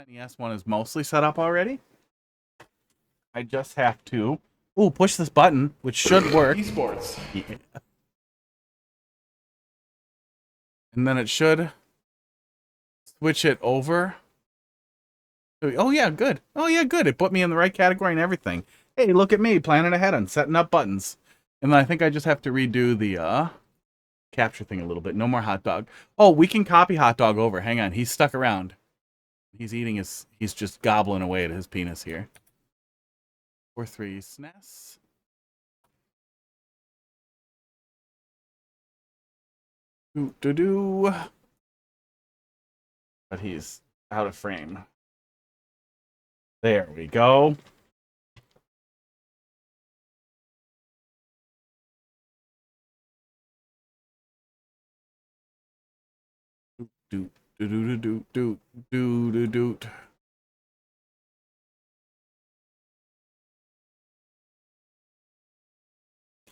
NES one is mostly set up already. I just have to push this button, which should work. Esports. Yeah. And then it should switch it over. Oh yeah, good. Oh yeah, good. It put me in the right category and everything. Hey, look at me planning ahead on setting up buttons. And then I think I just have to redo the capture thing a little bit. No more hot dog. Oh, we can copy hot dog over. Hang on. He's stuck around. He's eating he's just gobbling away at his penis here. 4-3 SNES. Do. But he's out of frame. There we go. Do.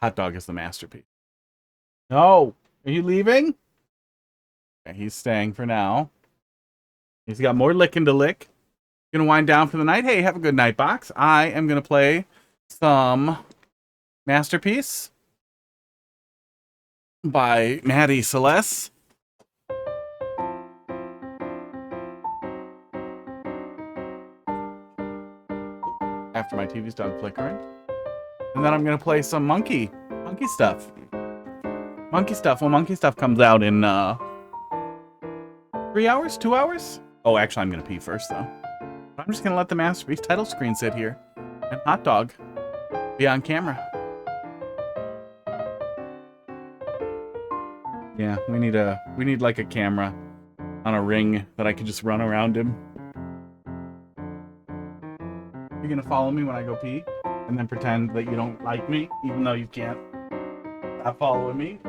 Hot dog is the masterpiece. No, are you leaving? Okay, he's staying for now. He's got more licking to lick. Gonna wind down for the night. Hey, have a good night, Box. I am gonna play some Masterpiece by Maddy Celeste. After my TV's done flickering. And then I'm gonna play some monkey stuff. Monkey stuff. Well, monkey stuff comes out in 3 hours? 2 hours? Oh, actually, I'm gonna pee first though. I'm just gonna let the Masterpiece title screen sit here and hot dog be on camera. Yeah, we need like a camera on a ring that I could just run around him. You're gonna follow me when I go pee and then pretend that you don't like me, even though you can't stop following me.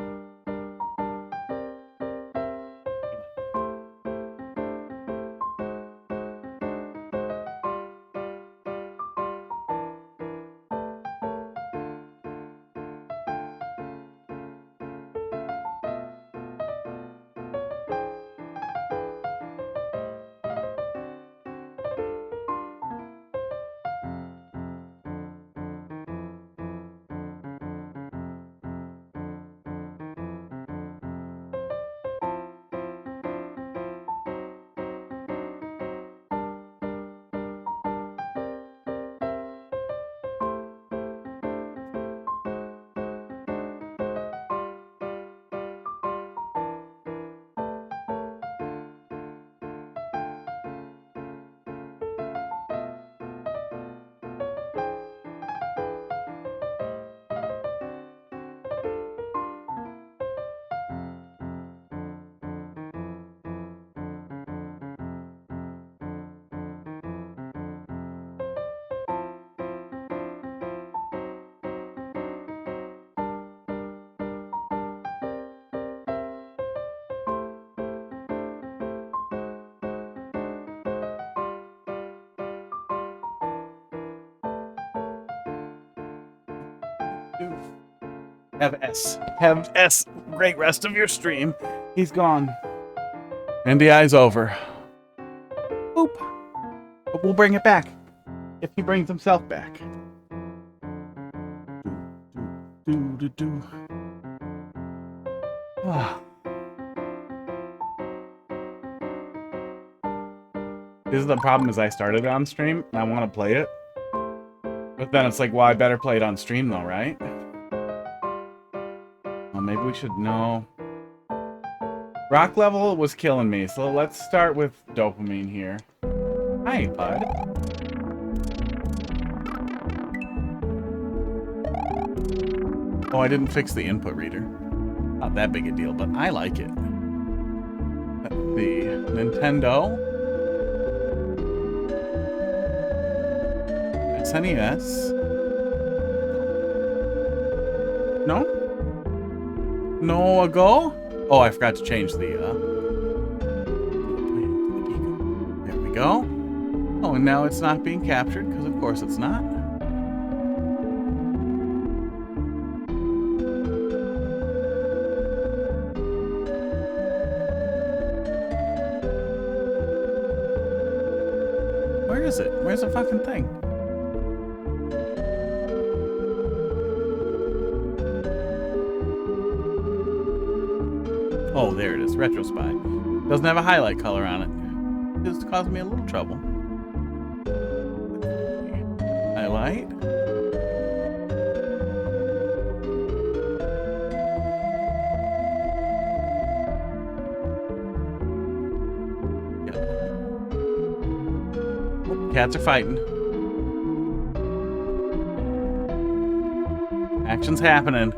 Have S. Great rest of your stream. He's gone. NDI's over. Boop. But we'll bring it back. If he brings himself back. Do. This is the problem is I started it on stream and I want to play it. But then it's like, well, I better play it on stream though, right? Well, maybe we should know. Rock level was killing me, so let's start with dopamine here. Hi, bud. Oh, I didn't fix the input reader. Not that big a deal, but I like it. The Nintendo SNES. No? No ago? Oh, I forgot to change the, There we go. Oh, and now it's not being captured, because of course it's not. Where is it? Where's the fucking thing? Oh, there it is. Retro Spy. Doesn't have a highlight color on it. Just caused me a little trouble. Highlight. Cats are fighting. Action's happening.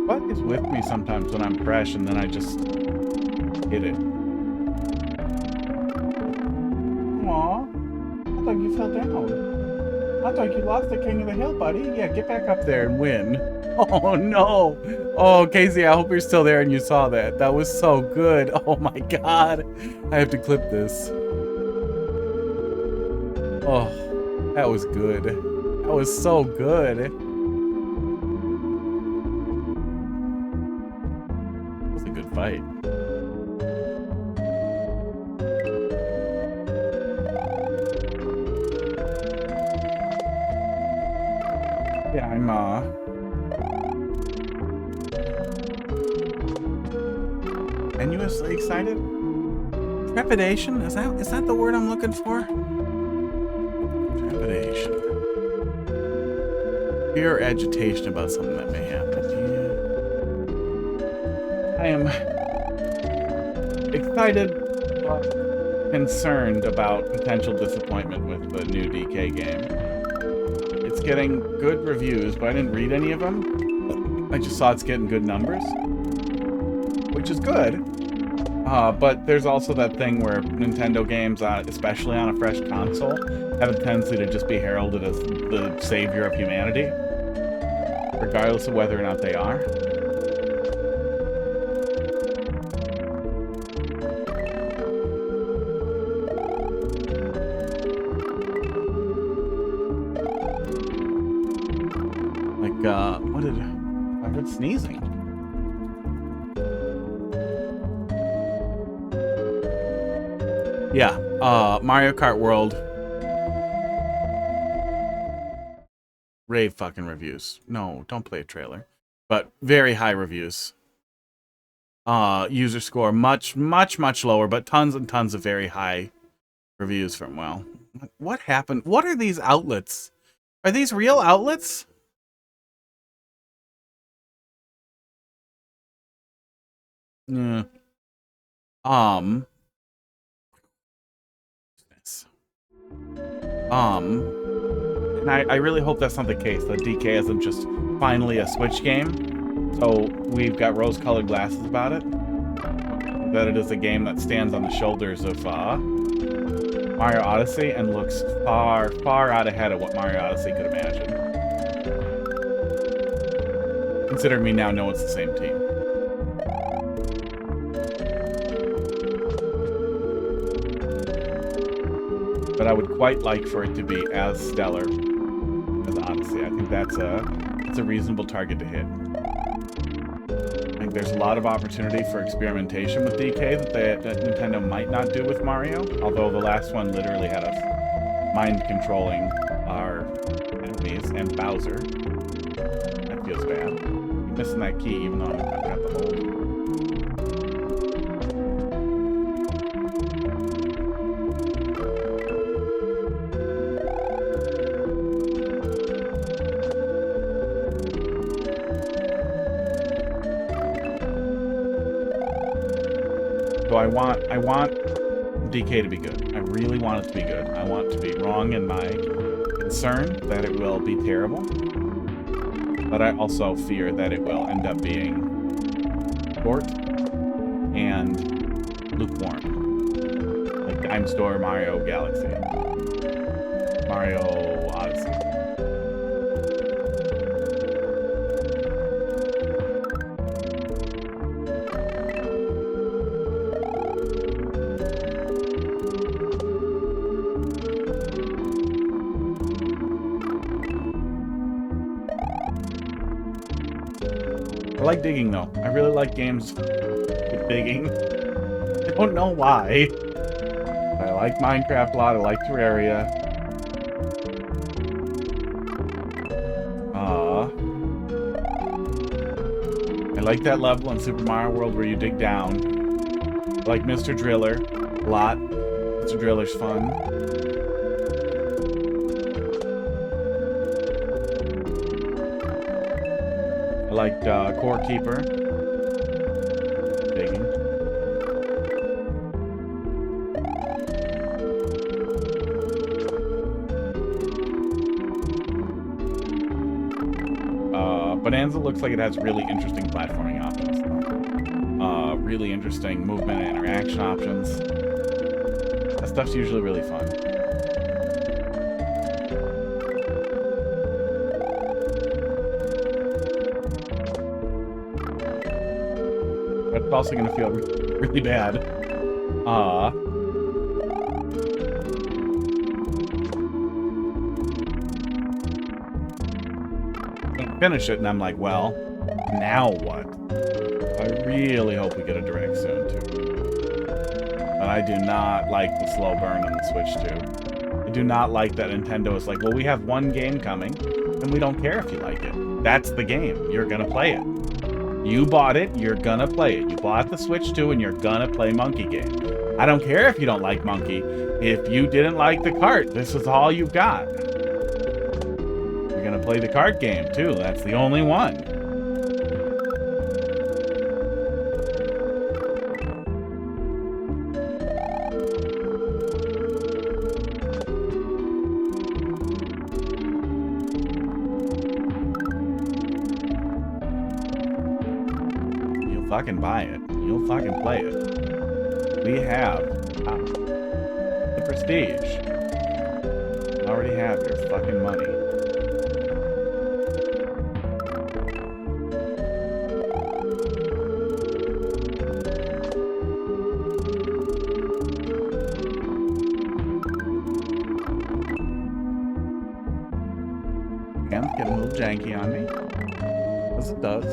What is with me sometimes when I'm fresh and then I just hit it? Aw, I thought you fell down. I thought you lost the king of the hill, buddy. Yeah, get back up there and win. Oh no. Oh, Casey, I hope you're still there and you saw that. That was so good. Oh my god. I have to clip this. Oh, that was good. That was so good. It was a good fight. Yeah, I'm tenuously excited. Trepidation? Is that the word I'm looking for? Trepidation. Fear or agitation about something that may happen. Yeah. I am excited but concerned about potential disappointment with the new DK game. It's getting good reviews, but I didn't read any of them. I just saw it's getting good numbers, which is good. But there's also that thing where Nintendo games, especially on a fresh console, have a tendency to just be heralded as the savior of humanity, regardless of whether or not they are. What did I heard sneezing? Yeah, Mario Kart World. Rave fucking reviews. No, don't play a trailer. But very high reviews. User score much lower, but tons and tons of very high reviews from, well, what happened? What are these outlets? Are these real outlets? Yeah. And I really hope that's not the case, that DK isn't just finally a Switch game, so we've got rose-colored glasses about it, that it is a game that stands on the shoulders of Mario Odyssey and looks far out ahead of what Mario Odyssey could imagine. Considering we now know it's the same team. But I would quite like for it to be as stellar as Odyssey. I think that's a reasonable target to hit. I think there's a lot of opportunity for experimentation with DK that Nintendo might not do with Mario, although the last one literally had us mind-controlling our enemies and Bowser. That feels bad. I'm missing that key even though I've got the hold. So I want DK to be good. I really want it to be good. I want to be wrong in my concern that it will be terrible. But I also fear that it will end up being short and lukewarm. Like Dime Store, Mario Galaxy. Mario Odyssey. I like digging, though. I really like games with digging. I don't know why. But I like Minecraft a lot. I like Terraria. I like that level in Super Mario World where you dig down. I like Mr. Driller a lot. Mr. Driller's fun. I liked Core Keeper. Digging. Bonanza looks like it has really interesting platforming options. Really interesting movement and interaction options. That stuff's usually really fun. But it's also going to feel really bad. Finish it, and I'm like, well, now what? I really hope we get a direct soon, too. But I do not like the slow burn on the Switch 2. I do not like that Nintendo is like, well, we have one game coming, and we don't care if you like it. That's the game. You're gonna play it. You bought it, you're gonna play it. You bought the Switch 2, and you're gonna play Monkey Game. I don't care if you don't like Monkey. If you didn't like the cart, this is all you've got. You're gonna play the cart game, too. That's the only one. Fucking buy it. You'll fucking play it. We have the prestige. You already have your fucking money. Again, it's getting a little janky on me. As it does.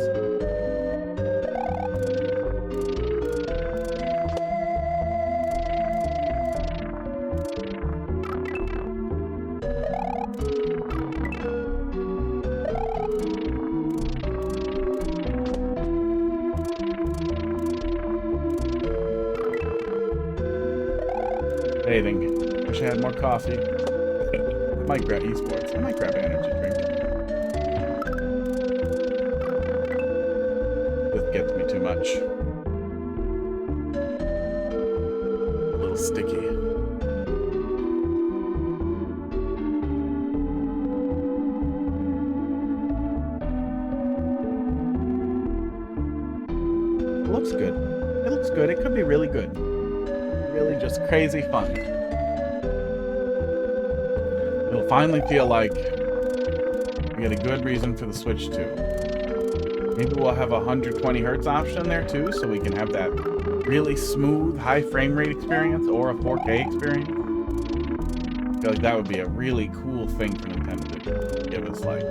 Bathing. Wish I had more coffee. I might grab esports. I might grab an energy drink. This gets me too much. A little sticky. It looks good. It looks good. It could be really good. Really just crazy fun. It'll finally feel like we get a good reason for the Switch 2. Maybe we'll have a 120 hertz option there too, so we can have that really smooth, high frame rate experience or a 4K experience. I feel like that would be a really cool thing for Nintendo to give us, like,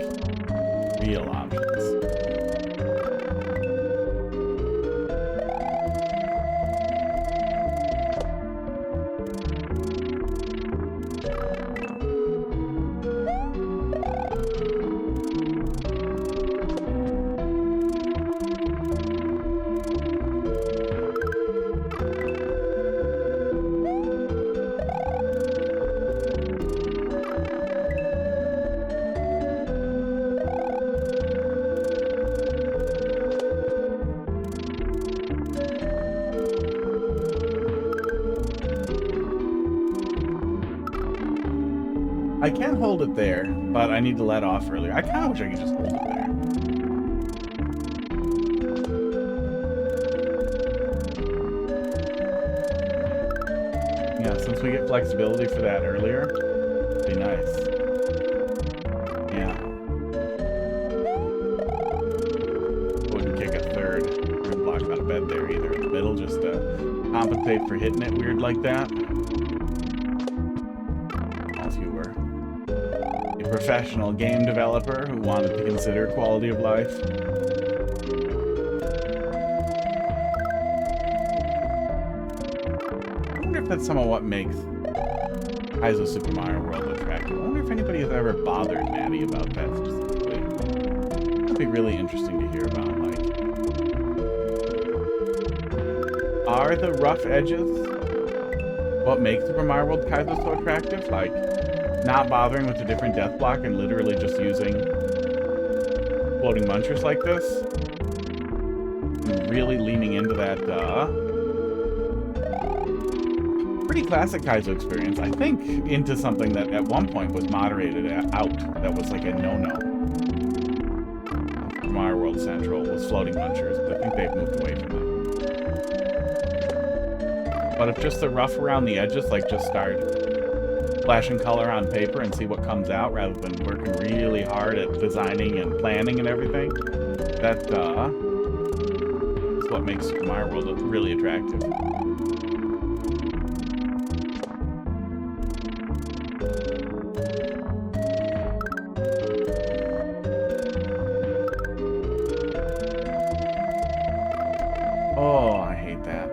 real options. I can hold it there, but I need to let off earlier. I kind of wish I could just hold it there. Yeah, since we get flexibility for that earlier, it'd be nice. Yeah. Wouldn't kick a third or block out of bed there either in the middle just to compensate for hitting it weird like that. Professional game developer who wanted to consider quality of life. guess that's some of what makes Kaizo Super Mario World attractive. I wonder if anybody has ever bothered Maddy about that specifically. That'd be really interesting to hear about. Like, are the rough edges what makes Super Mario World Kaizo so attractive? Like, not bothering with a different death block and literally just using floating munchers like this? And really leaning into that, pretty classic Kaizo experience, I think, into something that at one point was moderated out. That was like a no-no. Mario World Central was floating munchers, but I think they've moved away from it. But if just the rough around the edges, like just start flashing color on paper and see what comes out rather than working really hard at designing and planning and everything, that is what makes Super Mario World look really attractive. Oh, I hate that.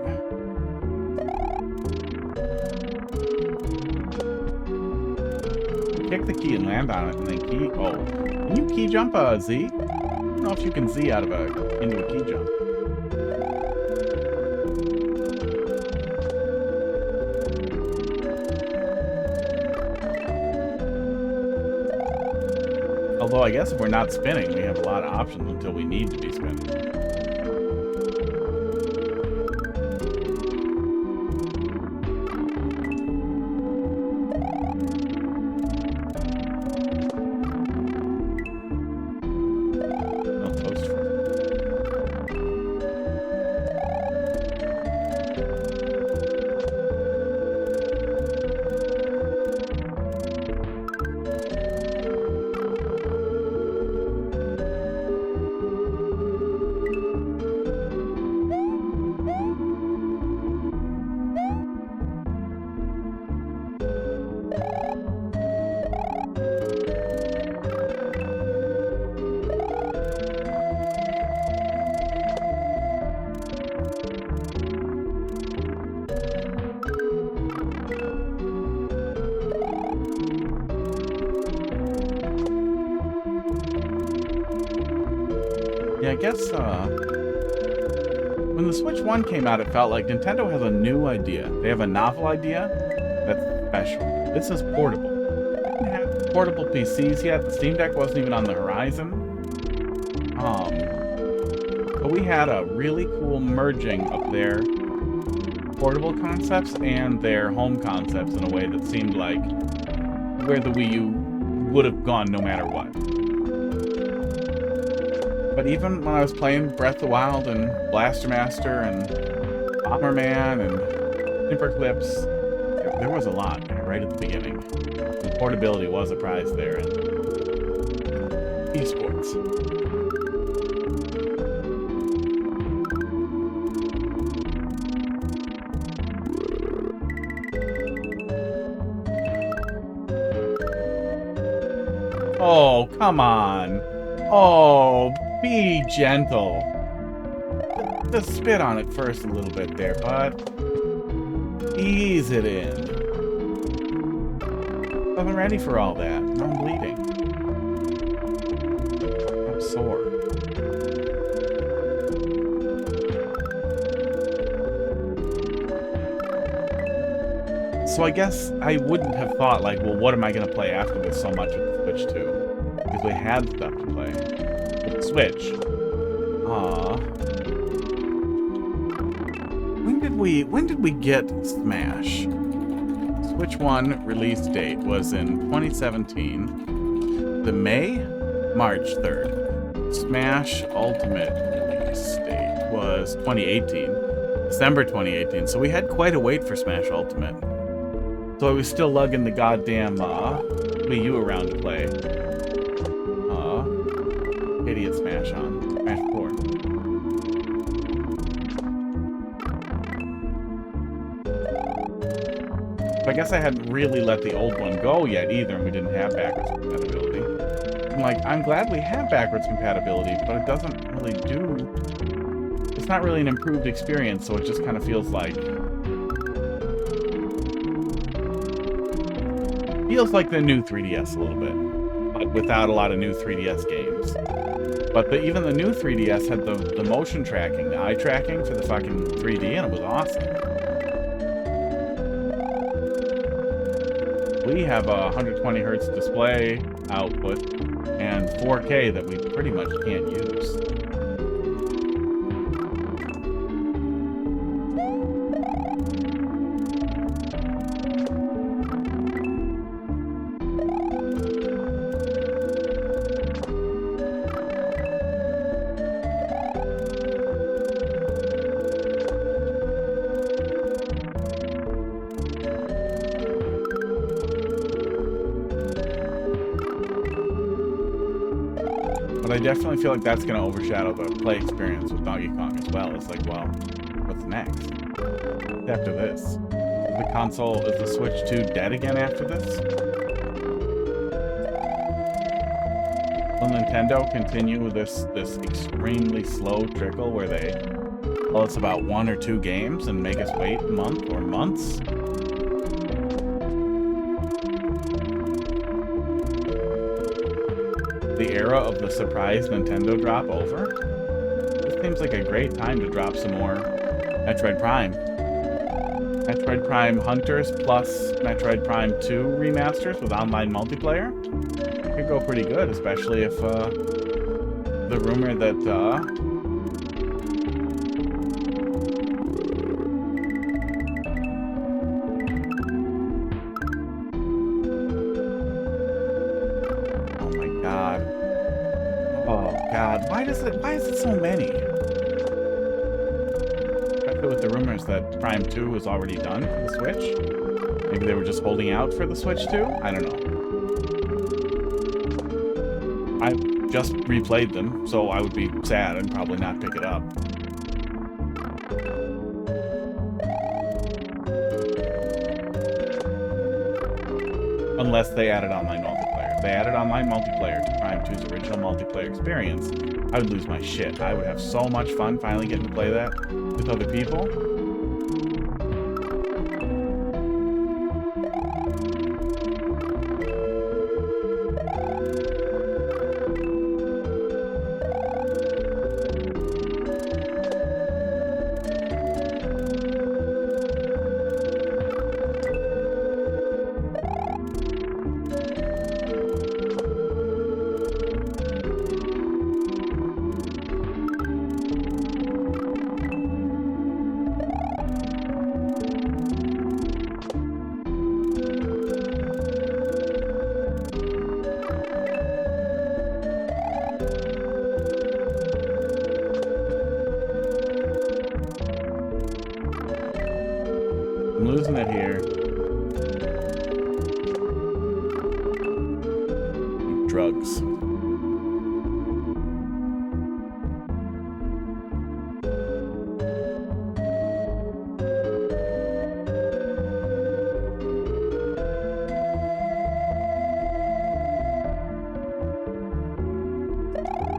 Kick the key and land on it, and then key. Oh, can you key jump a Z? I don't know if you can Z out of into a key jump. Although I guess if we're not spinning, we have a lot of options until we need to be spinning. Yeah, I guess, when the Switch 1 came out, it felt like Nintendo has a new idea. They have a novel idea that's special. This is portable. They didn't have portable PCs yet. The Steam Deck wasn't even on the horizon. But we had a really cool merging of their portable concepts and their home concepts in a way that seemed like where the Wii U would have gone no matter what. But even when I was playing Breath of the Wild and Blaster Master and Bomberman and Snipperclips, there was a lot right at the beginning. The portability was a prize there in esports. Oh, come on. Oh, be gentle. Just spit on it first a little bit there, bud. Ease it in. I'm ready for all that. I'm bleeding. I'm sore. So I guess I wouldn't have thought, like, well, what am I going to play after this so much with the Switch 2? Because we had stuff to play. With the Switch. When did we get Smash? Switch 1 release date was in 2017. The March 3rd. Smash Ultimate release date was 2018. December 2018. So we had quite a wait for Smash Ultimate. So I was still lugging the goddamn Wii U around to play idiot Smash on. Smash 4. But I guess I hadn't really let the old one go yet either, and we didn't have backwards compatibility. I'm like, I'm glad we have backwards compatibility, but it doesn't really do... It's not really an improved experience, so it just kind of feels like Feels like the new 3DS a little bit, but without a lot of new 3DS games. But even the new 3DS had the motion tracking, the eye tracking for the fucking 3D, and it was awesome. We have a 120 hertz display output and 4K that we pretty much can't use. I definitely feel like that's going to overshadow the play experience with Donkey Kong as well. It's like, well, what's next? After this? Is the console, is the Switch 2 dead again after this? Will Nintendo continue this extremely slow trickle where they tell us about 1 or 2 games and make us wait a month or months? The era of the surprise Nintendo drop over? This seems like a great time to drop some more Metroid Prime. Metroid Prime Hunters plus Metroid Prime 2 remasters with online multiplayer? It could go pretty good, especially if the rumor that why is it so many? Especially with the rumors that Prime 2 was already done for the Switch. Maybe they were just holding out for the Switch 2? I don't know. I just replayed them, so I would be sad and probably not pick it up. Unless they added online multiplayer. If they added online multiplayer to Prime 2's original multiplayer experience, I would lose my shit. I would have so much fun finally getting to play that with other people. I'm losing it here. Drugs.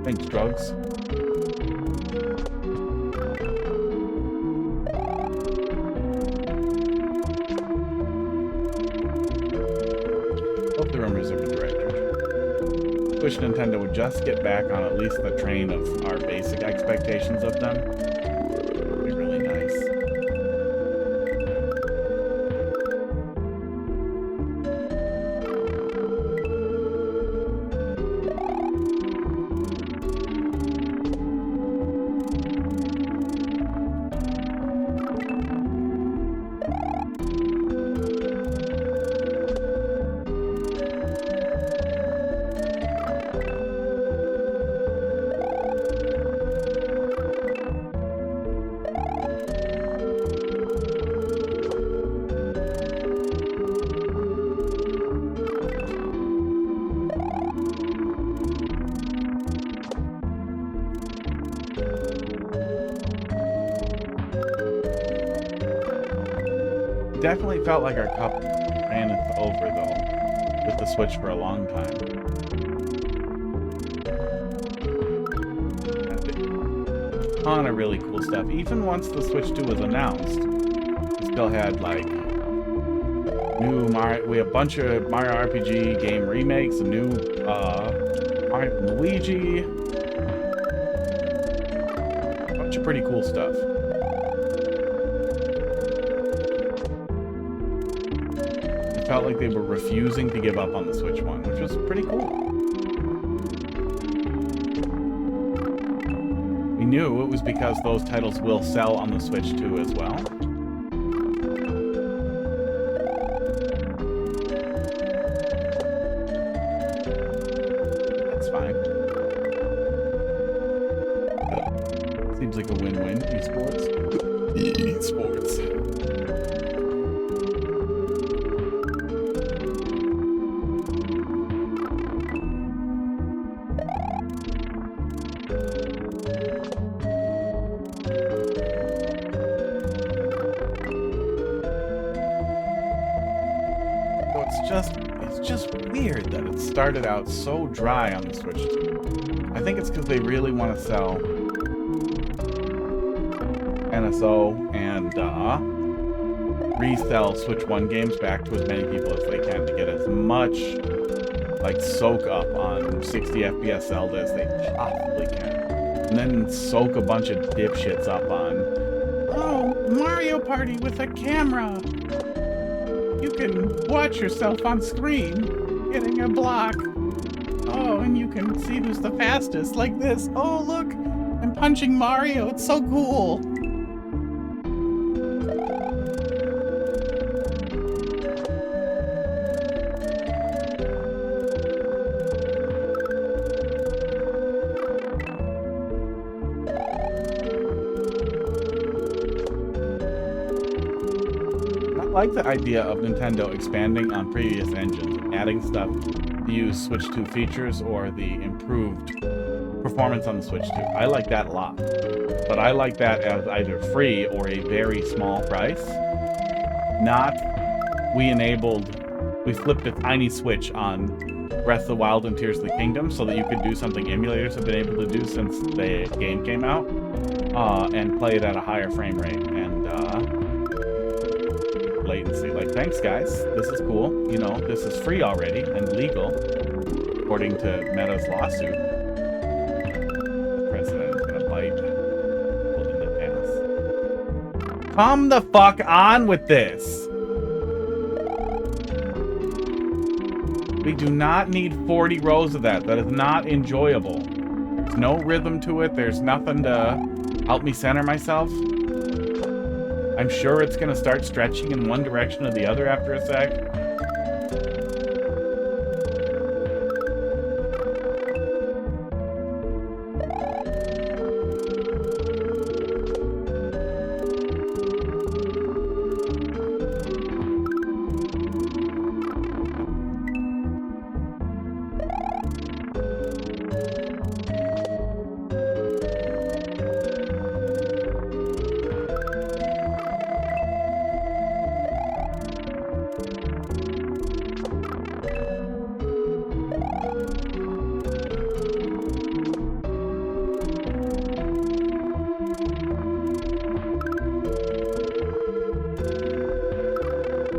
Thanks, drugs. Hope the rumors have been corrected. Wish Nintendo would just get back on at least the train of our basic expectations of them. It'd be really nice. Definitely felt like our cup ran over, though, with the Switch for a long time. A ton of really cool stuff. Even once the Switch 2 was announced, we still had, like, We have a bunch of Mario RPG game remakes, a new Mario and Luigi. A bunch of pretty cool stuff. It felt like they were refusing to give up on the Switch one, which was pretty cool. We knew it was because those titles will sell on the Switch too as well. That's fine. Seems like a win-win. Esports. Esports. It's just weird that it started out so dry on the Switch 2. I think it's because they really want to sell NSO and resell Switch 1 games back to as many people as they can to get as much like soak up on 60 FPS Zelda as they possibly can. And then soak a bunch of dipshits up on, oh, Mario Party with a camera. You can watch yourself on screen getting a block. Oh, and you can see who's the fastest like this. Oh, look, I'm punching Mario. It's so cool. I like the idea of Nintendo expanding on previous engines, adding stuff to use Switch 2 features or the improved performance on the Switch 2. I like that a lot. But I like that as either free or a very small price. Not, we flipped a tiny switch on Breath of the Wild and Tears of the Kingdom so that you could do something emulators have been able to do since the game came out, and play it at a higher frame rate and latency. Like, thanks guys, this is cool. You know, this is free already and legal, according to Meta's lawsuit. The president is gonna bite in the ass. Come the fuck on with this. We do not need 40 rows of that. That is not enjoyable. There's no rhythm to it. There's nothing to help me center myself. I'm sure it's going to start stretching in one direction or the other after a sec.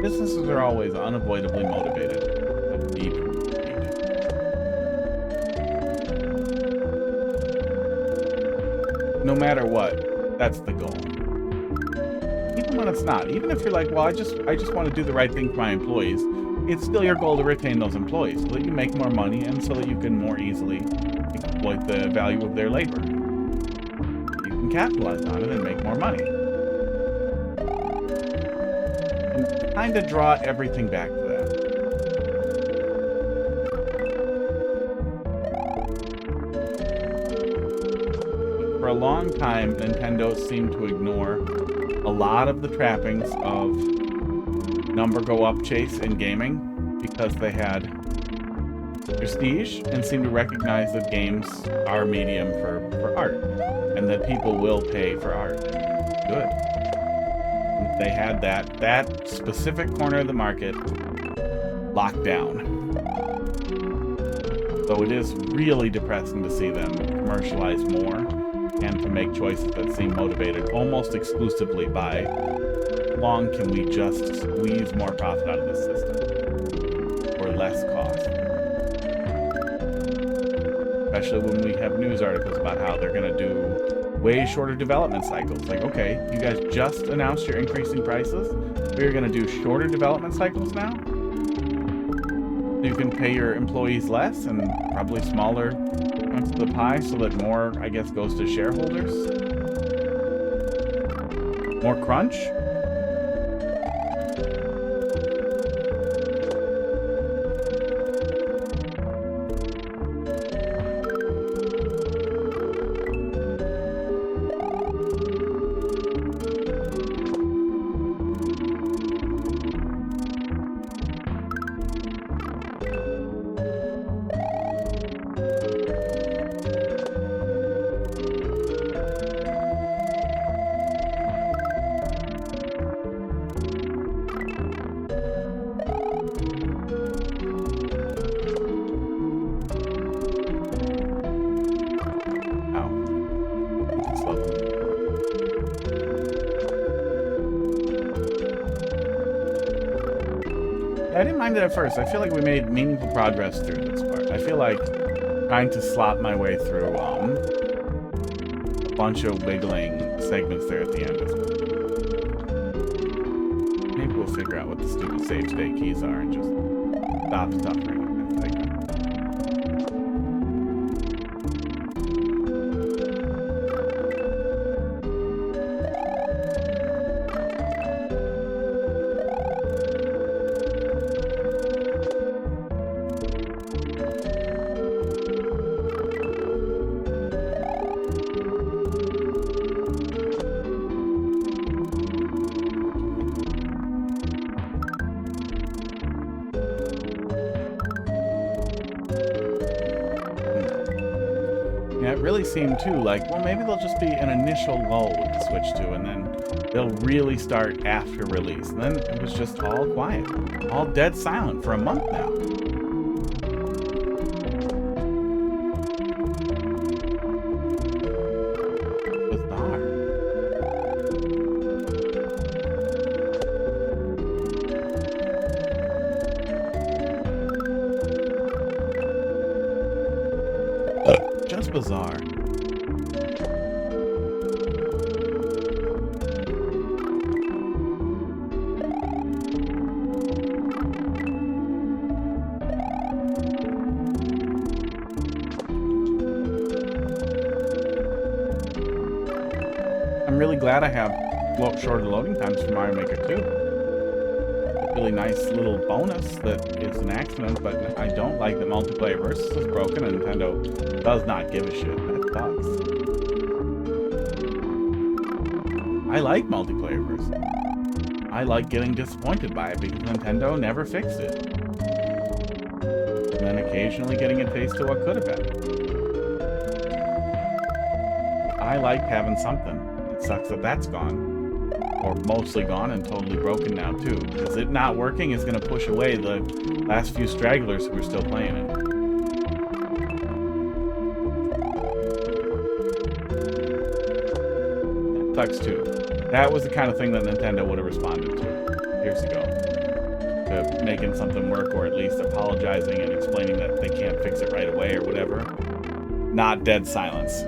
Businesses are always unavoidably motivated. A deep need. No matter what, that's the goal. Even when it's not. Even if you're like, well, I just want to do the right thing for my employees, it's still your goal to retain those employees so that you make more money and so that you can more easily exploit the value of their labor. You can capitalize on it and make more money. Kind of draw everything back to that. For a long time, Nintendo seemed to ignore a lot of the trappings of number go up chase in gaming because they had prestige and seemed to recognize that games are a medium for art and that people will pay for art. Good. They had that specific corner of the market locked down. So it is really depressing to see them commercialize more and to make choices that seem motivated almost exclusively by long can we just squeeze more profit out of this system for less cost? Especially when we have news articles about how they're going to do way shorter development cycles. Like, okay, you guys just announced you're increasing prices. We're going to do shorter development cycles now. You can pay your employees less and probably smaller chunks of the pie so that more, I guess, goes to shareholders. More crunch. I didn't mind it at first. I feel like we made meaningful progress through this part. I feel like trying to slot my way through a bunch of wiggling segments there at the end. Maybe we'll figure out what the stupid save state keys are and just stop suffering in that segment. Seem too like, well, maybe there'll just be an initial lull with the Switch 2 and then they'll really start after release. And then it was just all quiet, all dead silent for a month now. Bizarre. Just bizarre. I'm really glad I have shorter loading times for Mario Maker 2. Really nice little bonus that is an accident, but I don't like that multiplayer versus is broken and Nintendo does not give a shit. That sucks. I like multiplayer versus. I like getting disappointed by it because Nintendo never fixed it. And then occasionally getting a taste of what could have been. I like having something. It sucks that that's gone. Or mostly gone and totally broken now too. Because it not working is going to push away the last few stragglers who are still playing it. That sucks too. That was the kind of thing that Nintendo would have responded to years ago. To making something work, or at least apologizing and explaining that they can't fix it right away or whatever. Not dead silence.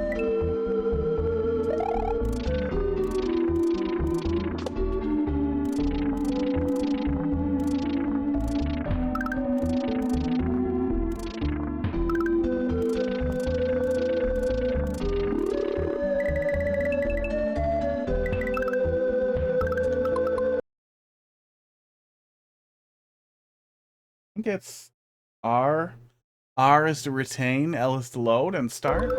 It's R. R is to retain, L is to load, and start.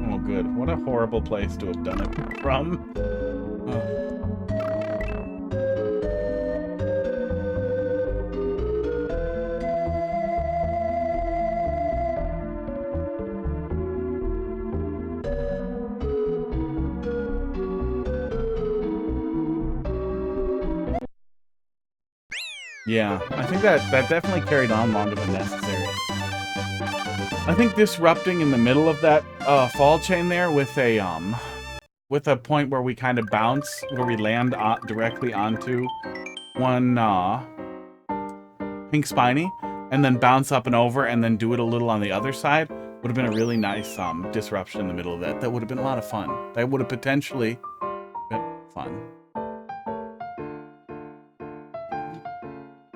Oh, good. What a horrible place to have done it from. Oh. Yeah, I think that definitely carried on longer than necessary. I think disrupting in the middle of that fall chain there with a point where we kind of bounce, where we land directly onto one pink spiny, and then bounce up and over, and then do it a little on the other side, would have been a really nice disruption in the middle of that. That would have been a lot of fun. That would have potentially been fun.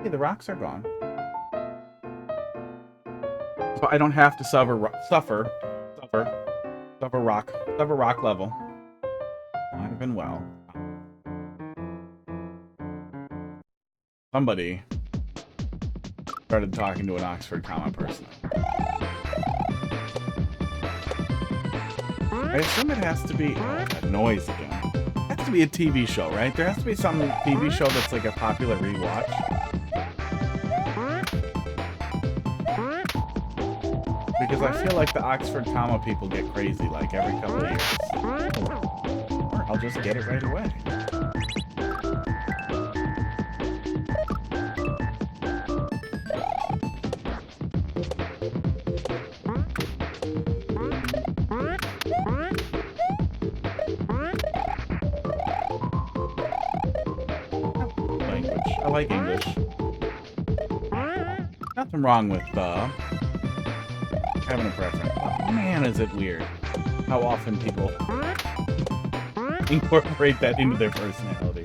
Hey, the rocks are gone. So I don't have to suffer rock level. I've been well. Somebody started talking to an Oxford comma person. I assume it has to be... Oh, that noise again. It has to be a TV show, right? There has to be some TV show that's like a popular rewatch. Because I feel like the Oxford comma people get crazy like every couple of years. Or I'll just get it right away. I like English. Nothing wrong with having a preference. Oh, man, is it weird how often people incorporate that into their personality.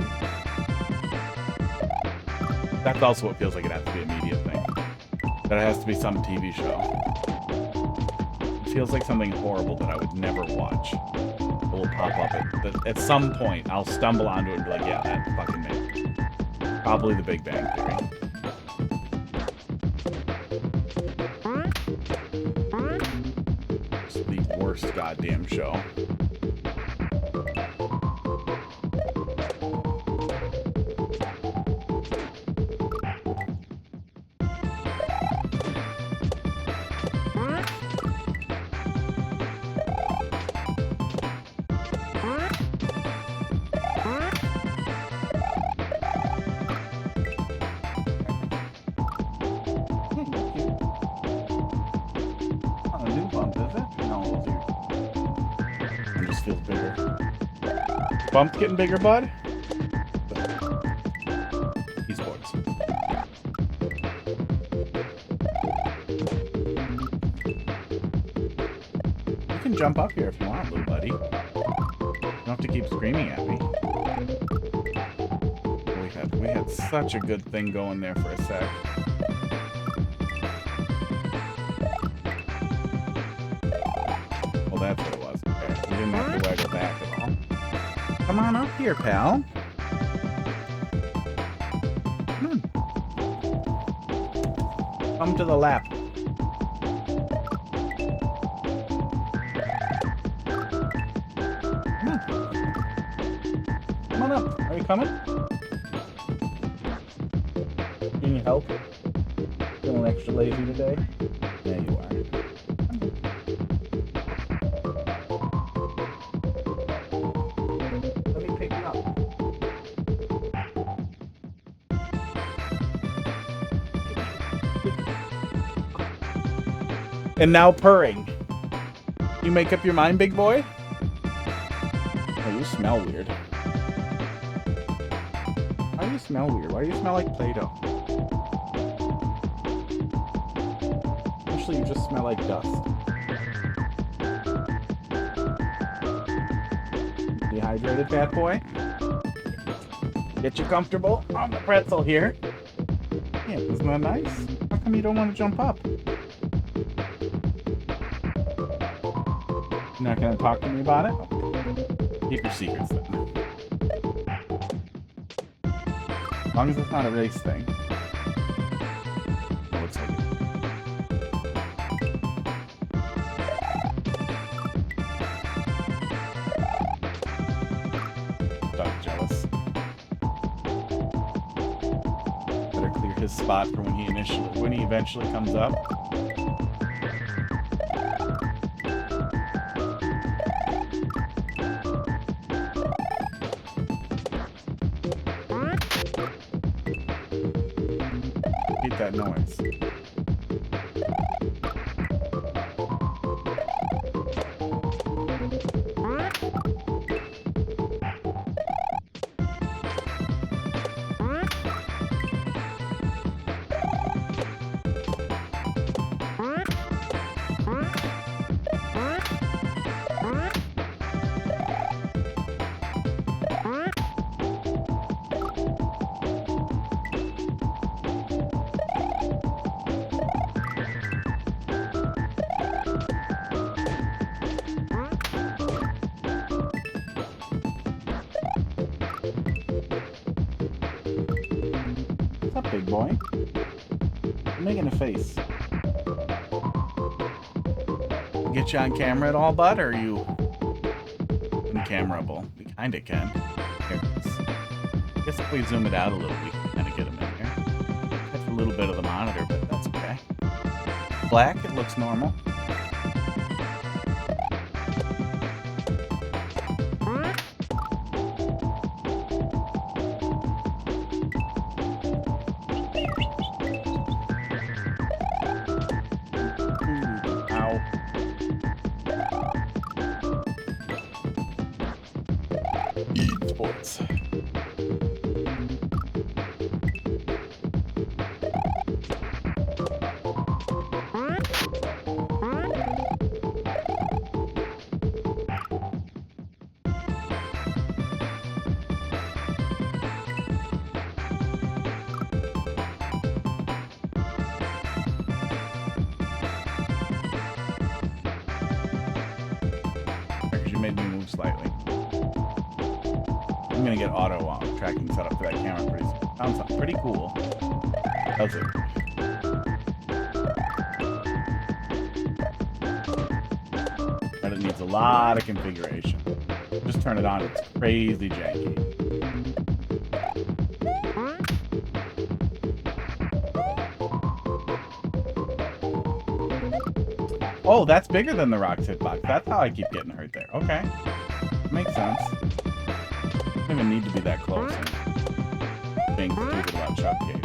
That's also what feels like it has to be a media thing. That it has to be some TV show. It feels like something horrible that I would never watch. It will pop up at some point. I'll stumble onto it and be like, yeah, that's fucking me. Probably The Big Bang Theory. It's the worst goddamn show. Bump's getting bigger, bud. He's boys. You can jump up here if you want, little buddy. You don't have to keep screaming at me. We had such a good thing going there for a sec. Well, that's what it was. Okay. We didn't have to waggle back at all. Come on up here, pal. Come on. Come to the lap. Come on. Come on up. Are you coming? You need help? Feeling extra lazy today? Yeah, you are. And now purring. You make up your mind, big boy? Oh, you smell weird. Why do you smell weird? Why do you smell like Play-Doh? Actually, you just smell like dust. Dehydrated, fat boy? Get you comfortable on the pretzel here. Yeah, isn't that nice? How come you don't want to jump up? You're not going to talk to me about it? Keep your secrets then. As long as it's not a race thing. It looks like it. Dog's jealous. Better clear his spot for when he eventually comes up. hate that noise. What's up, big boy? I'm making a face. Get you on camera at all, bud, or are you uncameraable? We kinda can. Here it is. I guess if we zoom it out a little, we can kinda get him in here. That's a little bit of the monitor, but that's okay. Black, it looks normal. Sports. Because you made me move slightly. I'm gonna get auto tracking set up for that camera pretty soon. Sounds pretty cool. Does it? But it needs a lot of configuration. Just turn it on, it's crazy janky. Oh, that's bigger than the Rock's hitbox. That's how I keep getting hurt there. Okay. Makes sense. Don't even need to be that close and being stupid about Chuck Cave.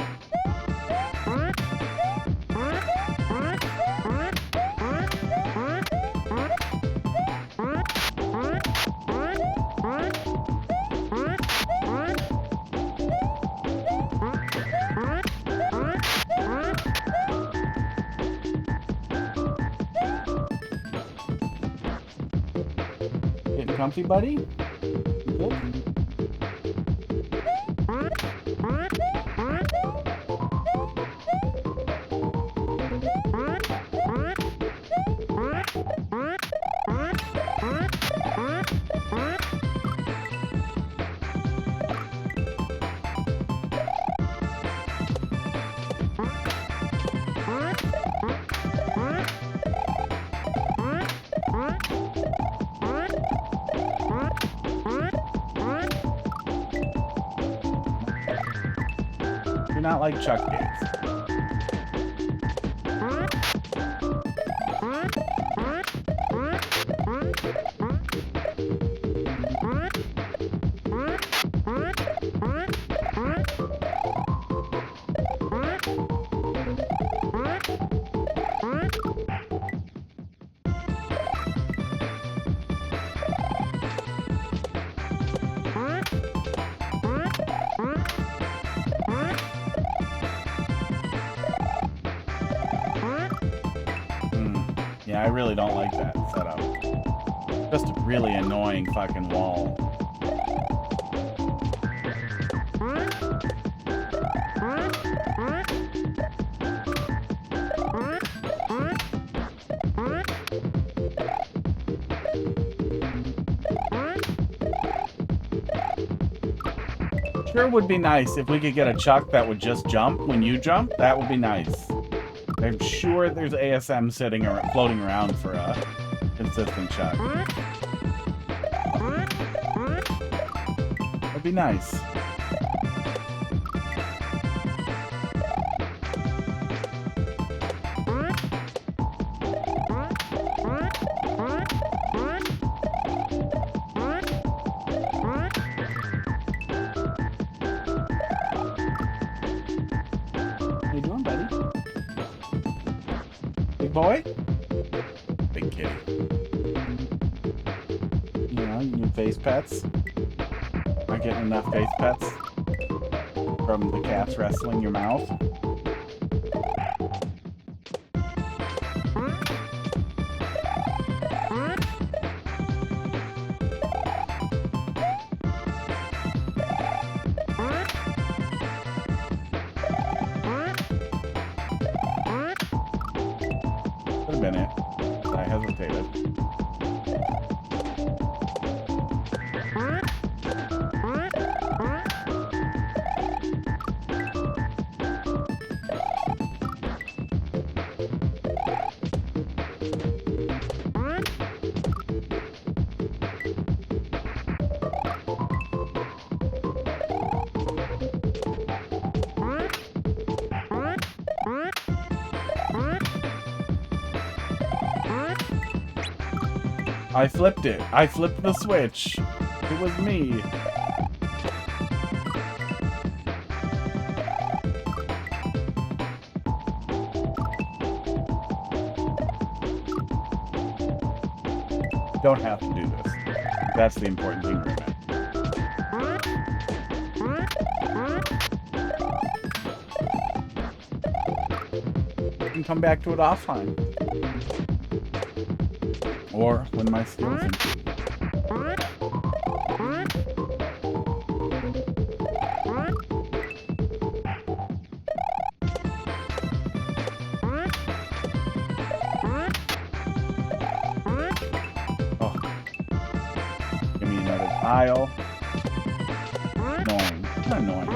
Getting comfy, buddy? You good? Do not like Chuck games. Yeah, I really don't like that setup. Just a really annoying fucking wall. Sure would be nice if we could get a Chuck that would just jump when you jump. That would be nice. I'm sure there's ASM sitting or floating around for a consistent Chuck. That'd be nice. How you doing, buddy? Big boy? Big kitty. You know, you need face pets. Not getting enough face pets from the cats wrestling your mouth. Could have been it, but I hesitated. I flipped it. I flipped the switch. It was me. Don't have to do this. That's the important thing right now. You can come back to it offline. Or when my skills improve. Oh. Give me another tile. Annoying. Annoying.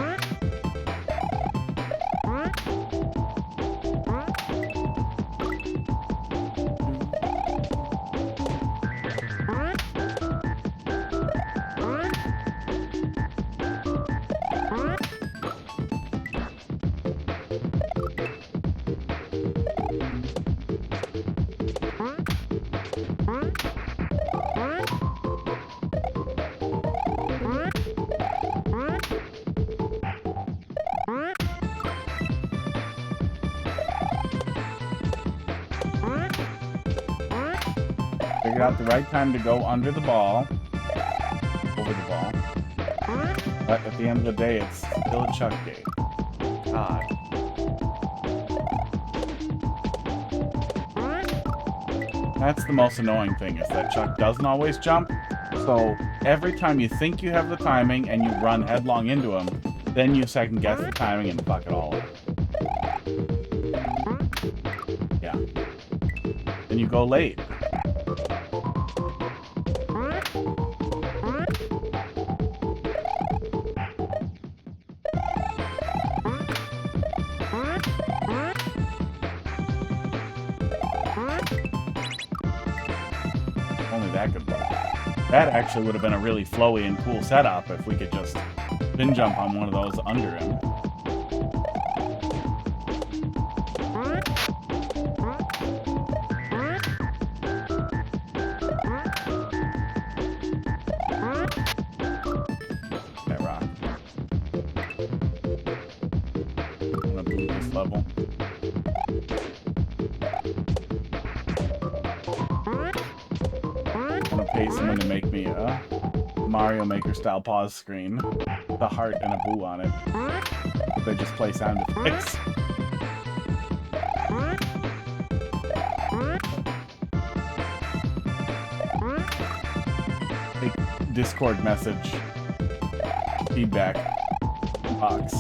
Figured out the right time to go under the ball, over the ball. But at the end of the day, it's still a Chuck game. God. That's the most annoying thing, is that Chuck doesn't always jump. So every time you think you have the timing and you run headlong into him, then you second guess the timing and fuck it all up. Yeah. And you go late. Only that could work. That actually would have been a really flowy and cool setup if we could just spin jump on one of those under him. That rock. I'm gonna boot this level. Pay someone to make me a Mario Maker style pause screen with a heart and a boo on it. They just play sound effects. Big Discord message feedback box.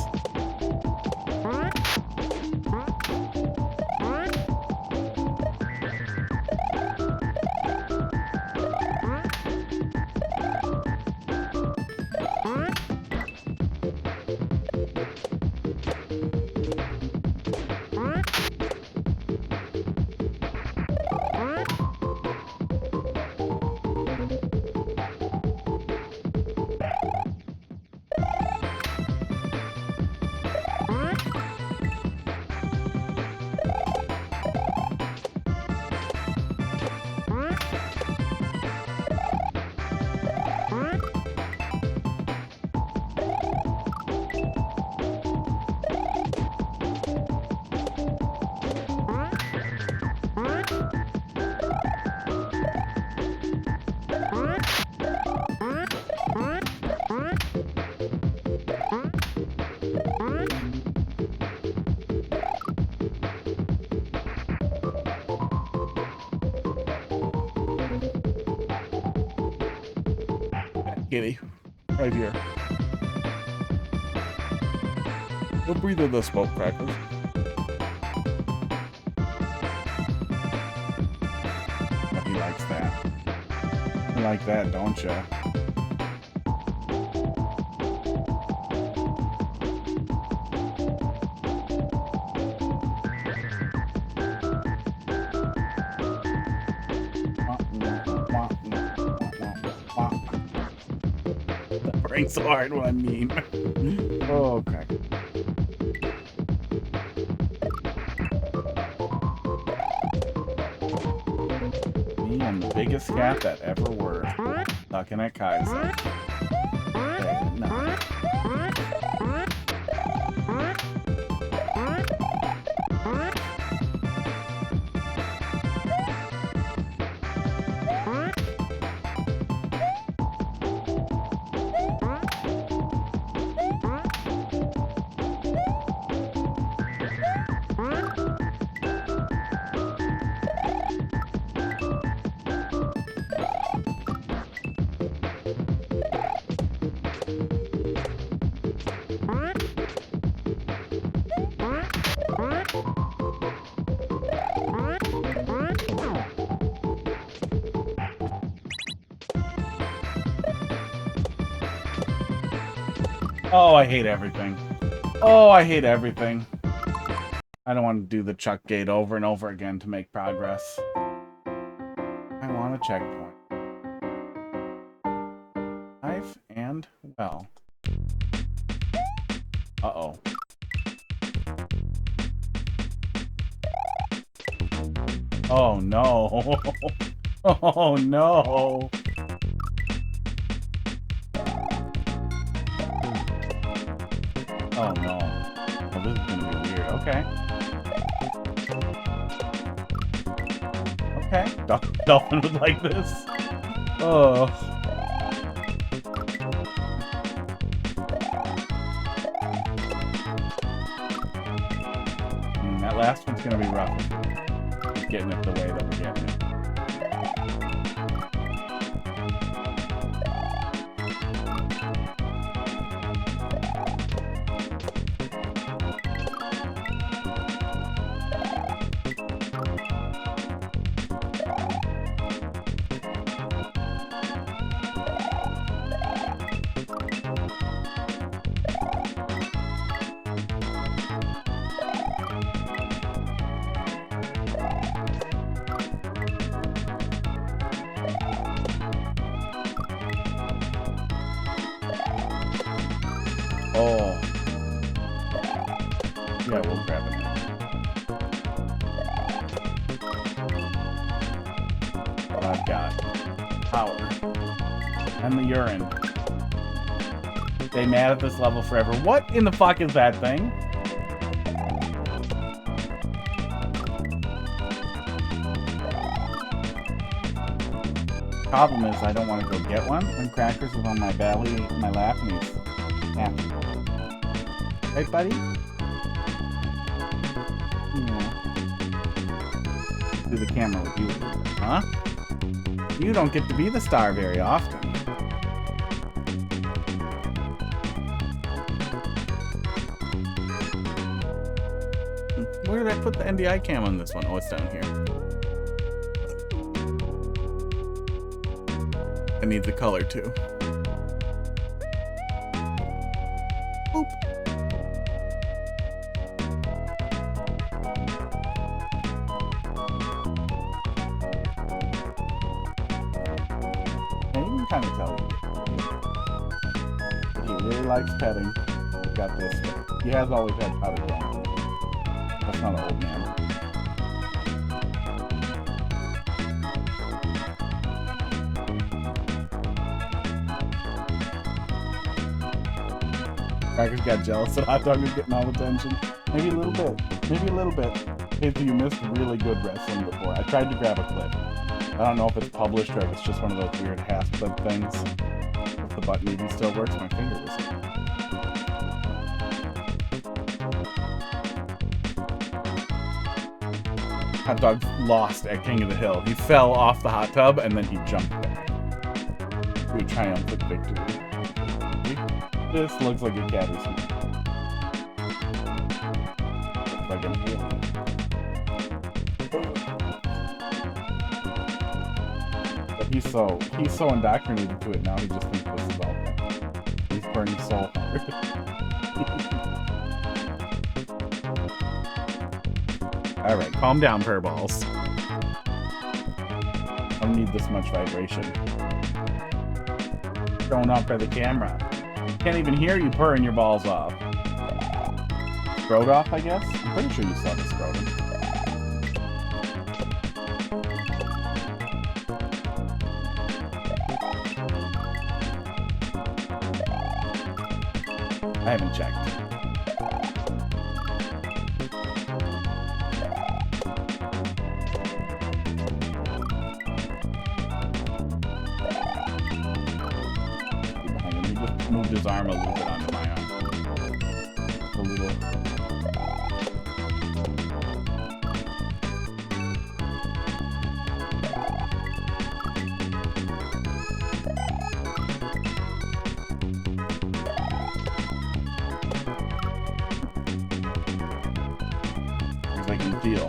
kitty. Right here. Go breathe in the smoke crackers. Oh, he likes that. You like that, don't you? Brain's so hard when I mean. Oh, okay. Me, I'm the biggest cat that ever were. Sucking at Kaiser. Okay, no. Oh, I hate everything. Oh, I hate everything. I don't want to do the chuck gate over and over again to make progress. I want a checkpoint. Live and well. Uh-oh. Oh, no. Oh, no. Oh no. Oh, this is gonna be weird. Okay. Okay. Dolphin would like this. Oh. That last one's gonna be rough. Getting it the way that we're getting it. Oh. Yeah, we'll grab it. What I've got. Power. And the urine. Stay mad at this level forever. What in the fuck is that thing? Problem is, I don't want to go get one when Crackers is on my belly, my lap, and he's happy. Right, buddy? Yeah. Do the camera with you, huh? You don't get to be the star very often. Where did I put the NDI cam on this one? Oh, it's down here. I need the color too. Boop. And you can kind of tell. He really likes petting. Got this. He has always had powder down. That's not an old man. Crackers got jealous that Hot Dog was getting all the attention. Maybe a little bit. Maybe a little bit. Hey, so you missed really good wrestling before. I tried to grab a clip. I don't know if it's published or if it's just one of those weird half-clip things. If the button even still works, my finger was... Hot Dog lost at King of the Hill. He fell off the hot tub and then he jumped back. Do a triumphant victory. This looks like a cat or something. Looks like an alien. But he's so indoctrinated to it now, he just thinks this is all right. He's burning so hard. Alright, calm down, Purrballs. I don't need this much vibration. Thrown off by the camera. Can't even hear you purring your balls off. Scrot off, I guess? I'm pretty sure you saw the scrotum. I haven't checked. He just moved his arm a little bit onto my arm. A little. I can feel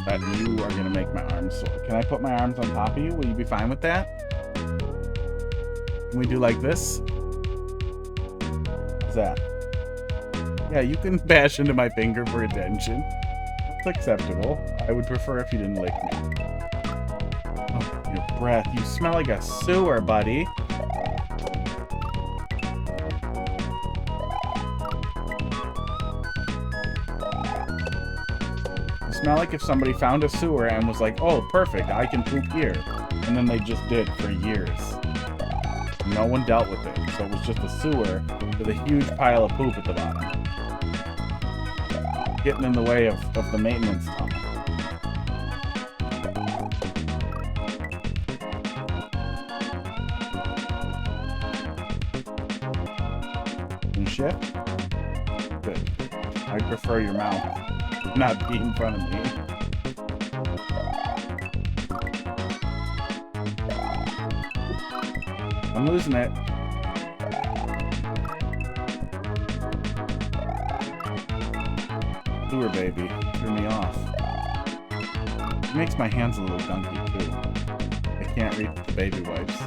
that you are going to make my arms sore. Can I put my arms on top of you? Will you be fine with that? Can we do like this? What's that? Yeah, you can bash into my finger for attention. That's acceptable. I would prefer if you didn't lick me. Oh, your breath. You smell like a sewer, buddy. Smell like if somebody found a sewer and was like, oh, perfect, I can poop here. And then they just did for years. No one dealt with it. So it was just a sewer with a huge pile of poop at the bottom. Getting in the way of the maintenance tunnel. And shit? Good. I prefer your mouth. Not be in front of me. I'm losing it. Sewer baby threw me off. It makes my hands a little gunky too. I can't reach the baby wipes.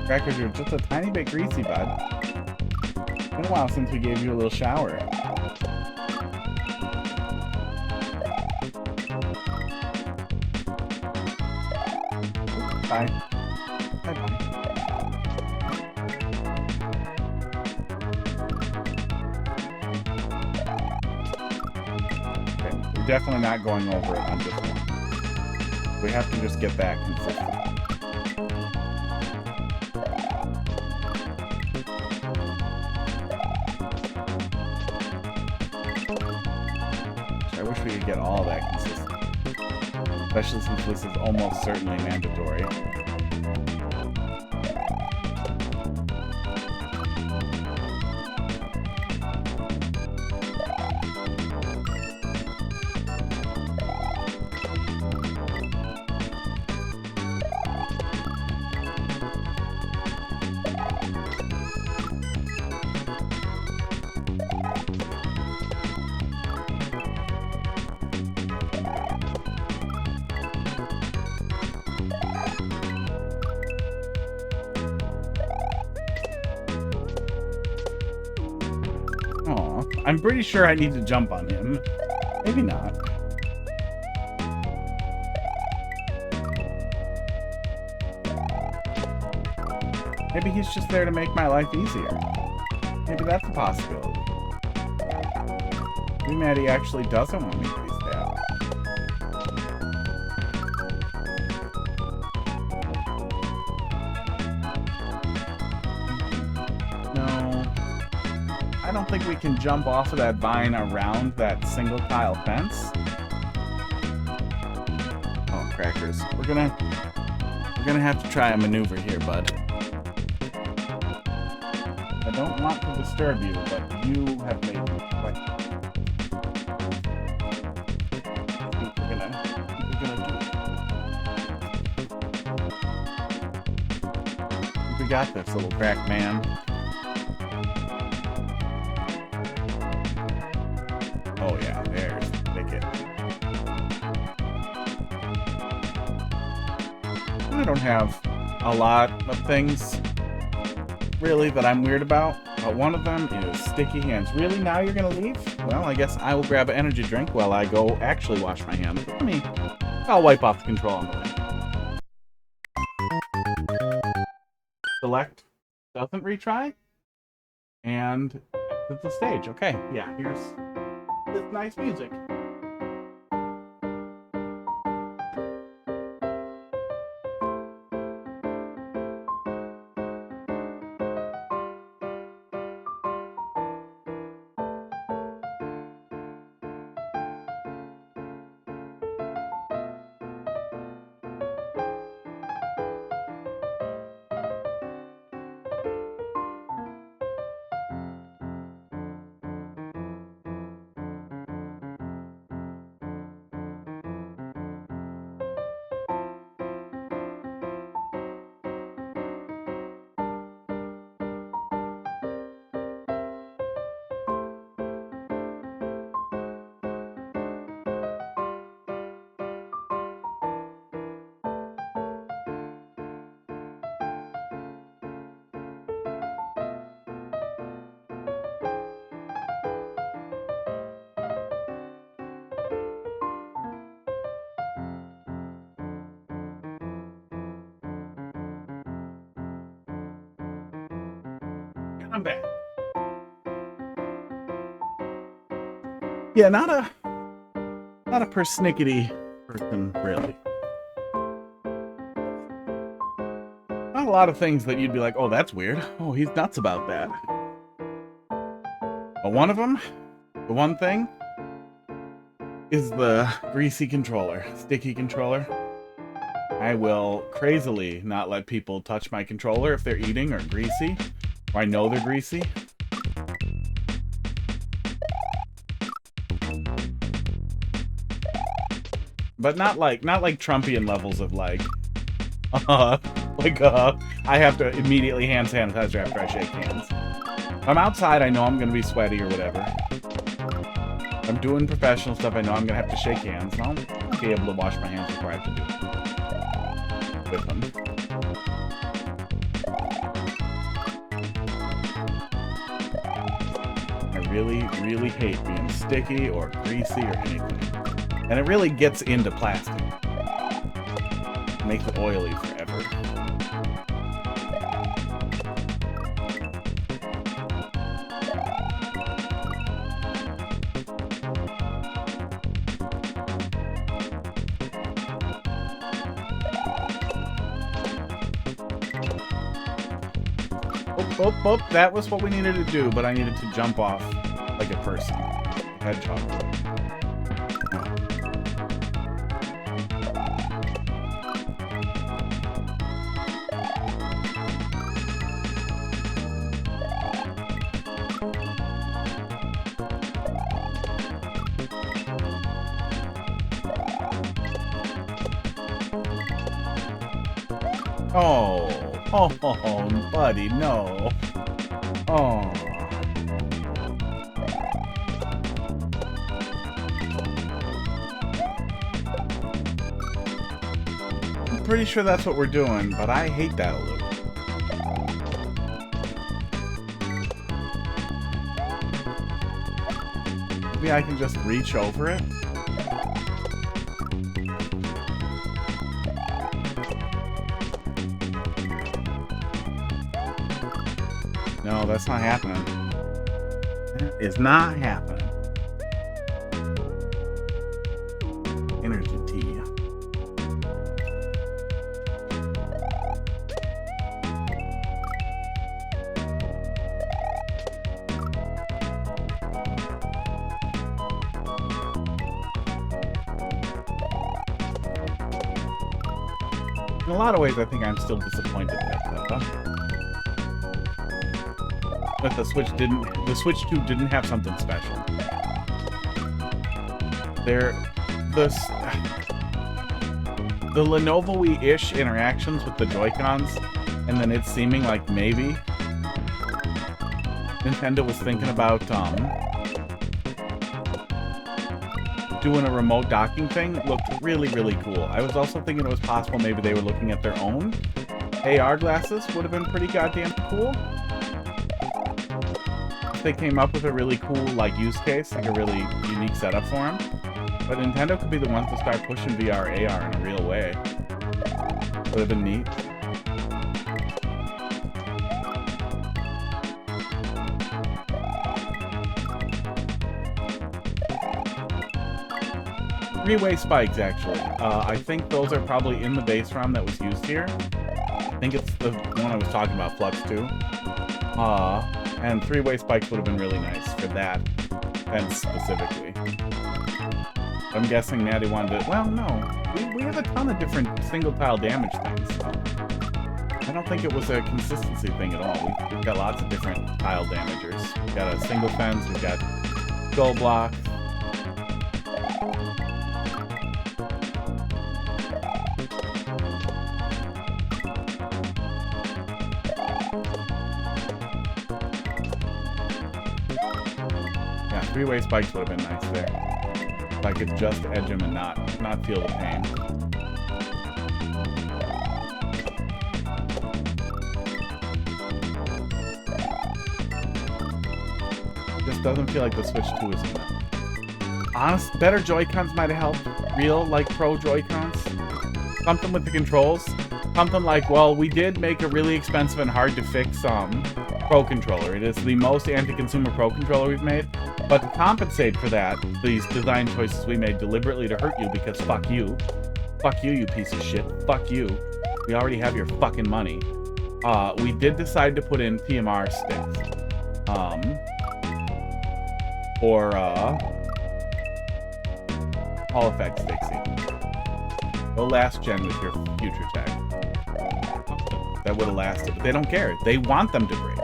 Crackers, you're just a tiny bit greasy, bud. It's been a while since we gave you a little shower. Bye. Bye-bye. Okay, we're definitely not going over it on this one. We have to just get that consistent. I wish we could get all that consistent. Especially since this is almost certainly mandatory. I'm pretty sure I need to jump on him. Maybe not. Maybe he's just there to make my life easier. Maybe that's a possibility. Maybe Maddy actually doesn't want me to be stabbed. I don't think we can jump off of that vine around that single tile fence. Oh, crackers. We're gonna have to try a maneuver here, bud. I don't want to disturb you, but you have made me quite. We're gonna do it. got this, little crack man. Oh yeah, there's the ticket. I don't have a lot of things really that I'm weird about, but one of them is sticky hands. Really? Now you're gonna leave? Well, I guess I will grab an energy drink while I go actually wash my hands. I'll wipe off the control on the way. Select doesn't retry, and exit the stage. Okay, yeah, here's this nice music. I'm back. Yeah, not a persnickety person, really. Not a lot of things that you'd be like, oh, that's weird. Oh, he's nuts about that. But one of them, the one thing, is the greasy controller, sticky controller. I will crazily not let people touch my controller if they're eating or greasy, or I know they're greasy. But not like Trumpian levels of like, I have to immediately hand sanitizer after I shake hands. If I'm outside, I know I'm gonna be sweaty or whatever. If I'm doing professional stuff, I know I'm gonna have to shake hands. I'll be able to wash my hands before I have to do it with them. I really, really hate being sticky or greasy or anything. And it really gets into plastic. It makes it oily forever. Oh, that was what we needed to do, but I needed to jump off like a person. A hedgehog. Oh, buddy, no. Oh. I'm pretty sure that's what we're doing, but I hate that a little. Maybe I can just reach over it? No, that's not happening. That is not happening. Energy tea. In a lot of ways, I think I'm still disappointed at that. But the Switch 2 didn't have something special. The Lenovo-y-ish interactions with the Joy-Cons and then it's seeming like maybe Nintendo was thinking about doing a remote docking thing. Looked really, really cool. I was also thinking it was possible maybe they were looking at their own AR glasses. Would have been pretty goddamn cool. If they came up with a really cool, like, use case, like a really unique setup for them. But Nintendo could be the ones to start pushing VR AR in a real way. Would have been neat. Three-way spikes, actually. I think those are probably in the base ROM that was used here. I think it's the one I was talking about, Flux 2. And three-way spikes would have been really nice for that fence specifically. I'm guessing Maddy wanted to... Well, no. We have a ton of different single-tile damage things, so... I don't think it was a consistency thing at all. We've got lots of different tile damagers. We've got a single fence, we've got skull blocks. Yeah, three-way spikes would have been nice there. If I could just edge him and not feel the pain. Just doesn't feel like the Switch 2 is enough. Honest, better Joy-Cons might have helped. Real, like, pro Joy-Cons. Something with the controls. Something like, well, we did make a really expensive and hard to fix Pro Controller. It is the most anti-consumer Pro Controller we've made. But to compensate for that, these design choices we made deliberately to hurt you because fuck you. Fuck you, you piece of shit. Fuck you. We already have your fucking money. We did decide to put in TMR sticks. Or, Hall Effect sticks even. Go last gen with your future tech. That would have lasted, but they don't care. They want them to break.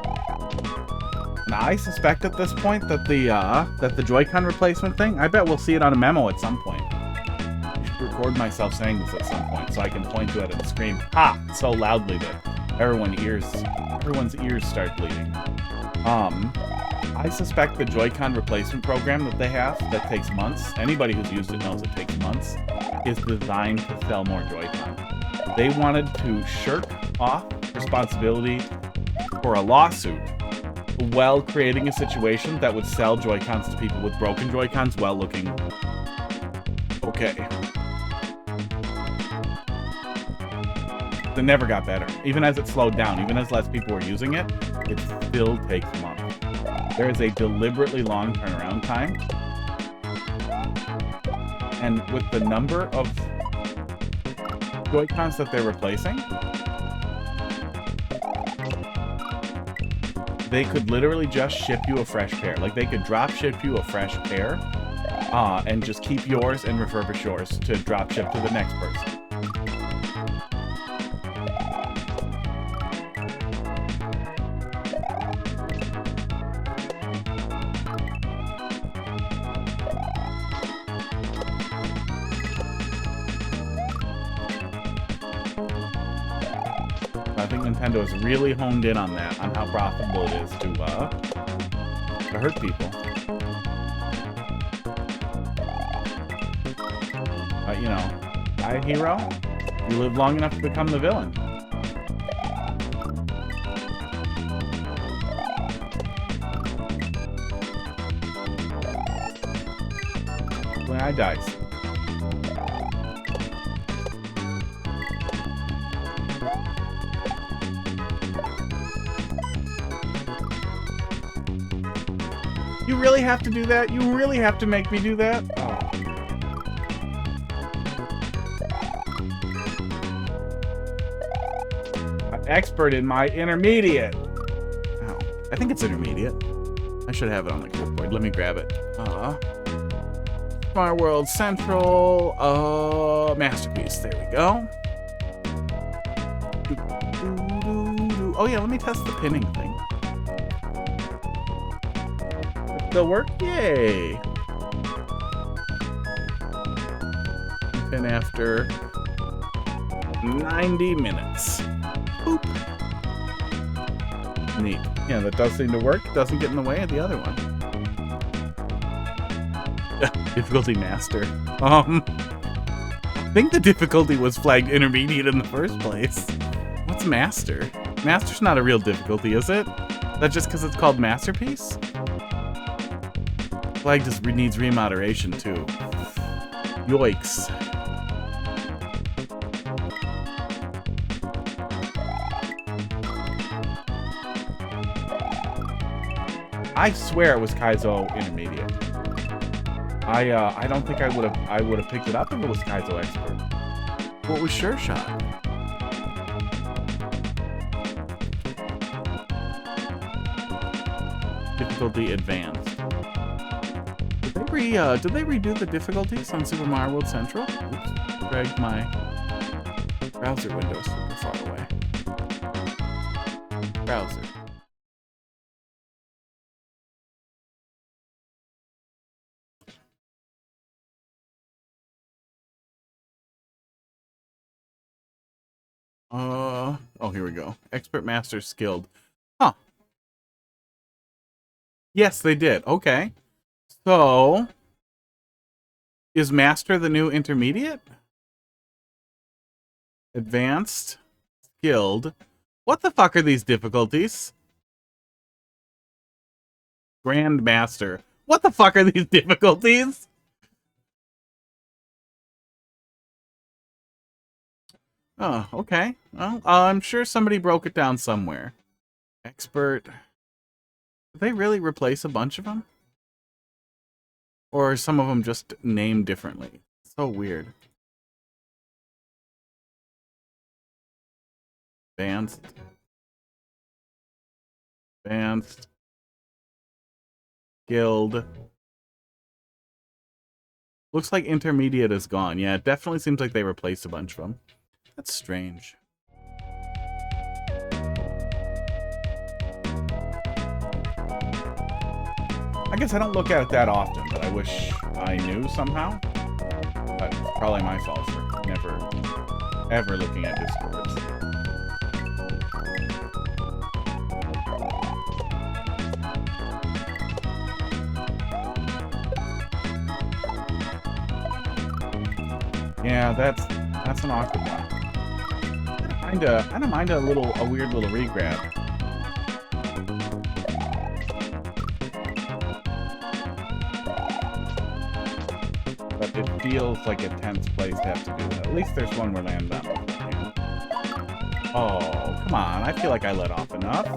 Now, I suspect at this point that the Joy-Con replacement thing, I bet we'll see it on a memo at some point. I should record myself saying this at some point so I can point to it and scream, ha! So loudly that everyone's ears start bleeding. I suspect the Joy-Con replacement program that they have, that takes months, anybody who's used it knows it takes months, is designed to sell more Joy-Con. They wanted to shirk off responsibility for a lawsuit while creating a situation that would sell Joy-Cons to people with broken Joy-Cons while looking okay. They never got better. Even as it slowed down, even as less people were using it, it still takes months. There is a deliberately long turnaround time. And with the number of Joy-Cons that they're replacing, they could literally just ship you a fresh pair. Like, they could drop ship you a fresh pair, and just keep yours and refurbish yours to drop ship to the next person. I think Nintendo has really honed in on that, on how profitable it is to hurt people. You know, die a hero, you live long enough to become the villain. When I dies. You really have to do that? You really have to make me do that? Oh. Expert in my intermediate. Oh, I think it's intermediate. I should have it on the clipboard. Let me grab it. Smart World Central. Masterpiece. There we go. Oh yeah, let me test the pinning thing. Still work? Yay! Pin after 90 minutes. Boop. Neat. Yeah, that does seem to work. Doesn't get in the way of the other one. Difficulty master. I think the difficulty was flagged intermediate in the first place. What's master? Master's not a real difficulty, is it? Is that just because it's called masterpiece? Flag just needs remoderation too. Yoicks. I swear it was Kaizo intermediate. I don't think I would have picked it up if it was Kaizo expert. What was Sureshot? Difficulty advanced. Did they redo the difficulties on Super Mario World Central? Oops, dragged my browser window super far away. Browser. Oh, here we go. Expert, master, skilled. Huh. Yes, they did. Okay. So, is master the new intermediate? Advanced, skilled. What the fuck are these difficulties? Grandmaster. What the fuck are these difficulties? Oh, okay. Well, I'm sure somebody broke it down somewhere. Expert. Did they really replace a bunch of them? Or are some of them just named differently? So weird. Advanced. Advanced. Guild. Looks like intermediate is gone. Yeah, it definitely seems like they replaced a bunch of them. That's strange. I guess I don't look at it that often, but I wish I knew somehow. But it's probably my fault for never, ever looking at Discords. Yeah, that's an awkward one. I don't mind a weird little regrab. But it feels like a tense place to have to do that. At least there's one where land on. Oh, come on. I feel like I let off enough.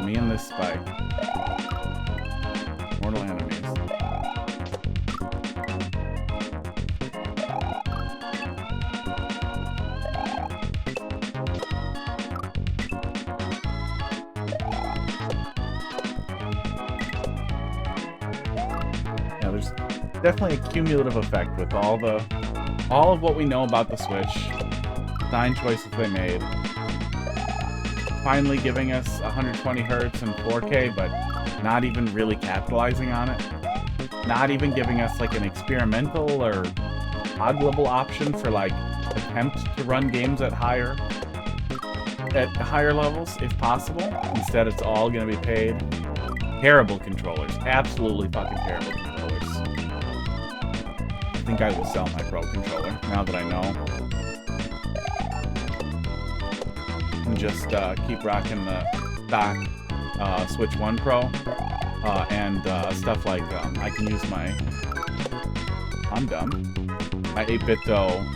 Me and this spike. Mortal enemies. Yeah, there's definitely a cumulative effect with all of what we know about the Switch. 9 choices they made. Finally giving us 120 hertz and 4K, but not even really capitalizing on it. Not even giving us like an experimental or odd level option for like attempt to run games at higher levels if possible. Instead, it's all going to be paid. Terrible controllers. Absolutely fucking terrible controllers. I think I will sell my Pro controller now that I know. And just keep rocking the stock Switch 1 Pro and stuff like I can use my my 8BitDo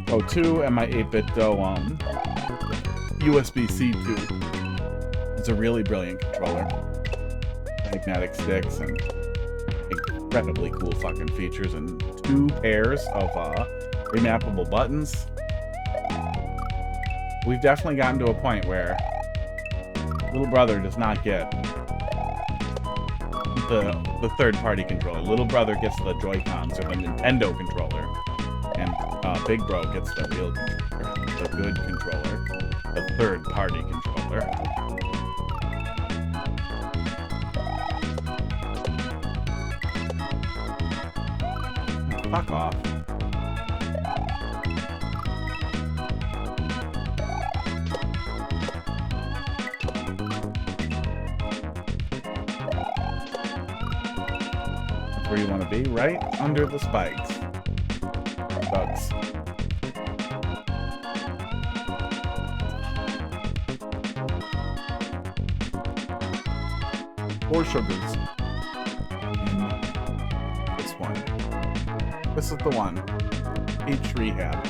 Pro 2 and my 8BitDo USB-C 2. It's a really brilliant controller. Magnetic sticks and incredibly cool fucking features and 2 pairs of remappable buttons. We've definitely gotten to a point where little brother does not get the third-party controller. Little brother gets the Joy-Cons or the Nintendo controller. And Big Bro gets the real controller, the good controller, the third-party controller. Fuck off. That's where you want to be, right under the spikes. Bugs. 4 sugars in this one. This is the one. Peach Rehab.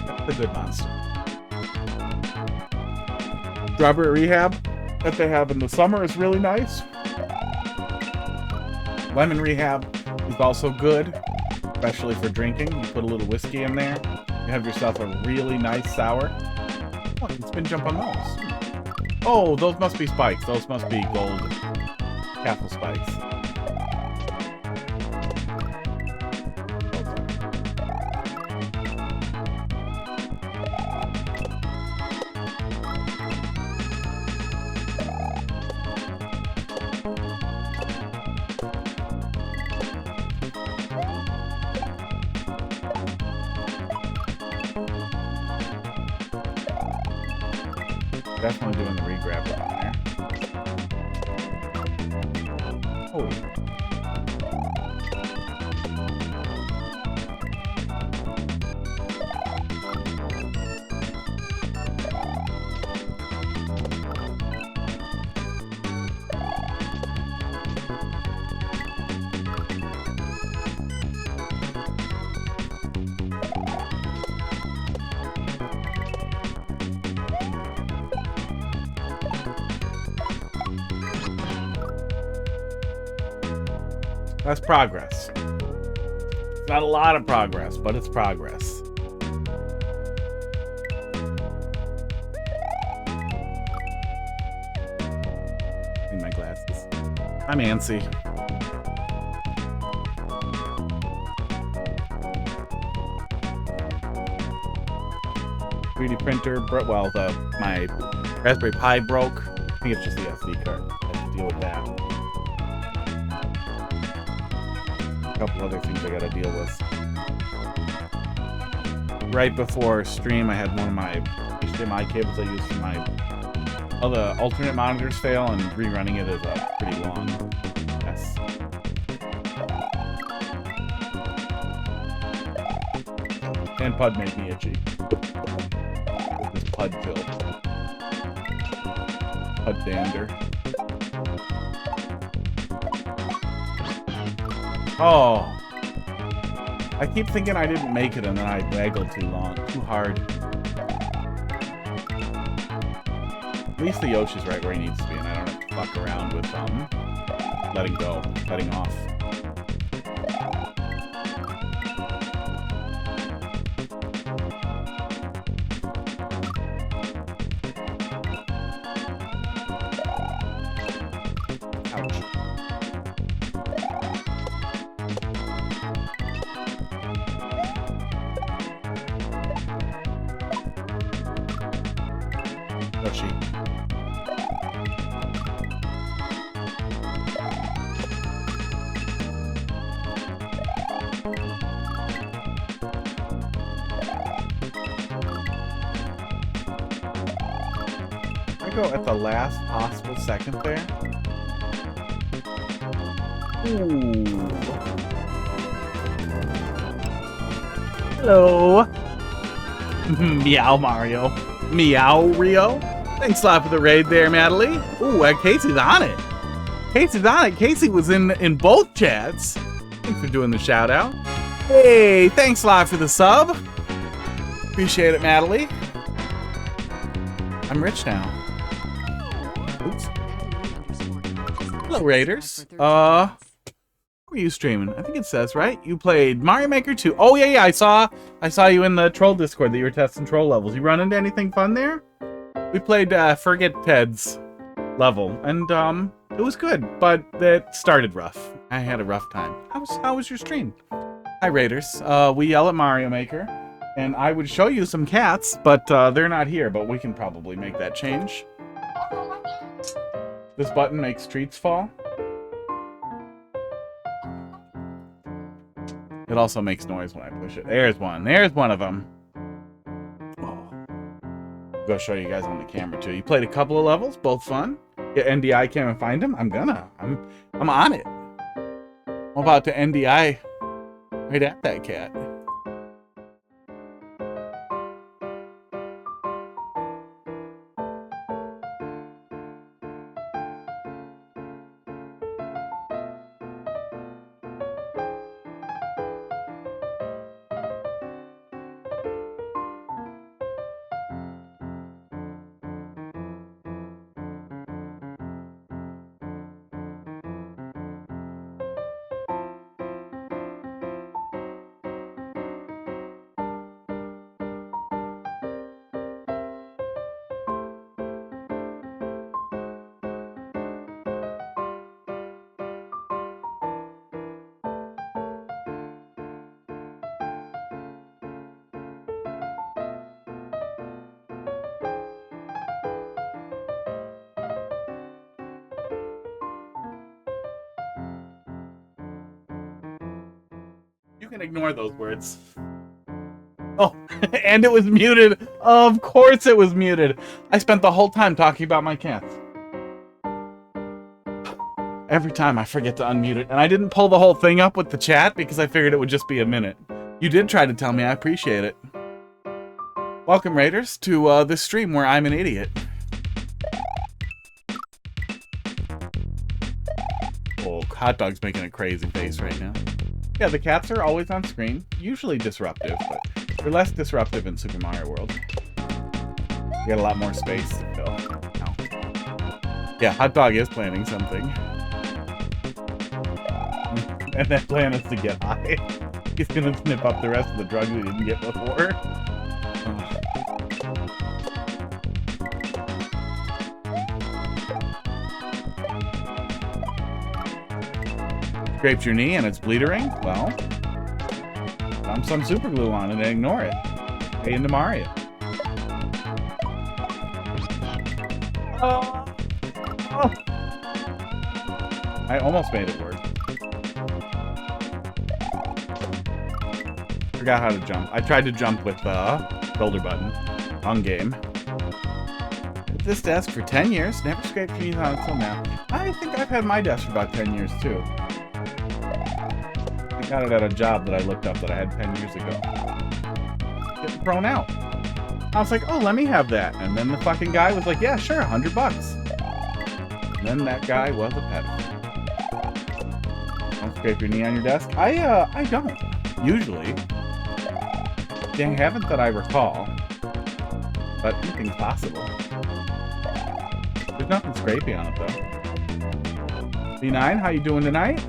That's the good monster. Strawberry Rehab that they have in the summer is really nice. Lemon Rehab is also good, especially for drinking. You put a little whiskey in there, you have yourself a really nice sour. Oh, you can spin jump on those. Oh, those must be spikes. Those must be gold castle spikes. Definitely doing the re-grab on there. Oh. That's progress. It's not a lot of progress, but it's progress. In my glasses. I'm antsy. Beauty printer, well, my Raspberry Pi broke. I think it's just the SD card. I have to deal with that. A couple other things I gotta deal with. Right before stream, I had one of my HDMI cables I use for my other alternate monitors fail, and rerunning it is a pretty long mess. And PUD made me itchy. This PUD filled. PUD dander. Oh, I keep thinking I didn't make it and then I waggled too hard. At least the Yoshi's right where he needs to be and I don't have to fuck around with letting off. Go at the last possible second there. Ooh. Hello. Meow Mario. Meow Rio. Thanks a lot for the raid there, Maddy. Ooh, Casey's on it. Casey's on it. Casey was in both chats. Thanks for doing the shout out. Hey, thanks a lot for the sub. Appreciate it, Maddy. I'm rich now. Oops. Hello, Raiders. Where are you streaming? I think it says, right? You played Mario Maker 2. Oh, yeah, I saw you in the troll Discord that you were testing troll levels. You run into anything fun there? We played Forget Ted's level, and it was good, but it started rough. I had a rough time. How was your stream? Hi, Raiders. We yell at Mario Maker, and I would show you some cats, but they're not here, but we can probably make that change. This button makes treats fall. It also makes noise when I push it. There's one. There's one of them. Oh. I'll go show you guys on the camera, too. You played a couple of levels, both fun. Get NDI cam and find him? I'm on it. I'm about to NDI right at that cat. You can ignore those words. Oh, and it was muted. Of course it was muted. I spent the whole time talking about my cats. Every time I forget to unmute it. And I didn't pull the whole thing up with the chat because I figured it would just be a minute. You did try to tell me. I appreciate it. Welcome, Raiders, to this stream where I'm an idiot. Oh, Hot Dog's making a crazy face right now. Yeah, the cats are always on screen. Usually disruptive, but they're less disruptive in Super Mario World. You got a lot more space to fill. No. Yeah, Hot Dog is planning something. And that plan is to get high. He's gonna snip up the rest of the drugs he didn't get before. Scraped your knee and it's bleeding? Well, dump some super glue on it and ignore it. Hey, into Mario. Oh. Oh. I almost made it work. Forgot how to jump. I tried to jump with the shoulder button. Wrong game. At this desk for 10 years. Never scraped knees on it until now. I think I've had my desk for about 10 years too. I got it at a job that I looked up that I had 10 years ago. Getting thrown out. I was like, oh, let me have that. And then the fucking guy was like, yeah, sure, $100. And then that guy was a pedophile. Don't scrape your knee on your desk. I don't. Usually. They haven't that I recall. But anything's possible. There's nothing scrapey on it, though. B9, how you doing tonight?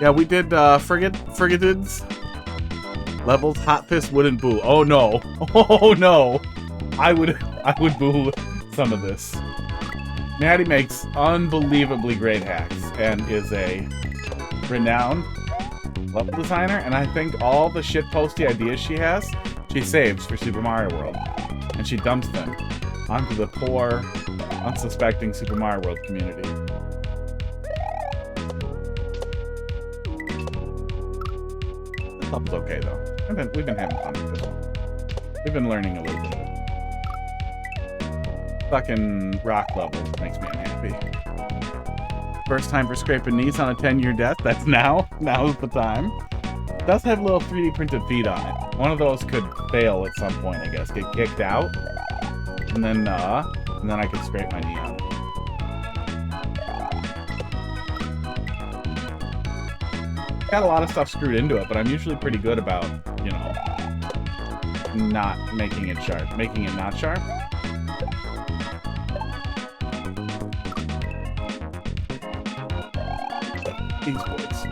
Yeah, we did Frigatids levels. Hot Fist wouldn't boo. Oh no. Oh no. I would boo some of this. Maddy makes unbelievably great hacks and is a renowned level designer, and I think all the shitposty ideas she has, she saves for Super Mario World. And she dumps them onto the poor, unsuspecting Super Mario World community. This level's okay though. We've been having fun with this one. We've been learning a little bit of it. Fucking rock level makes me unhappy. First time for scraping knees on a 10-year desk. That's now. Now's the time. It does have little 3D printed feet on it. One of those could fail at some point, I guess. Get kicked out. And then I could scrape my knee on it. Got a lot of stuff screwed into it, but I'm usually pretty good about, you know, not making it sharp. Making it not sharp. These boys.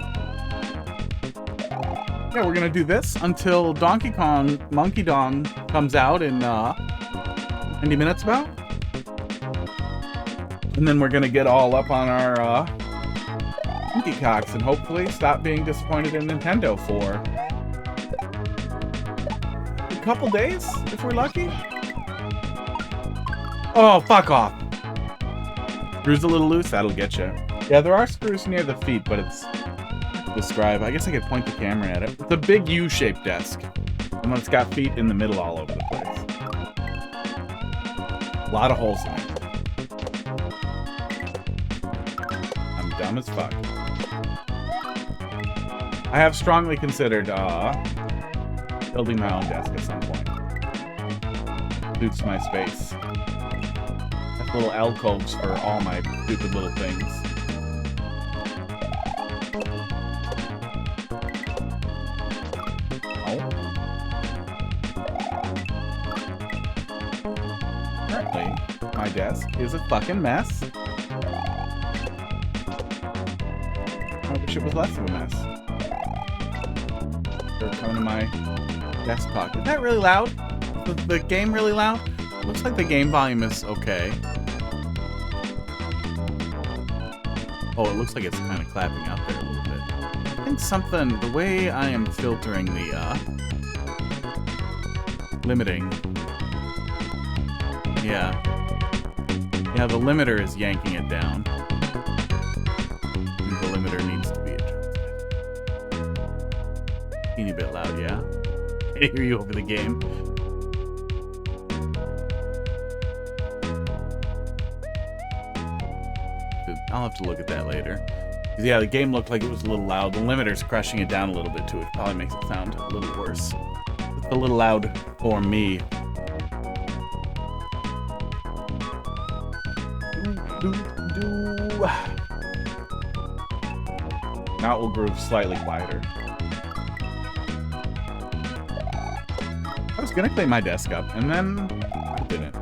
Yeah, we're gonna do this until Donkey Kong Monkey Dong comes out in 90 minutes about. And then we're gonna get all up on our Monkey Cocks, and hopefully stop being disappointed in Nintendo for a couple days, if we're lucky. Oh, fuck off. Screws a little loose, that'll get you. Yeah, there are screws near the feet, but it's... Describe. I guess I could point the camera at it. It's a big U-shaped desk. And it's got feet in the middle all over the place. A lot of holes in it. I'm dumb as fuck. I have strongly considered building my own desk at some point. Suits my space. That's little alcoves for all my stupid little things. My desk is a fucking mess. I wish it was less of a mess. They're coming to my desk pocket. Is that really loud? The game really loud? Looks like the game volume is okay. Oh, it looks like it's kind of clapping out there a little bit. I think something, the way I am filtering the limiting. Yeah. Yeah, the limiter is yanking it down. The limiter needs to be adjusted. Teeny bit loud, yeah? I hear you over the game. I'll have to look at that later. Yeah, the game looked like it was a little loud. The limiter's crushing it down a little bit too. It probably makes it sound a little worse. It's a little loud for me. Now it will groove slightly quieter. I was gonna clean my desk up, and then I didn't.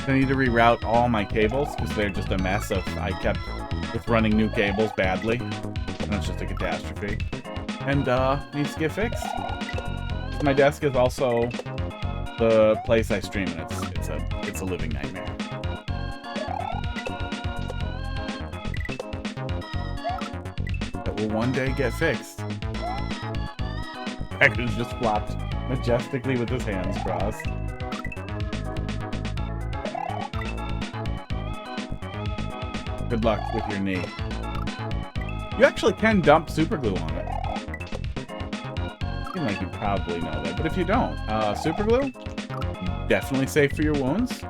I need to reroute all my cables, because they're just a mess of... I kept just running new cables badly. And it's just a catastrophe. And, needs to get fixed. My desk is also the place I stream, and it's a living nightmare. Will one day get fixed. Package just flopped majestically with his hands crossed. Good luck with your knee. You actually can dump super glue on it. Seems like you probably know that, but if you don't, super glue, definitely safe for your wounds.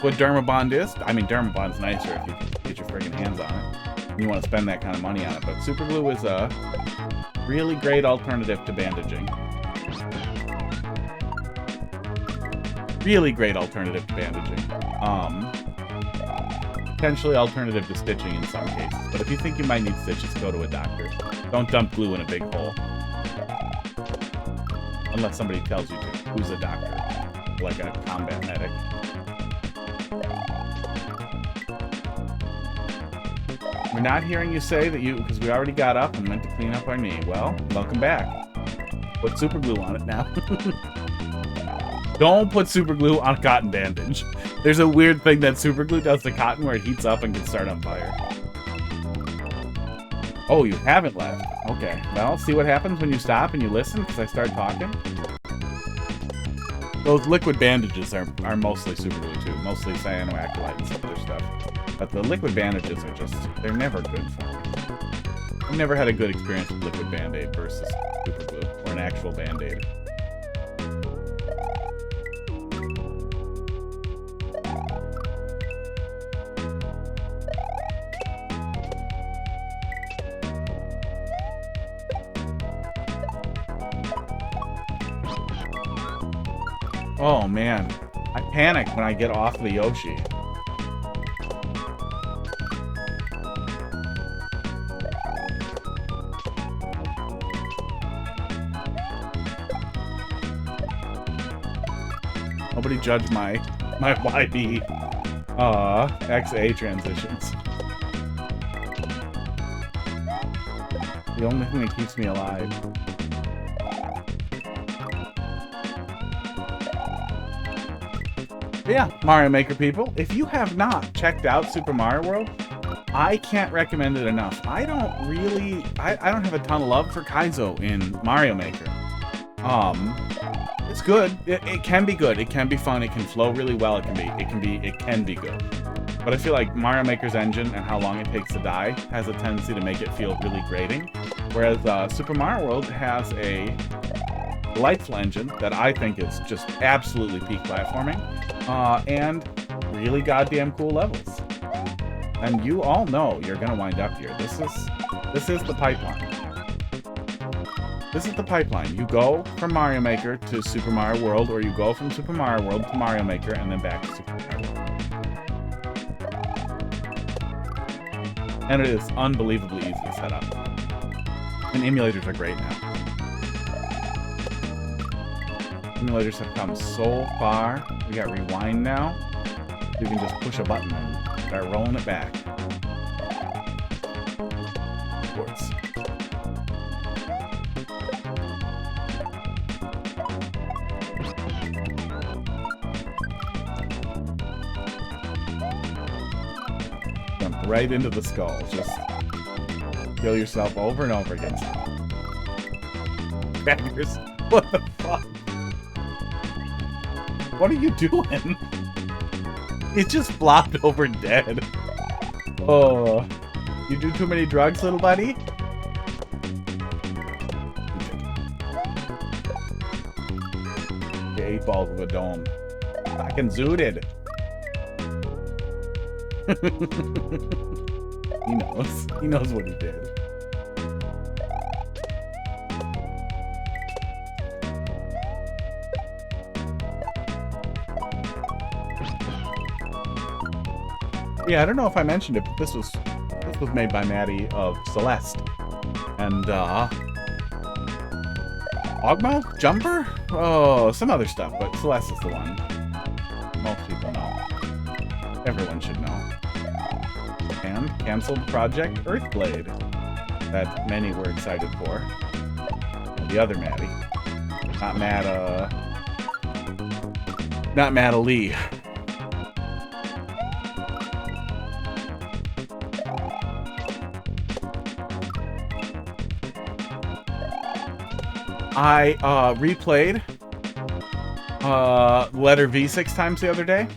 What Dermabond is, I mean, Dermabond's nicer if you get your friggin' hands on it. You want to spend that kind of money on it, but super glue is a really great alternative to bandaging. Really great alternative to bandaging. Potentially alternative to stitching in some cases, but if you think you might need stitches, go to a doctor. Don't dump glue in a big hole. Unless somebody tells you to. Who's a doctor? Like a combat medic. We're not hearing you say that because we already got up and went to clean up our knee. Well, welcome back. Put super glue on it now. Don't put super glue on a cotton bandage. There's a weird thing that super glue does to cotton where it heats up and can start on fire. Oh, you haven't left. Okay. Well, see what happens when you stop and you listen because I start talking? Those liquid bandages are mostly super glue too. Mostly cyanoacrylate and some other stuff. But the liquid bandages are just, they're never good for me. I've never had a good experience with liquid Band-Aid versus super glue, or an actual Band-Aid. Oh man, I panic when I get off the Yoshi. Nobody judge my YB XA transitions. The only thing that keeps me alive. Yeah, Mario Maker people, if you have not checked out Super Mario World, I can't recommend it enough. I don't have a ton of love for Kaizo in Mario Maker. It's good. It can be good. It can be fun. It can flow really well. It can be good. But I feel like Mario Maker's engine and how long it takes to die has a tendency to make it feel really grating. Whereas Super Mario World has a delightful engine that I think is just absolutely peak platforming, and really goddamn cool levels. And you all know you're gonna wind up here. This is the pipeline. This is the pipeline. You go from Mario Maker to Super Mario World, or you go from Super Mario World to Mario Maker, and then back to Super Mario World. And it is unbelievably easy to set up. And emulators are great now. Emulators have come so far. We got rewind now. You can just push a button and start rolling it back. Sports. Jump right into the skull. Just kill yourself over and over again. Baggers. What the fuck? What are you doing? He just flopped over dead. Oh. You do too many drugs, little buddy? The 8 balls of a dome. Fucking zooted. He knows. He knows what he did. Yeah, I don't know if I mentioned it, but this was made by Maddy of Celeste. And Ogmo? Jumper? Oh, some other stuff, but Celeste is the one most people know. Everyone should know. And canceled Project Earthblade that many were excited for. And the other Maddy. Not Matt Ali. I replayed Letter V 6 times the other day.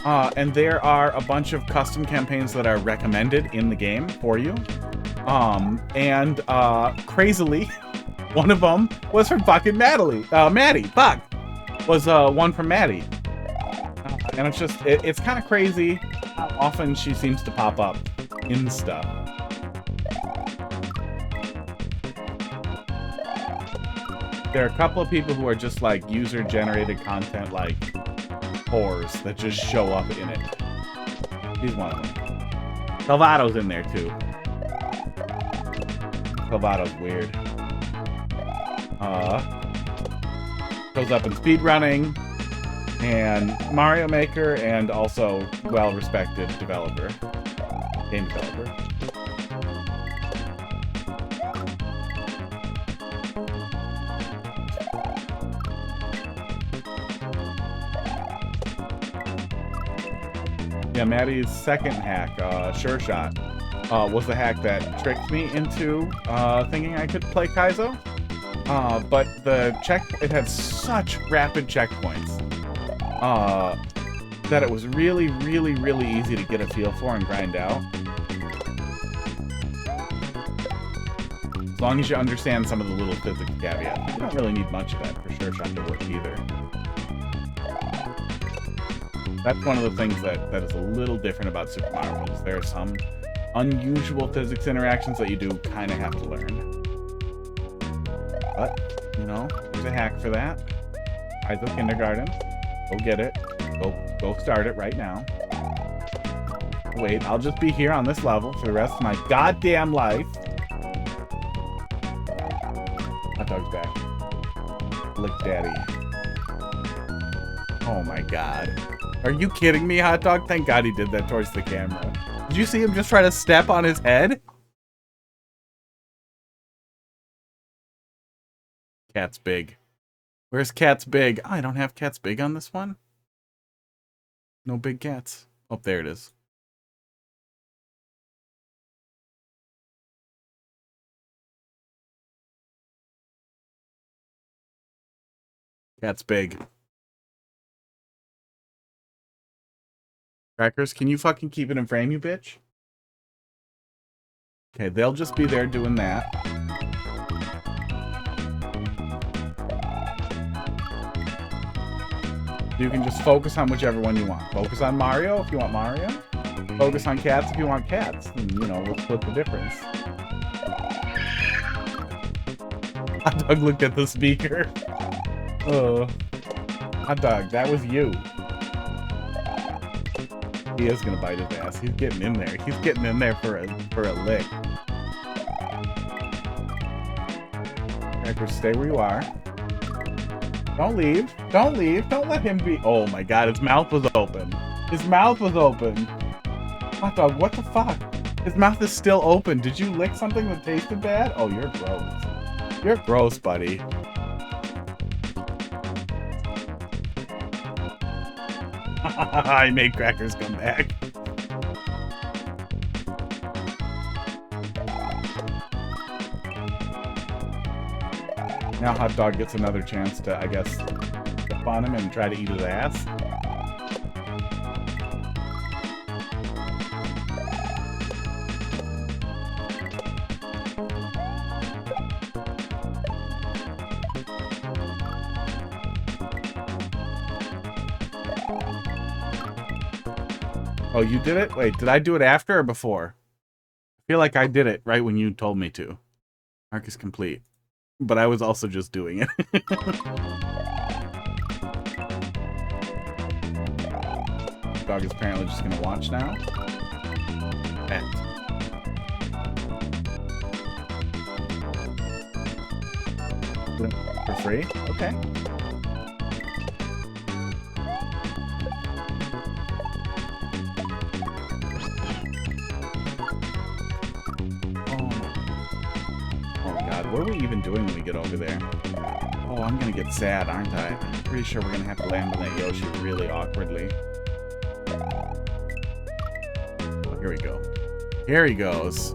And there are a bunch of custom campaigns that are recommended in the game for you. And crazily, one of them was from fucking Maddy. Fuck! Was one from Maddy. And it's just, it's kind of crazy how often she seems to pop up in stuff. There are a couple of people who are just like user-generated content, like whores that just show up in it. He's one of them. Salvato's in there too. Salvato's weird. Shows up in speedrunning and Mario Maker, and also well-respected developer, game developer. Yeah, Maddy's second hack, Sureshot, was the hack that tricked me into thinking I could play Kaizo. But it had such rapid checkpoints that it was really, really, really easy to get a feel for and grind out. As long as you understand some of the little physics caveats. You don't really need much of that for Sureshot to work either. That's one of the things that is a little different about Super Mario World. There are some unusual physics interactions that you do kind of have to learn. But, you know, there's a hack for that. Kaizo Kindergarten. Go get it. Go start it right now. Wait, I'll just be here on this level for the rest of my goddamn life. Hot dog's back. Lick daddy. Oh my god. Are you kidding me, Hot Dog? Thank God he did that towards the camera. Did you see him just try to step on his head? Cat's Big. Where's Cat's Big? Oh, I don't have Cat's Big on this one? No big cats. Oh, there it is. Cat's big. Crackers, can you fucking keep it in frame, you bitch? Okay, they'll just be there doing that. You can just focus on whichever one you want. Focus on Mario if you want Mario. Focus on cats if you want cats. And, you know, we'll split the difference. Hot Dog looked at the speaker. Oh. Hot Dog, that was you. He is gonna bite his ass. He's getting in there. He's getting in there for a lick. Crackers, stay where you are. Don't leave. Don't leave. Don't let him be. Oh my god, his mouth was open. His mouth was open. Hot Dog, what the fuck? His mouth is still open. Did you lick something that tasted bad? Oh, you're gross. You're gross, buddy. I made Crackers come back. Now Hot Dog gets another chance to, I guess, step on him and try to eat his ass. Oh, you did it? Wait, did I do it after or before? I feel like I did it right when you told me to. Arc is complete. But I was also just doing it. Dog is apparently just gonna watch now. And for free? Okay. What are we even doing when we get over there? Oh, I'm gonna get sad, aren't I? I'm pretty sure we're gonna have to land on that Yoshi really awkwardly. Oh, here we go. Here he goes.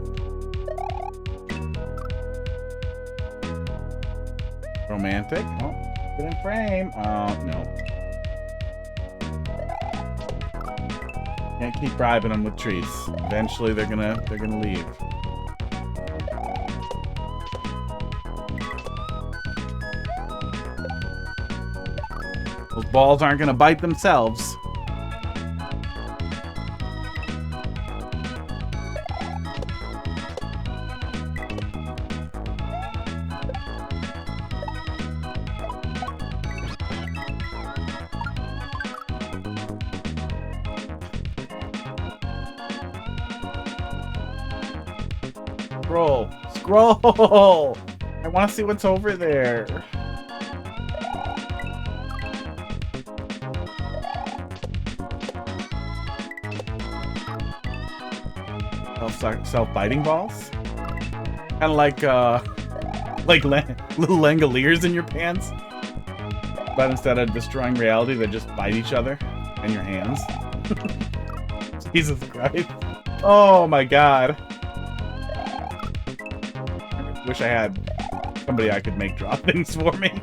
Romantic. Oh, get in frame. Oh, no. Can't keep bribing them with trees. Eventually they're gonna leave. Those balls aren't gonna bite themselves. Scroll! Scroll! I want to see what's over there. Self-biting balls? Kind of like little Langoliers in your pants. But instead of destroying reality, they just bite each other in your hands. Jesus Christ. Oh my god. I wish I had somebody I could make draw things for me.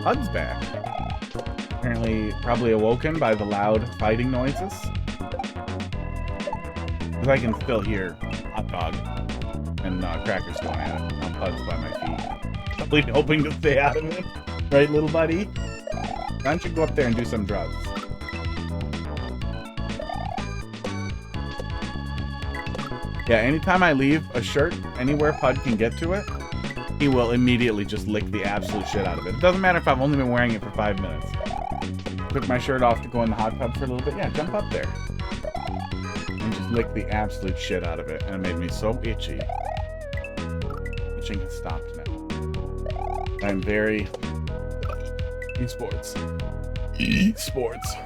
Hud's back. Apparently, probably awoken by the loud fighting noises. Because I can still hear Hot Dog and Crackers going at it. Now Pud's by my feet. Probably hoping to stay out of it. Right, little buddy? Why don't you go up there and do some drugs? Yeah, anytime I leave a shirt anywhere Pud can get to it, he will immediately just lick the absolute shit out of it. It doesn't matter if I've only been wearing it for 5 minutes. took my shirt off to go in the hot tub for a little bit. Yeah, jump up there. And just lick the absolute shit out of it. And it made me so itchy. Itching has stopped now. I'm very... Esports.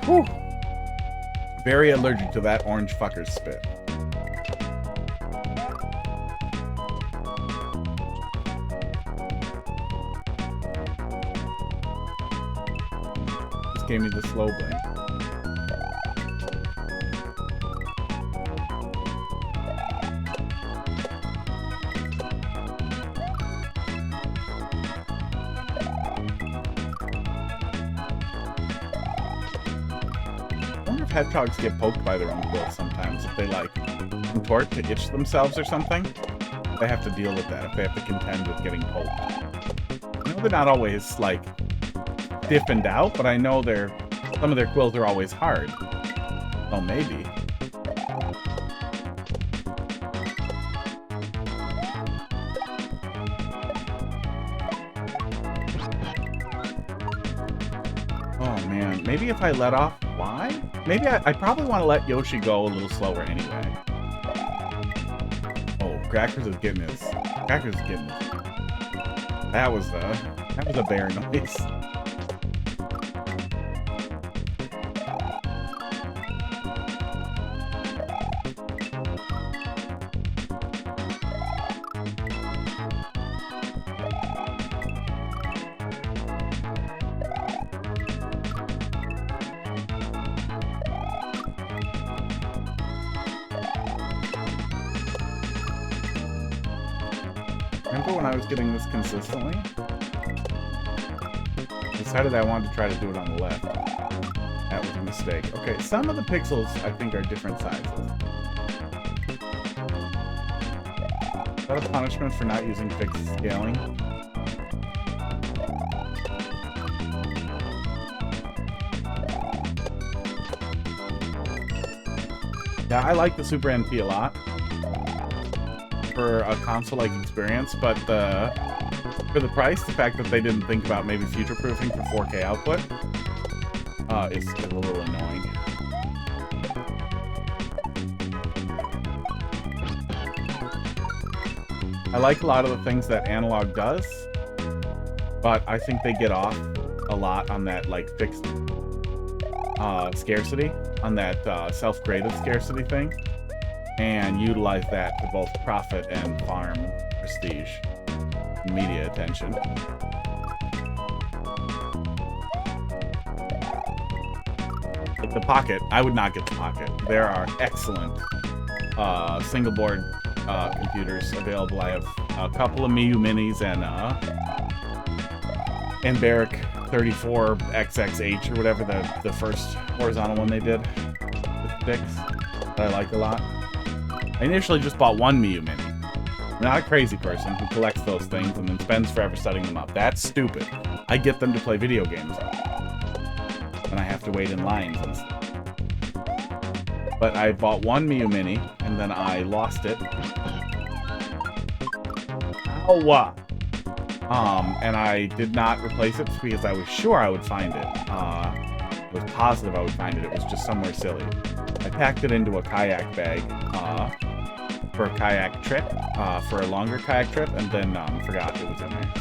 Whew. Very allergic to that orange fucker's spit. Just gave me the slow blink. Hedgehogs get poked by their own quills sometimes. If they like contort to itch themselves or something, they have to deal with that. If they have to contend with getting poked. I know they're not always like stiffened out, but I know some of their quills are always hard. Oh, maybe. Oh man, maybe if I let off. Why? Maybe I probably want to let Yoshi go a little slower anyway. Oh, Crackers is getting his. Crackers is getting his. That was a bear noise. Getting this consistently. Decided I wanted to try to do it on the left. That was a mistake. Okay, some of the pixels I think are different sizes. Is that a punishment for not using fixed scaling? Yeah, I like the Super NP a lot. For a console-like experience, but for the price, the fact that they didn't think about maybe future-proofing for 4K output is a little annoying. I like a lot of the things that analog does, but I think they get off a lot on that like fixed scarcity, on that self-graded scarcity thing. And utilize that to both profit and farm prestige and media attention. Like the Pocket, I would not get the Pocket. There are excellent single board computers available. I have a couple of Miu Minis and Barrick 34XXH or whatever the first horizontal one they did with sticks that I like a lot. I initially just bought one Miu Mini. I'm not a crazy person who collects those things and then spends forever setting them up. That's stupid. I get them to play video games on. And I have to wait in lines and stuff. But I bought one Miu Mini, and then I lost it. Ow! And I did not replace it because I was sure I would find it. I was positive I would find it. It was just somewhere silly. I packed it into a kayak bag for a kayak trip, for a longer kayak trip, and then forgot it was in there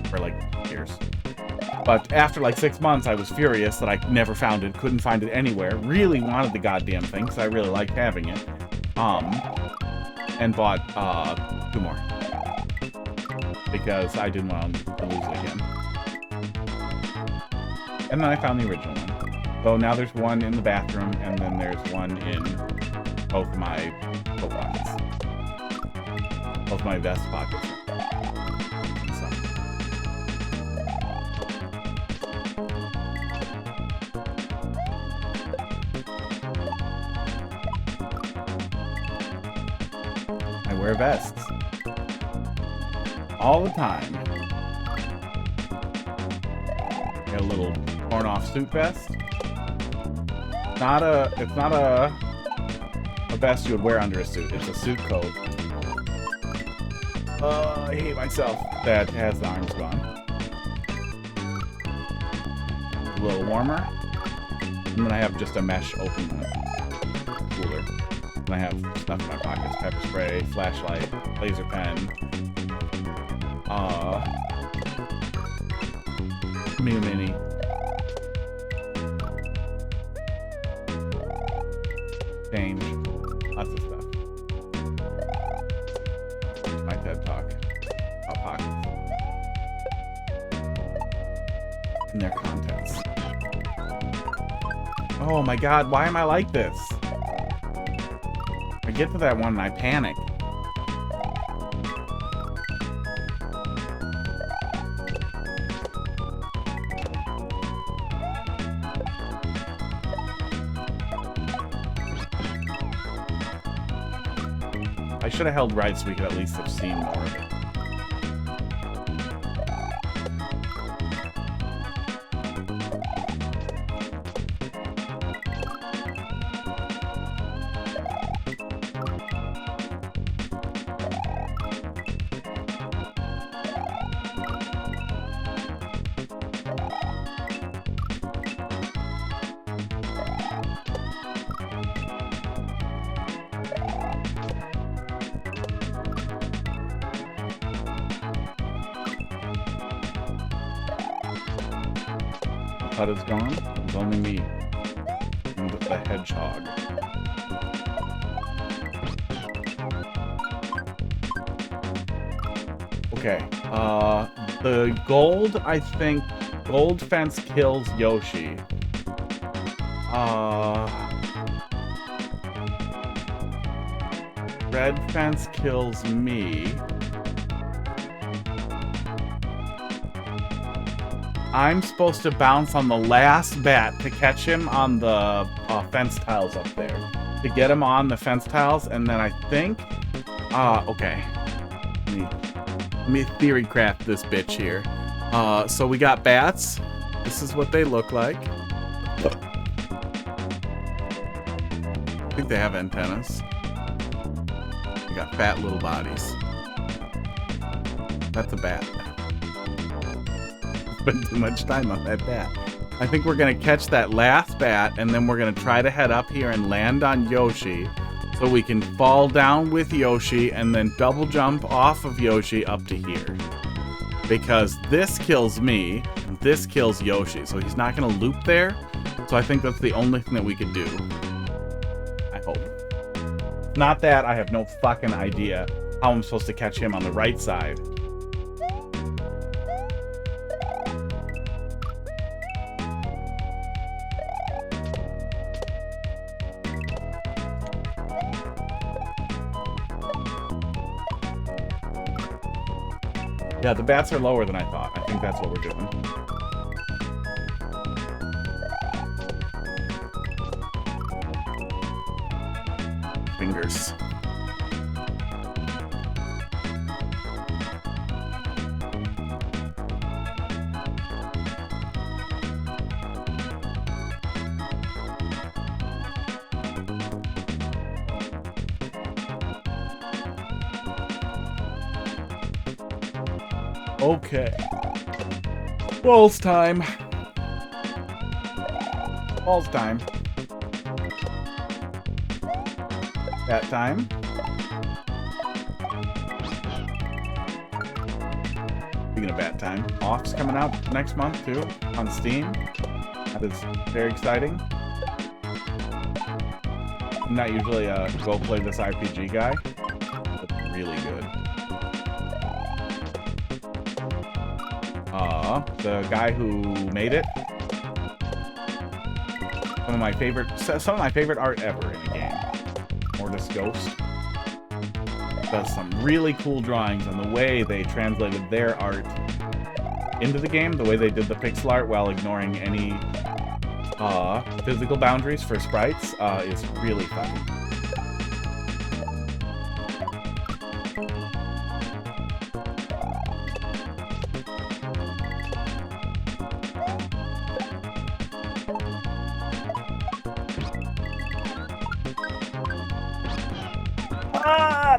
for like years. But after like 6 months, I was furious that I never found it, couldn't find it anywhere, really wanted the goddamn thing because I really liked having it, and bought 2 more because I didn't want to lose it again. And then I found the original one. So now there's one in the bathroom, and then there's one in both of my coat pockets. Both my vest pockets. So. I wear vests. All the time. Got a little torn off suit vest. It's not a vest you would wear under a suit. It's a suit coat. I hate myself. That has the arms gone. A little warmer. And then I have just a mesh open cooler. And I have stuff in my pockets: pepper spray, flashlight, laser pen, mini. Change. Lots of stuff. My TED Talk. About pockets. And their contents. Oh my god, why am I like this? I get to that one and I panic. I should have held right so we could at least have seen more of it. Hut is gone. It's only me and the hedgehog. Okay. The gold, I think, gold fence kills Yoshi. Red fence kills me. I'm supposed to bounce on the last bat to catch him on the fence tiles up there. To get him on the fence tiles, and then I think... okay. Let me theory craft this bitch here. So we got bats. This is what they look like. I think they have antennas. They got fat little bodies. That's a bat. Spend too much time on that bat. I think we're gonna catch that last bat, and then we're gonna try to head up here and land on Yoshi, so we can fall down with Yoshi and then double jump off of Yoshi up to here. Because this kills me, and this kills Yoshi, so he's not gonna loop there. So I think that's the only thing that we could do. I hope. Not that, I have no fucking idea how I'm supposed to catch him on the right side. Yeah, the bats are lower than I thought. I think that's what we're doing. Fingers. Okay. Balls time. Balls time. Bat time. Speaking of bat time, Off's coming out next month too on Steam. That is very exciting. I'm not usually a go play this RPG guy, but really good. The guy who made it. Some of my favorite art ever in a game. Mortis Ghost does some really cool drawings on the way they translated their art into the game, the way they did the pixel art while ignoring any physical boundaries for sprites is really fun.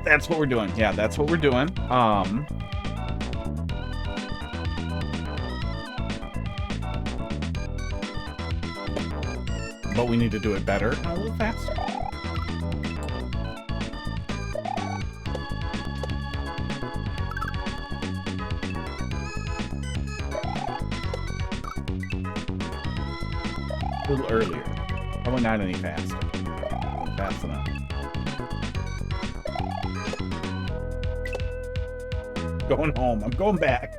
That's what we're doing. Yeah, that's what we're doing. but we need to do it better and a little faster. A little earlier. Probably not any faster. Not fast enough. Going home. I'm going back.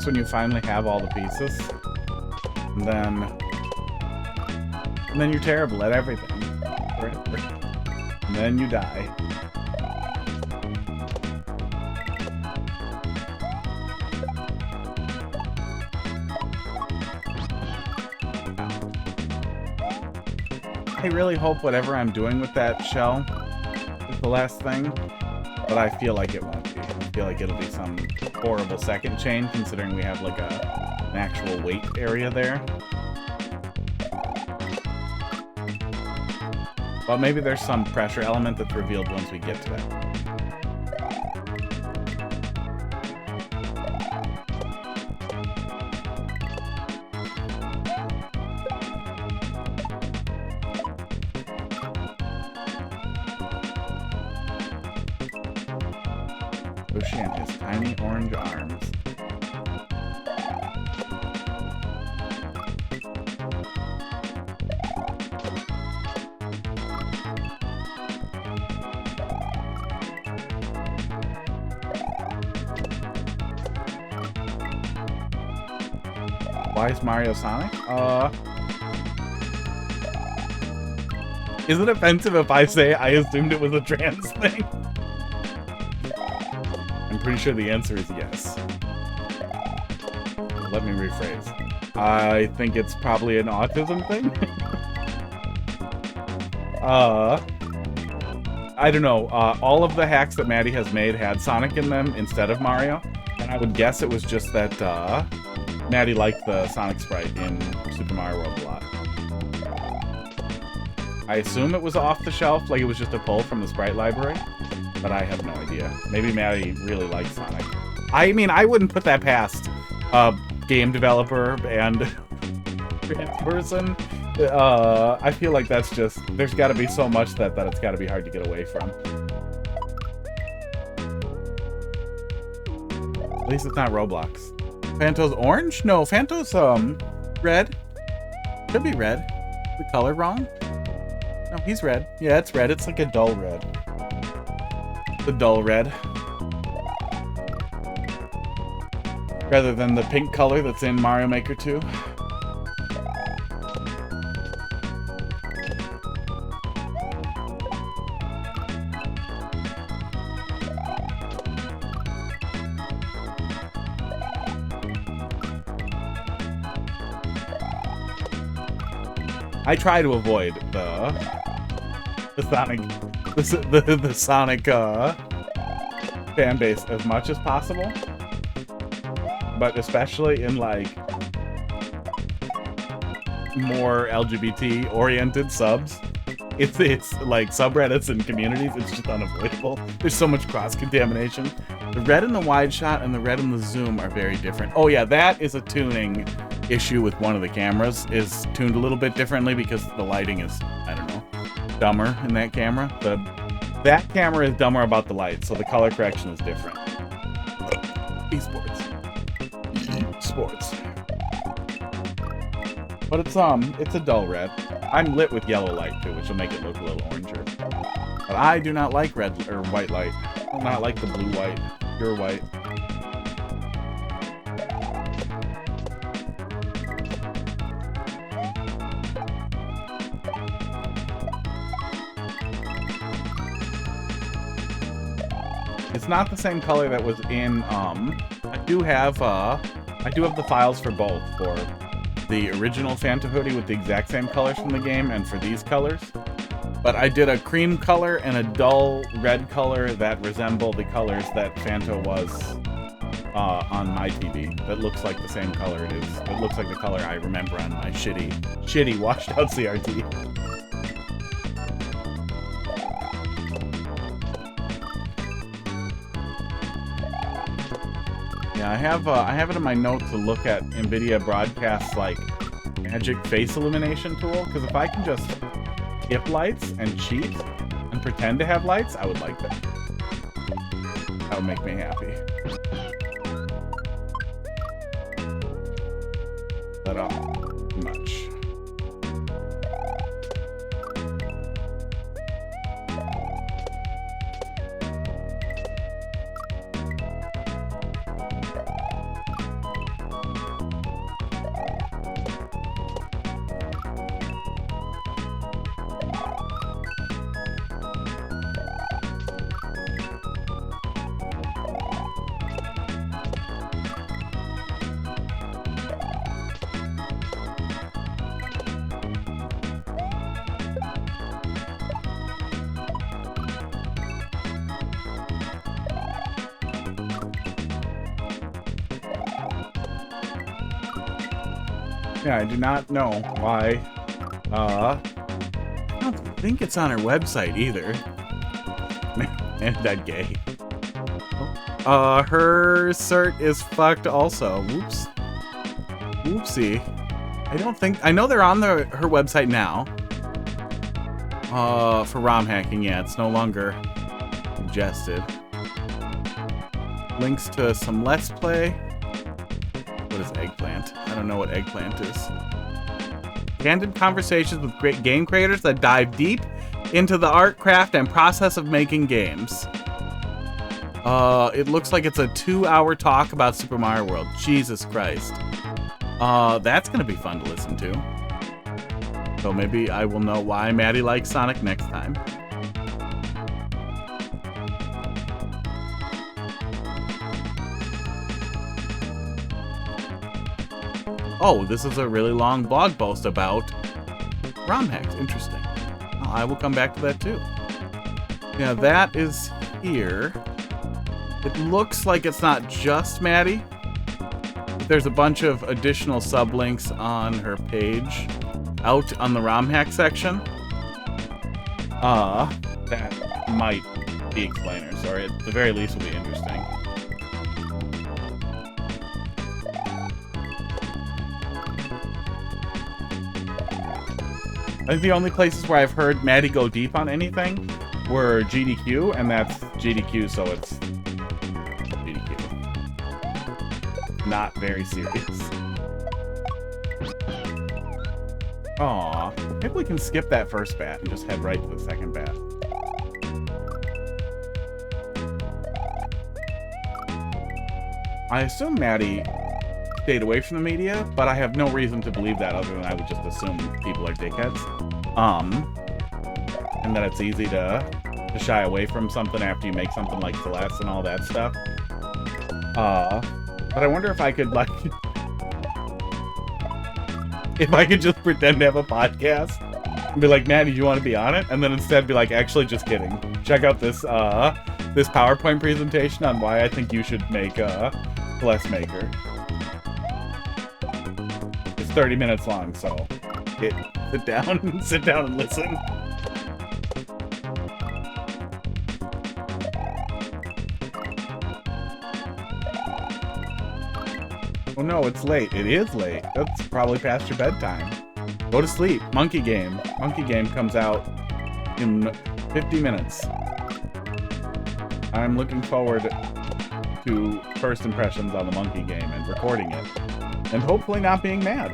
When you finally have all the pieces, and then you're terrible at everything forever. And then you die. I really hope whatever I'm doing with that shell is the last thing, but I feel like it won't be. I feel like it'll be some horrible second chain, considering we have like an actual weight area there. But maybe there's some pressure element that's revealed once we get to that. Yoshi and his tiny orange arms. Why is Mario Sonic? Is it offensive if I say I assumed it was a trans thing? I'm pretty sure the answer is yes. Let me rephrase. I think it's probably an autism thing. I don't know. All of the hacks that Maddy has made had Sonic in them instead of Mario. And I would guess it was just that Maddy liked the Sonic sprite in Super Mario World a lot. I assume it was off the shelf, like it was just a pull from the sprite library. But I have no idea. Maybe Maddy really likes Sonic. I mean, I wouldn't put that past a game developer and trans person. I feel like that's just... There's got to be so much that it's got to be hard to get away from. At least it's not Roblox. Fanto's orange? No, Fanto's, red. Could be red. The color wrong? No, he's red. Yeah, it's red. It's like a dull red. The dull red. Rather than the pink color that's in Mario Maker 2. I try to avoid the Sonic fan base as much as possible, but especially in like more LGBT oriented subs, it's like subreddits and communities. It's just unavoidable. There's so much cross contamination. The red in the wide shot and the red in the zoom are very different. Oh yeah, that is a tuning issue with one of the cameras. Is tuned a little bit differently because the lighting is, I don't know, dumber in that camera. That camera is dumber about the light, so the color correction is different. Esports. Sports. But it's a dull red. I'm lit with yellow light too, which will make it look a little oranger. But I do not like red or white light. I do not like the blue white, pure white. It's not the same color that was in, I do have the files for both, for the original Fanta hoodie with the exact same colors from the game, and for these colors. But I did a cream color and a dull red color that resemble the colors that Phanto was on my TV. That looks like the same color it is. It looks like the color I remember on my shitty washed out CRT. Yeah, I have it in my notes to look at NVIDIA broadcast's like magic face illumination tool, because if I can just skip lights and cheat and pretend to have lights, I would like that. That would make me happy. That off much. Yeah, I do not know why. I don't think it's on her website either. Man, that gay. Her cert is fucked also. Whoops. Whoopsie. I know they're on her website now. For ROM hacking, yeah, it's no longer suggested. Links to some Let's Play. What is eggplant? I don't know what eggplant is. Candid conversations with great game creators that dive deep into the art, craft, and process of making games. It looks like it's a 2-hour talk about Super Mario World. Jesus Christ. That's gonna be fun to listen to. So maybe I will know why Maddy likes Sonic next time. Oh, this is a really long blog post about ROM hacks. Interesting. I will come back to that too. Yeah, that is here. It looks like it's not just Maddy. There's a bunch of additional sublinks on her page out on the ROM hack section. That might be explainers, or at the very least will be interesting. I think the only places where I've heard Maddy go deep on anything were GDQ, and that's GDQ, so it's GDQ. Not very serious. Aw, maybe we can skip that first bat and just head right to the second bat. I assume Maddy stayed away from the media, but I have no reason to believe that other than I would just assume people are dickheads. And that it's easy to shy away from something after you make something like Celeste and all that stuff. But I wonder if I could, like, if I could just pretend to have a podcast and be like, Maddy, do you want to be on it? And then instead be like, actually, just kidding. Check out this this PowerPoint presentation on why I think you should make Celeste Maker. 30 minutes long, so sit down and listen. Oh no, it's late. It is late. That's probably past your bedtime. Go to sleep. Monkey Game. Monkey Game comes out in 50 minutes. I'm looking forward to first impressions on the Monkey Game and recording it. And hopefully not being mad.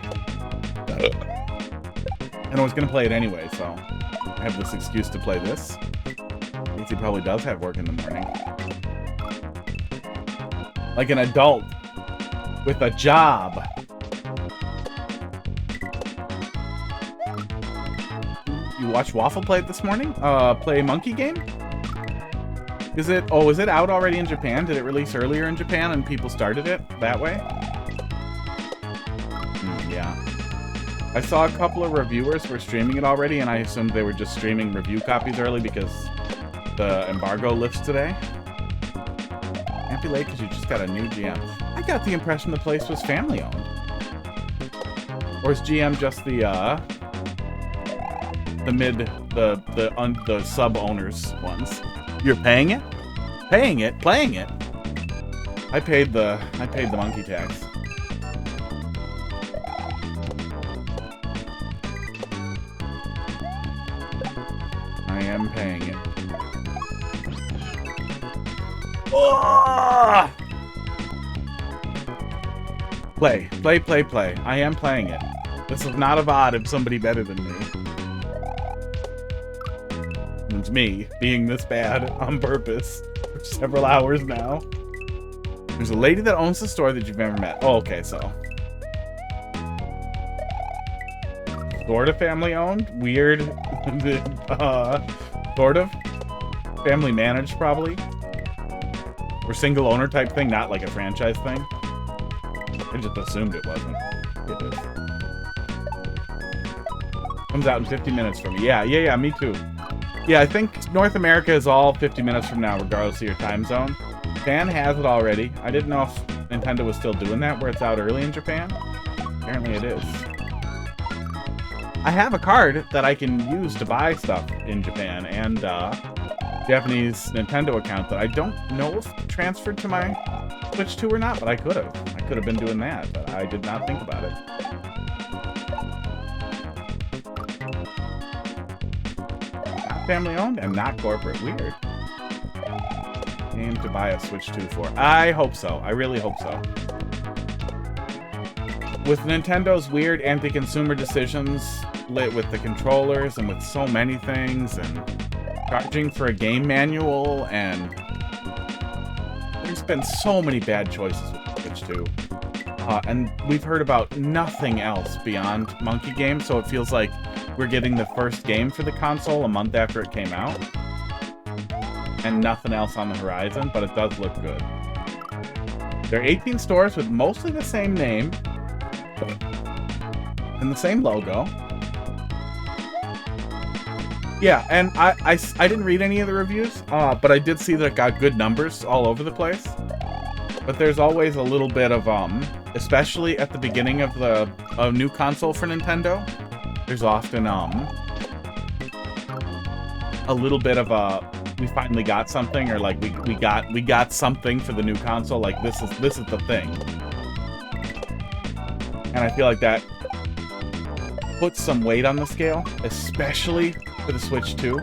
And I was going to play it anyway, so I have this excuse to play this. Because he probably does have work in the morning. Like an adult with a job. You watched Waffle play it this morning? Play Monkey Game? Is it out already in Japan? Did it release earlier in Japan and people started it that way? Yeah. I saw a couple of reviewers were streaming it already, and I assumed they were just streaming review copies early because the embargo lifts today. Can't be late because you just got a new GM. I got the impression the place was family owned. Or is GM just the sub owners ones? You're paying it? Paying it? Playing it? I paid the monkey tax. I am paying it. Oh! Play. I am playing it. This is not a VOD of somebody better than me. It's me being this bad on purpose for several hours now. There's a lady that owns the store that you've never met. Oh, okay, so. Sort of family owned? Weird. Sort of. Family managed, probably. Or single owner type thing, not like a franchise thing. I just assumed it wasn't. It is. Comes out in 50 minutes for me. Yeah, me too. Yeah, I think North America is all 50 minutes from now, regardless of your time zone. Japan has it already. I didn't know if Nintendo was still doing that, where it's out early in Japan. Apparently it is. I have a card that I can use to buy stuff in Japan, and Japanese Nintendo account that I don't know if transferred to my Switch 2 or not, but I could have. I could have been doing that, but I did not think about it. Not family owned and not corporate. Weird. Game to buy a Switch 2 for. I hope so. I really hope so. With Nintendo's weird anti-consumer decisions lit with the controllers and with so many things and charging for a game manual, and there's been so many bad choices with the Switch 2. And we've heard about nothing else beyond Monkey Game, so it feels like we're getting the first game for the console a month after it came out. And nothing else on the horizon, but it does look good. There are 18 stores with mostly the same name and the same logo. Yeah, and I didn't read any of the reviews, but I did see that it got good numbers all over the place. But there's always a little bit of, especially at the beginning of the new console for Nintendo, there's often a little bit of a, we finally got something, or like we got something for the new console, like this is the thing. And I feel like that puts some weight on the scale, especially for the Switch 2.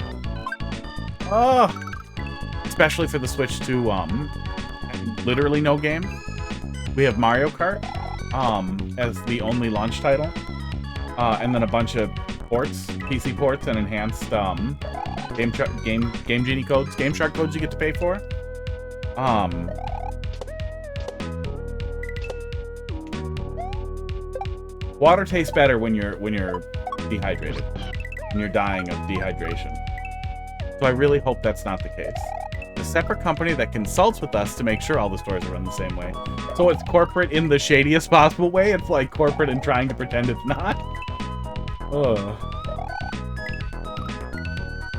Especially for the Switch 2, literally no game. We have Mario Kart as the only launch title, and then a bunch of ports, PC ports, and enhanced Game Genie codes, Game Shark codes you get to pay for. Water tastes better when you're dehydrated, when you're dying of dehydration. So I really hope that's not the case. It's a separate company that consults with us to make sure all the stores are run the same way. So it's corporate in the shadiest possible way. It's like corporate and trying to pretend it's not. Ugh.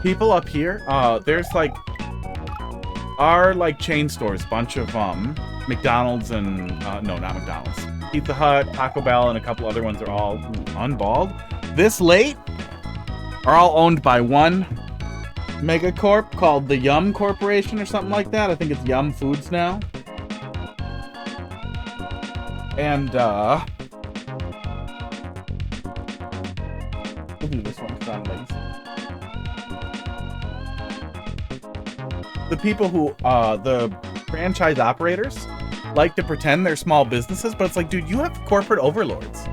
People up here, there's like our like chain stores, bunch of McDonald's and no, not McDonald's, Pizza Hut, Taco Bell, and a couple other ones are all unballed. This late are all owned by one megacorp called the Yum Corporation or something like that. I think it's Yum Foods now. And we'll do this one because I'm lazy. The people who, the franchise operators, like to pretend they're small businesses, but it's like, dude, you have corporate overlords.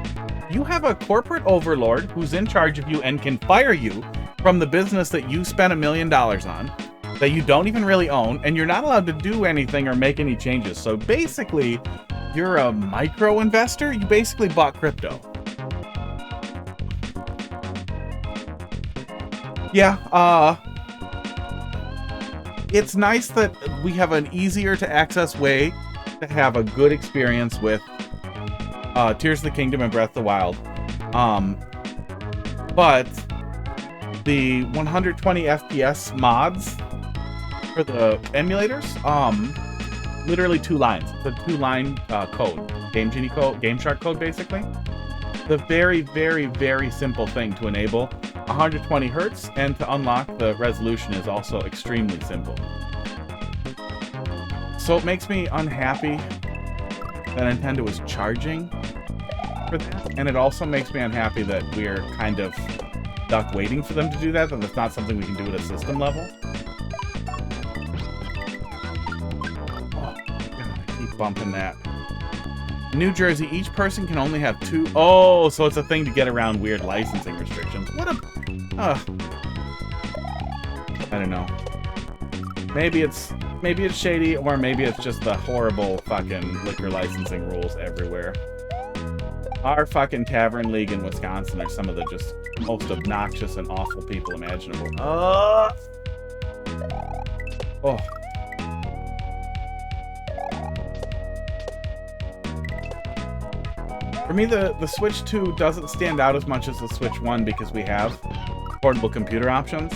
You have a corporate overlord who's in charge of you and can fire you from the business that you spent $1 million on, that you don't even really own, and you're not allowed to do anything or make any changes. So basically, you're a micro investor. You basically bought crypto. Yeah, it's nice that we have an easier to access way to have a good experience with Tears of the Kingdom and Breath of the Wild. But the 120 FPS mods for the emulators, literally 2 lines. It's a 2-line code, Game Genie code, Game Shark code, basically. The very, very, very simple thing to enable 120 hertz and to unlock the resolution is also extremely simple. So it makes me unhappy that Nintendo is charging for that, and it also makes me unhappy that we're kind of stuck waiting for them to do that, and that's not something we can do at a system level. Oh, God, I keep bumping that. New Jersey, each person can only have 2... Oh, so it's a thing to get around weird licensing restrictions. What a... I don't know. Maybe it's shady, or maybe it's just the horrible fucking liquor licensing rules everywhere. Our fucking Tavern League in Wisconsin are some of the just most obnoxious and awful people imaginable. Oh! For me, the Switch 2 doesn't stand out as much as the Switch 1 because we have portable computer options.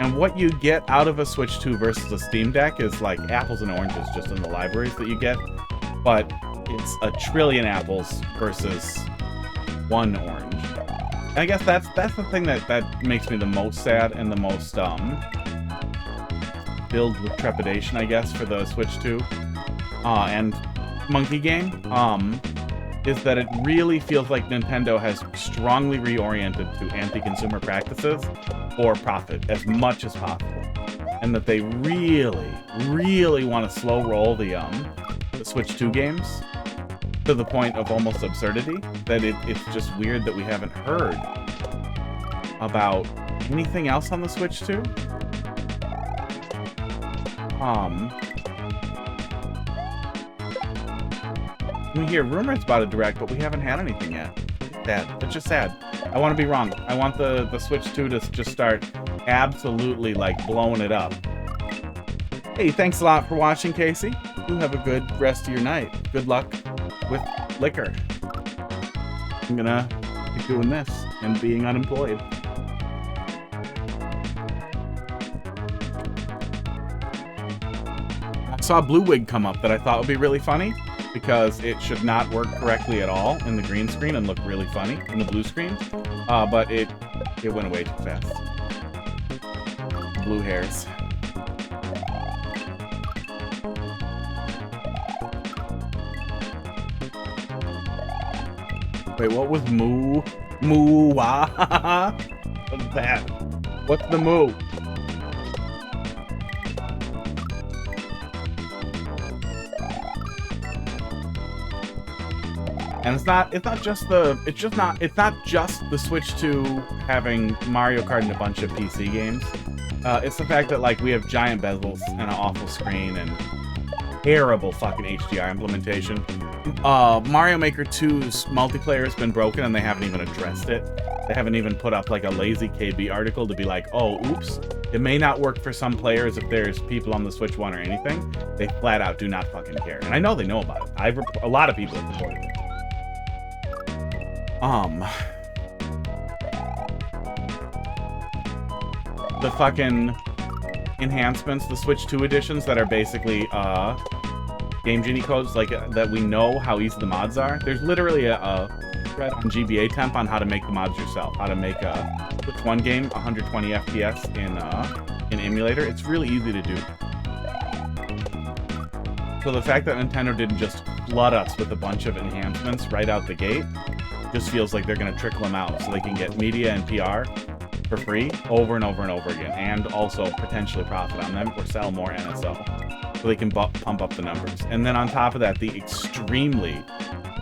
And what you get out of a Switch 2 versus a Steam Deck is like apples and oranges just in the libraries that you get. But it's a trillion apples versus 1 orange. And I guess that's the thing that makes me the most sad and the most filled with trepidation, I guess, for the Switch 2 and Monkey Game. Is that it really feels like Nintendo has strongly reoriented to anti-consumer practices for profit as much as possible. And that they really, really want to slow roll the Switch 2 games to the point of almost absurdity, that it's just weird that we haven't heard about anything else on the Switch 2. We hear rumors about a Direct, but we haven't had anything yet. It's sad. It's just sad. I want to be wrong. I want the Switch 2 to just start absolutely, like, blowing it up. Hey, thanks a lot for watching, Casey. You have a good rest of your night. Good luck with liquor. I'm gonna keep doing this and being unemployed. I saw a blue wig come up that I thought would be really funny, because it should not work correctly at all in the green screen and look really funny in the blue screen. But it went away too fast. Blue hairs. Wait, what was moo? Moo wah? What's that? What's the moo? And it's not just the Switch 2 having Mario Kart and a bunch of PC games. It's the fact that, like, we have giant bezels and an awful screen and terrible fucking HDR implementation. Mario Maker 2's multiplayer has been broken and they haven't even addressed it. They haven't even put up like a lazy KB article to be like, oh, oops, it may not work for some players if there's people on the Switch 1 or anything. They flat out do not fucking care. And I know they know about it. A lot of people have reported it. The fucking enhancements, the Switch 2 editions that are basically Game Genie codes, like that we know how easy the mods are. There's literally a thread on GBA Temp on how to make the mods yourself, how to make a Switch 1 game 120 FPS in emulator. It's really easy to do. So the fact that Nintendo didn't just flood us with a bunch of enhancements right out the gate just feels like they're going to trickle them out so they can get media and PR for free over and over and over again, and also potentially profit on them or sell more NSO so they can pump up the numbers. And then on top of that, the extremely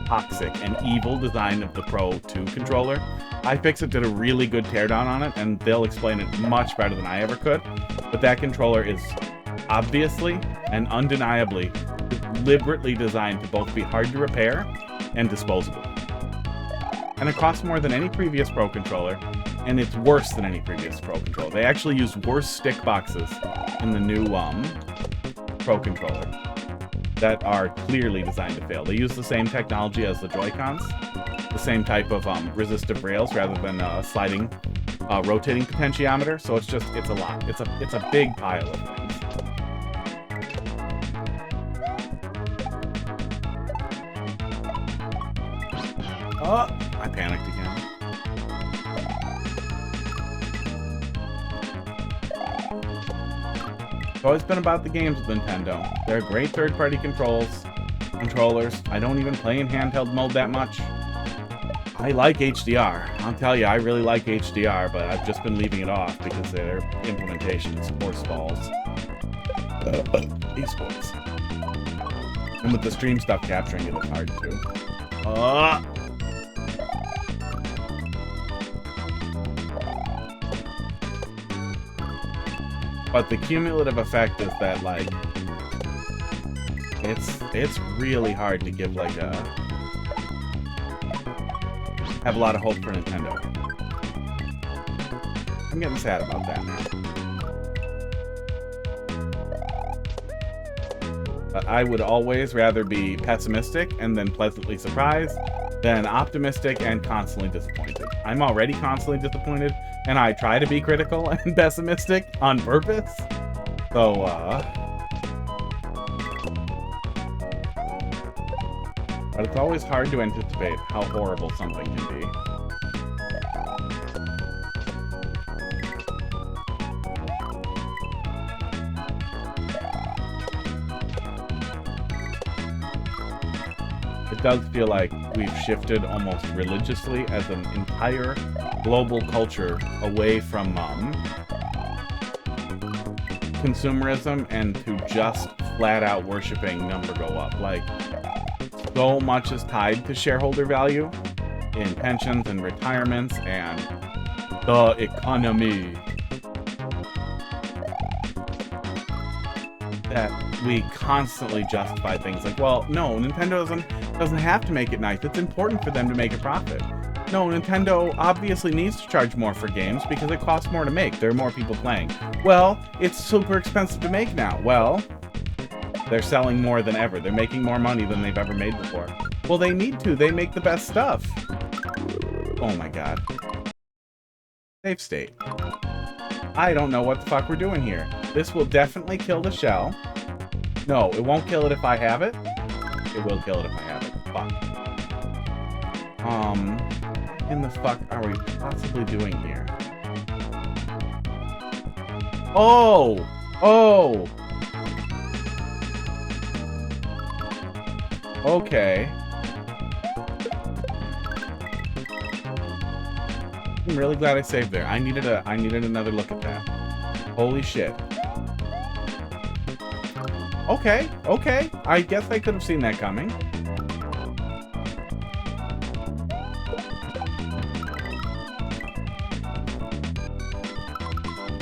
toxic and evil design of the Pro 2 controller. iFixit did a really good teardown on it, and they'll explain it much better than I ever could. But that controller is obviously and undeniably deliberately designed to both be hard to repair and disposable. And it costs more than any previous Pro controller, and it's worse than any previous Pro controller. They actually use worse stick boxes in the new Pro controller that are clearly designed to fail. They use the same technology as the Joy-Cons, the same type of resistive rails rather than sliding, rotating potentiometer. So it's a lot. It's a big pile of things. Oh, I panicked again. It's always been about the games with Nintendo. They're great third-party controllers. I don't even play in handheld mode that much. I like HDR. I'll tell you, I really like HDR, but I've just been leaving it off because their implementation is horse balls. Esports. And with the stream stuff capturing it, it's hard too. But the cumulative effect is that, like, it's really hard to give, like, have a lot of hope for Nintendo. I'm getting sad about that now. But I would always rather be pessimistic and then pleasantly surprised than optimistic and constantly disappointed. I'm already constantly disappointed, and I try to be critical and pessimistic on purpose. So, but it's always hard to anticipate how horrible something can be. It does feel like we've shifted almost religiously as an entire global culture away from consumerism and to just flat out worshiping number go up. Like, so much is tied to shareholder value in pensions and retirements and the economy that we constantly justify things like, well, no, Nintendo doesn't have to make it nice. It's important for them to make a profit. No, Nintendo obviously needs to charge more for games because it costs more to make. There are more people playing. Well, it's super expensive to make now. Well, they're selling more than ever. They're making more money than they've ever made before. Well, they need to. They make the best stuff. Oh my god. Save state. I don't know what the fuck we're doing here. This will definitely kill the shell. No, it won't kill it if I have it. It will kill it if I have it. Fuck. What in the fuck are we possibly doing here? Oh! Oh! Okay. I'm really glad I saved there. I needed another look at that. Holy shit. Okay, okay. I guess I could have seen that coming.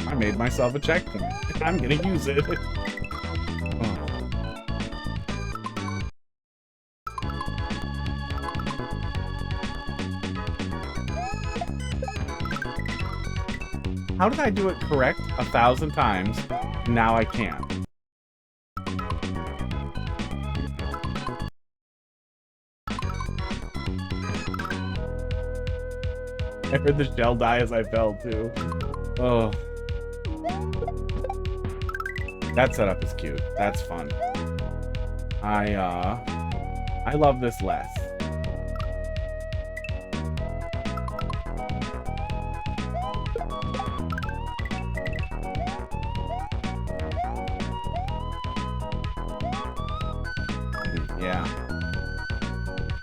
I made myself a checkpoint. I'm gonna use it. How did I do it correct 1,000 times? Now I can't. I heard the shell die as I fell too. Oh. That setup is cute. That's fun. I love this less.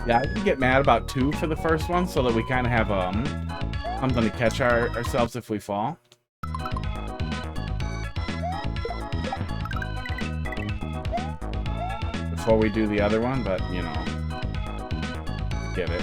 Yeah, I can get mad about 2 for the first one so that we kind of have something to catch ourselves if we fall. Before we do the other one, but, you know, get it.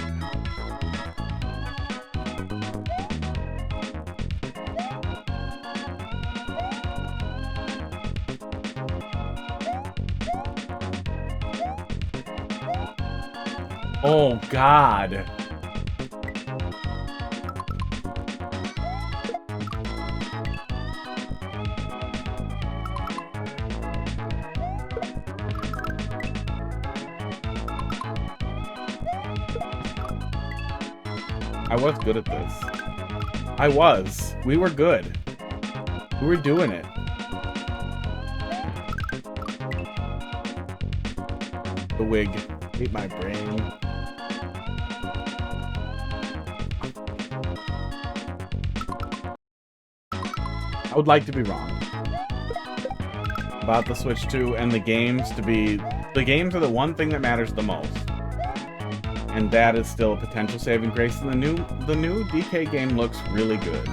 Oh, God. I was good at this. I was. We were good. We were doing it. The wig ate my brain. I would like to be wrong about the Switch 2 and the games to be... The games are the one thing that matters the most. And that is still a potential saving grace. And the new DK game looks really good.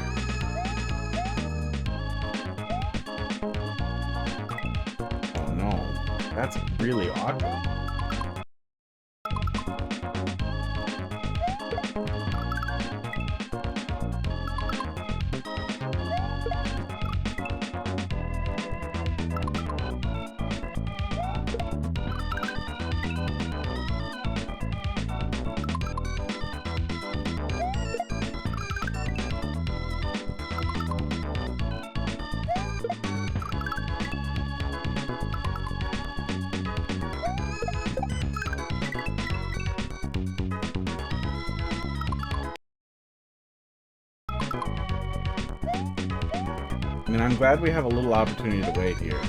Oh no. That's really awkward. I mean, I'm glad we have a little opportunity to wait here.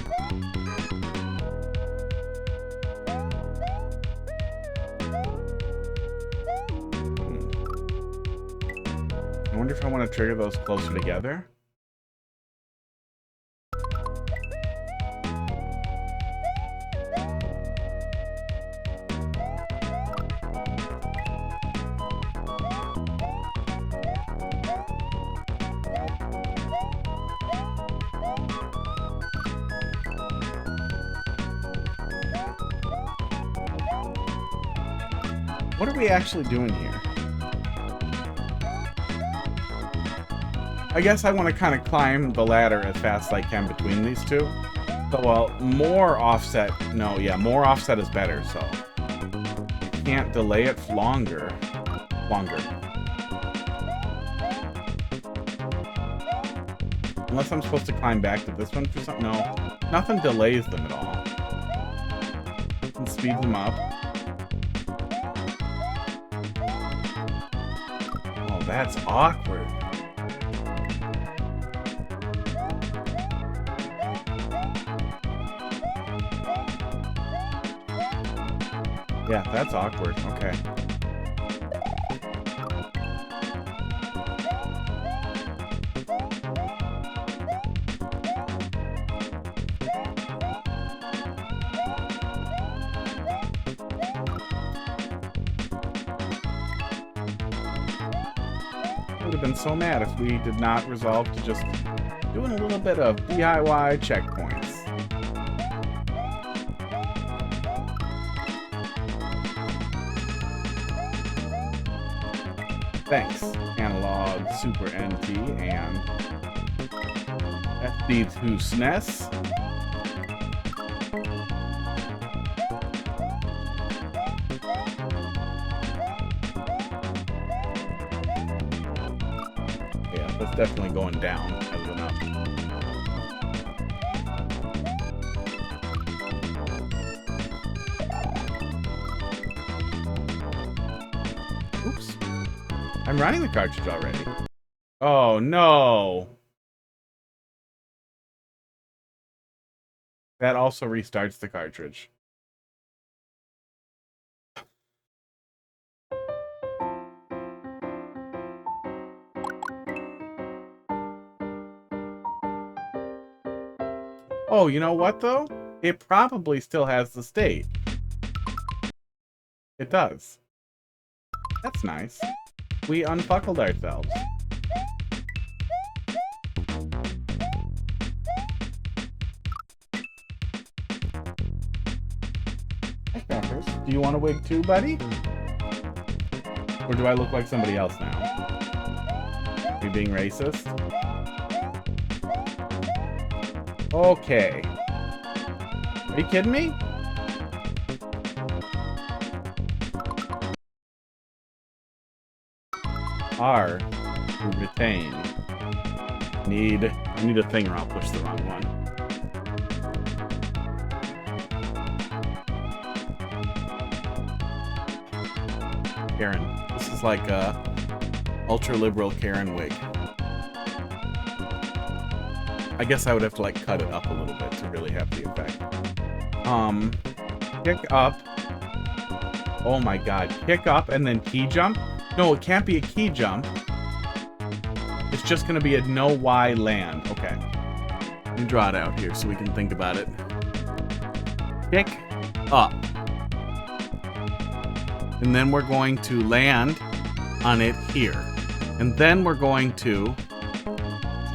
I wonder if I want to trigger those closer together. What are we actually doing here? I guess I want to kind of climb the ladder as fast as I can between these two. So, well, more offset. No, yeah, more offset is better, so. Can't delay it longer. Unless I'm supposed to climb back to this one for something. No, nothing delays them at all. And speeds them up. Oh, that's awkward. Yeah, that's awkward. Okay. I would have been so mad if we did not resolve to just doing a little bit of DIY checkpoints. Thanks, Analog Super NT and FD2 SNES. Yeah, that's definitely going down rather than up. Oops. I'm running the cartridge already. Oh, no. That also restarts the cartridge. Oh, you know what, though? It probably still has the state. It does. That's nice. We unbuckled ourselves. Hey, Crackers. Do you want a wig too, buddy? Or do I look like somebody else now? Are you being racist? Okay. Are you kidding me? R to retain. I need a thing or I'll push the wrong one. Karen, this is like Ultra-liberal Karen wig. I guess I would have to, like, cut it up a little bit to really have the effect. Kick up. Oh my god. Kick up and then key jump? No, it can't be a key jump. It's just gonna be a no Y land. Okay. Let me draw it out here so we can think about it. Kick up. And then we're going to land on it here. And then we're going to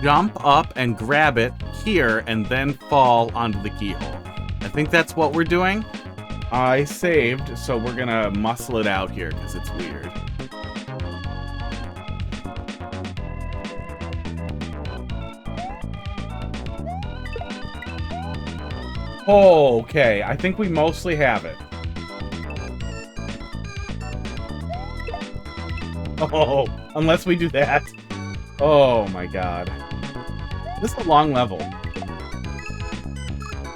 jump up and grab it here and then fall onto the keyhole. I think that's what we're doing. I saved, so we're gonna muscle it out here because it's weird. Oh, okay. I think we mostly have it. Oh, unless we do that. Oh my god. This is a long level.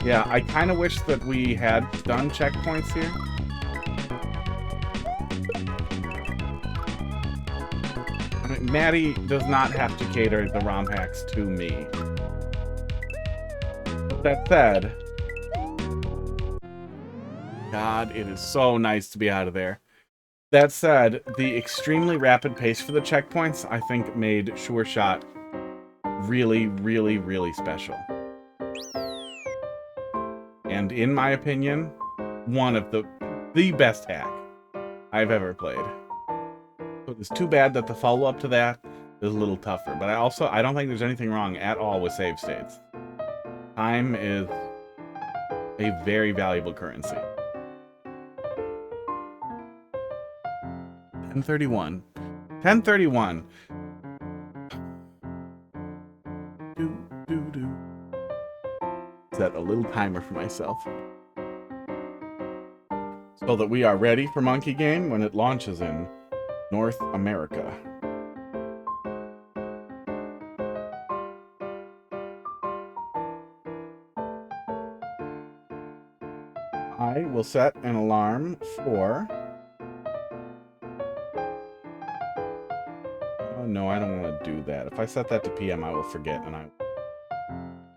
Yeah, I kind of wish that we had done checkpoints here. I mean, Maddy does not have to cater the ROM hacks to me. That said, God, it is so nice to be out of there. That said, the extremely rapid pace for the checkpoints, I think, made Sureshot really, really, really special. And in my opinion, one of the best hack I've ever played. So it's too bad that the follow-up to that is a little tougher. But I don't think there's anything wrong at all with save states. Time is a very valuable currency. 1031. 1031. Set a little timer for myself. So that we are ready for Monkey Game when it launches in North America. I will set an alarm for... Oh no, I don't want to do that. If I set that to PM, I will forget, and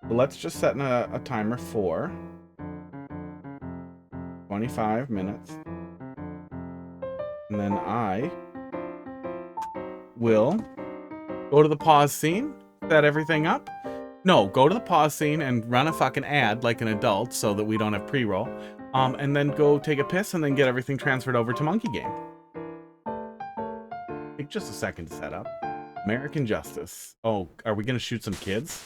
But let's just set a timer for 25 minutes. And then I will go to the pause scene, set everything up. No, go to the pause scene and run a fucking ad like an adult so that we don't have pre-roll. And then go take a piss and then get everything transferred over to Monkey Game. Take just a second to set up. American Justice. Oh, are we gonna shoot some kids?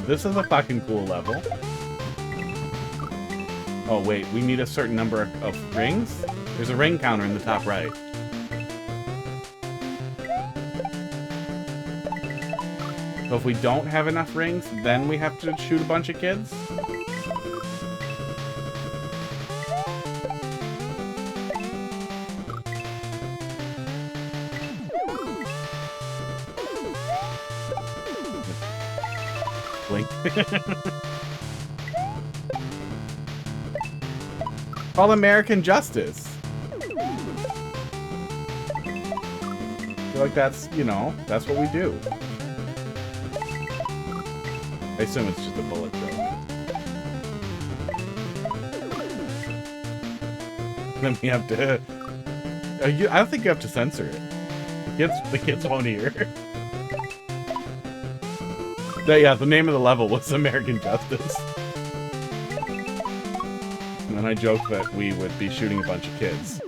This is a fucking cool level. Oh wait, we need a certain number of rings? There's a ring counter in the top right. So if we don't have enough rings, then we have to shoot a bunch of kids? Blink. Call American Justice. I feel like that's, you know, that's what we do. I assume it's just a bullet joke. Then we have to... I don't think you have to censor it. The kids won't hear. Yeah, the name of the level was American Justice. And then I joked that we would be shooting a bunch of kids.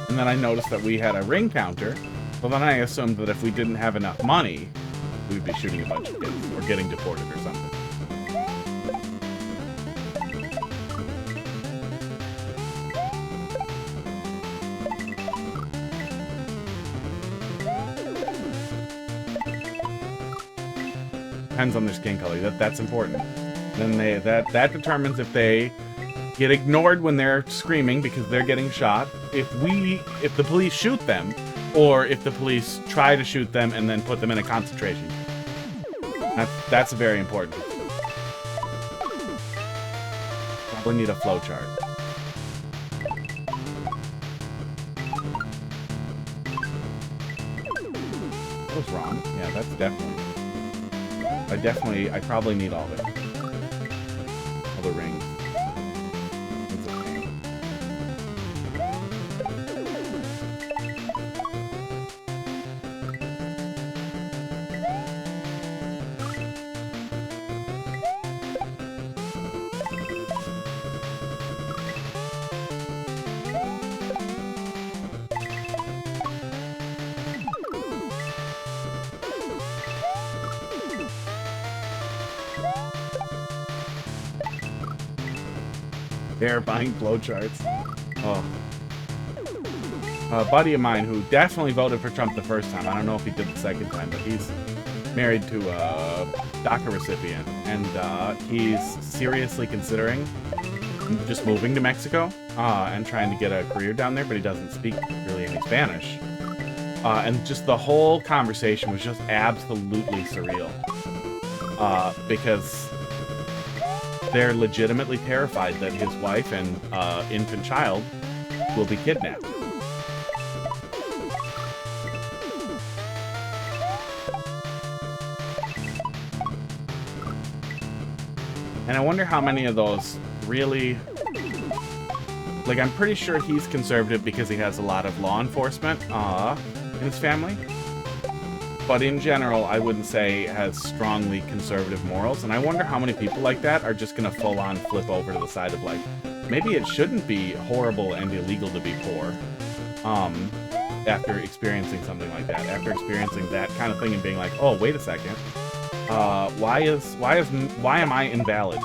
And then I noticed that we had a ring counter. Well, then I assumed that if we didn't have enough money, we'd be shooting a bunch of kids or getting deported or something. Depends on their skin color. That's important. Then that determines if they get ignored when they're screaming because they're getting shot. If the police shoot them, or if the police try to shoot them and then put them in a concentration. That's very important. Probably need a flow chart. That was wrong. Yeah, that's definitely... I probably need all of it. All the rings. It's okay. Terrifying flowcharts. Oh. A buddy of mine who definitely voted for Trump the first time. I don't know if he did the second time, but he's married to a DACA recipient, and he's seriously considering just moving to Mexico and trying to get a career down there, but he doesn't speak really any Spanish. And just the whole conversation was just absolutely surreal. Because they're legitimately terrified that his wife and infant child will be kidnapped. And I wonder how many of those really... Like, I'm pretty sure he's conservative because he has a lot of law enforcement in his family. But in general, I wouldn't say has strongly conservative morals. And I wonder how many people like that are just going to full-on flip over to the side of, like, maybe it shouldn't be horrible and illegal to be poor. After experiencing something like that. After experiencing that kind of thing and being like, oh, wait a second. Why am I invalid?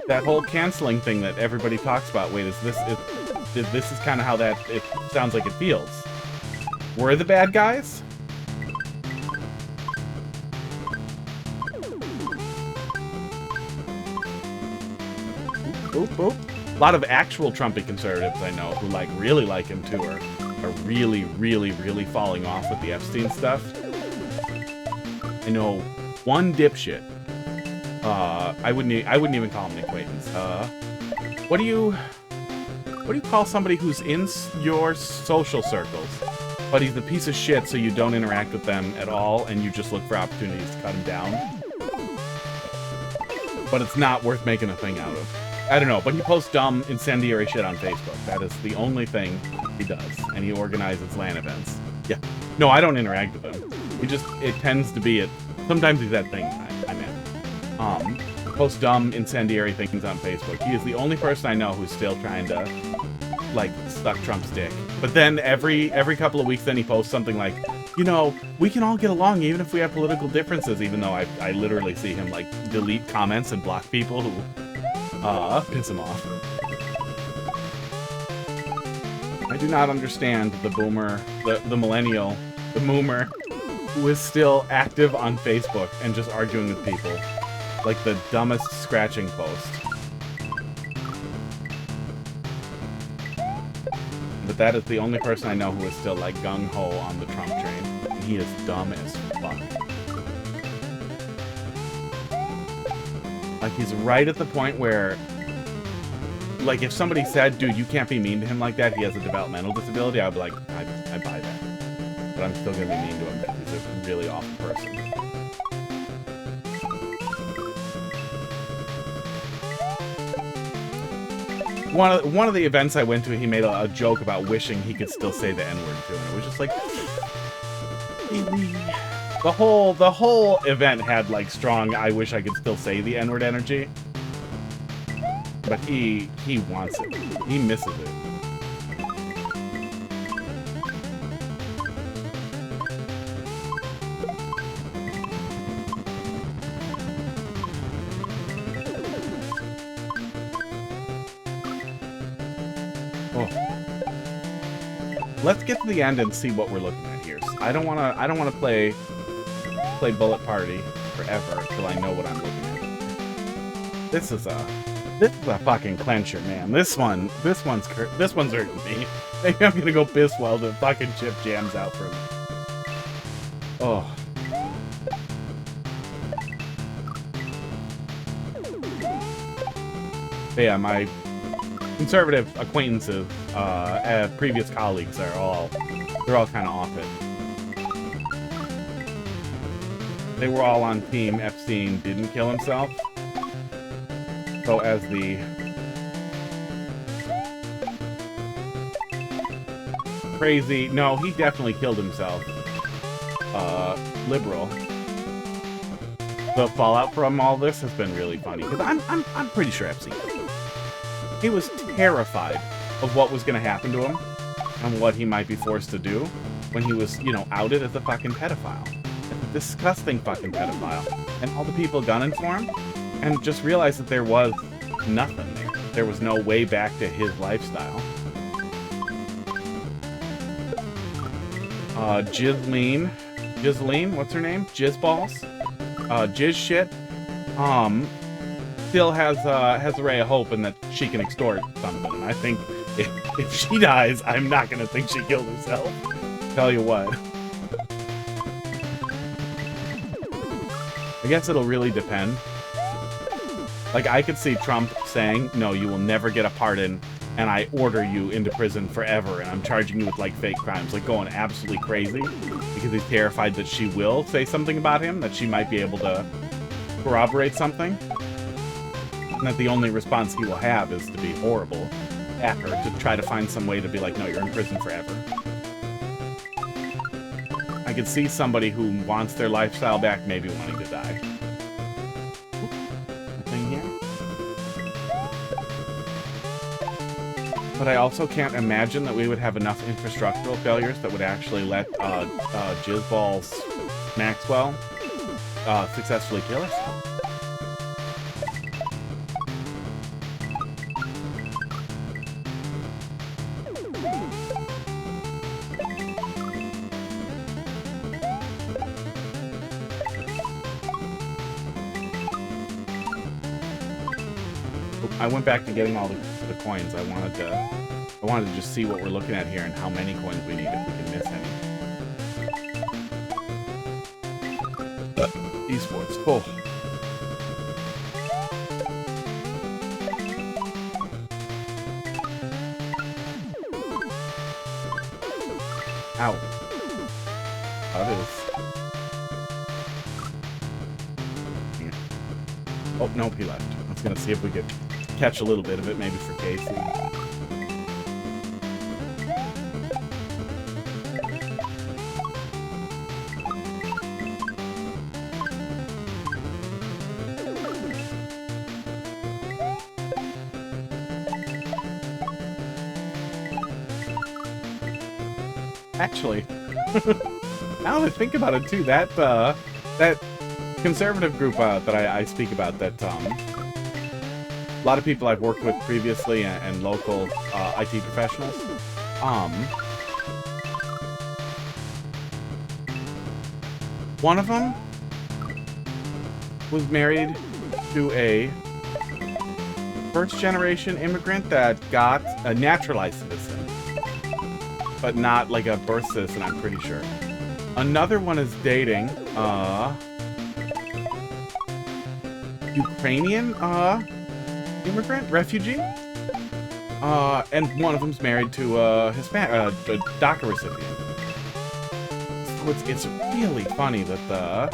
That whole canceling thing that everybody talks about. Wait, this is kind of how that it sounds like it feels. We're the bad guys? Boop, boop. A lot of actual Trumpy conservatives I know who really like him too are really, really, really falling off with the Epstein stuff. I know one dipshit. I wouldn't even call him an acquaintance. What do you call somebody who's in your social circles? But he's a piece of shit, so you don't interact with them at all, and you just look for opportunities to cut him down. But it's not worth making a thing out of. I don't know, but he posts dumb, incendiary shit on Facebook. That is the only thing he does. And he organizes LAN events. Yeah. No, I don't interact with him. It tends to be sometimes he's at thing time, I mean. Posts dumb, incendiary things on Facebook. He is the only person I know who's still trying to, like, suck Trump's dick. But then every couple of weeks then he posts something like, you know, we can all get along even if we have political differences, even though I literally see him, like, delete comments and block people who piss him off. I do not understand the boomer, the millennial, the moomer, who is still active on Facebook and just arguing with people. Like the dumbest scratching post. But that is the only person I know who is still, like, gung-ho on the Trump train. And he is dumb as fuck. Like, he's right at the point where, like, if somebody said, dude, you can't be mean to him like that, he has a developmental disability, I would be like, I buy that. But I'm still gonna be mean to him because he's a really awful person. One of the events I went to, he made a joke about wishing he could still say the N-word too, and it was just like, the whole event had, like, strong I wish I could still say the N-word energy. But he wants it. He misses it. Let's get to the end and see what we're looking at here. I don't wanna play Bullet Party forever until I know what I'm looking at. This This is a fucking clencher, man. This one's hurting me. Maybe I'm gonna go piss while the fucking chip jams out for me. Oh. But yeah, my conservative acquaintances, previous colleagues they're all kind of off it. They were all on team Epstein didn't kill himself. So as the crazy, no, he definitely killed himself. Liberal. The fallout from all this has been really funny because I'm pretty sure Epstein. He was terrified of what was going to happen to him and what he might be forced to do when he was, you know, outed as a fucking pedophile. As a disgusting fucking pedophile. And all the people gunning for him, and just realized that there was nothing there. There was no way back to his lifestyle. Ghislaine, what's her name? Jizzballs? Jizz shit. Still has a ray of hope in that she can extort something. And I think if she dies, I'm not gonna think she killed herself. Tell you what. I guess it'll really depend. Like, I could see Trump saying, no, you will never get a pardon, and I order you into prison forever, and I'm charging you with, like, fake crimes. Like, going absolutely crazy because he's terrified that she will say something about him, that she might be able to corroborate something. And that the only response he will have is to be horrible at her, to try to find some way to be like, no, you're in prison forever. I could see somebody who wants their lifestyle back maybe wanting to die. Nothing here. But I also can't imagine that we would have enough infrastructural failures that would actually let Jizzballs Maxwell successfully kill herself. I went back to getting all the coins. I wanted to just see what we're looking at here and how many coins we need if we can miss any. Esports, cool. Ow. That is. Yeah. Oh, nope, he left. I was gonna see if we could catch a little bit of it, maybe for Casey. Actually, now that I think about it too, that conservative group that I speak about, that a lot of people I've worked with previously and local IT professionals. One of them was married to a first-generation immigrant that got a naturalized citizen, but not like a birth citizen, I'm pretty sure. Another one is dating Ukrainian immigrant, refugee, and one of them's married to a DACA recipient. So it's really funny that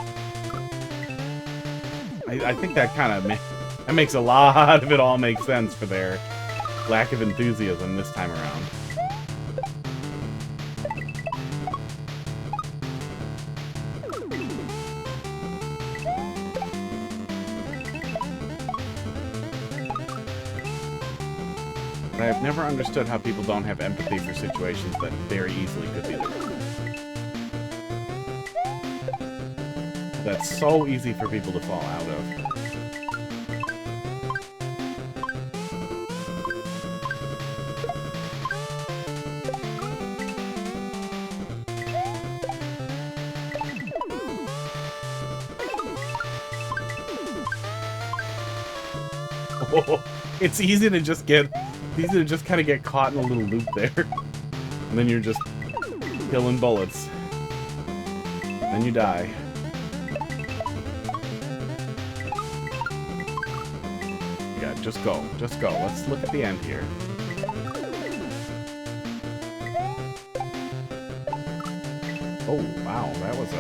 I think that kind of that makes a lot of it all make sense for their lack of enthusiasm this time around. I've never understood how people don't have empathy for situations that very easily could be their own. That's so easy for people to fall out of. It's easy to just kind of get caught in a little loop there. And then you're just killing bullets. Then you die. Yeah, just go. Just go. Let's look at the end here. Oh, wow. That was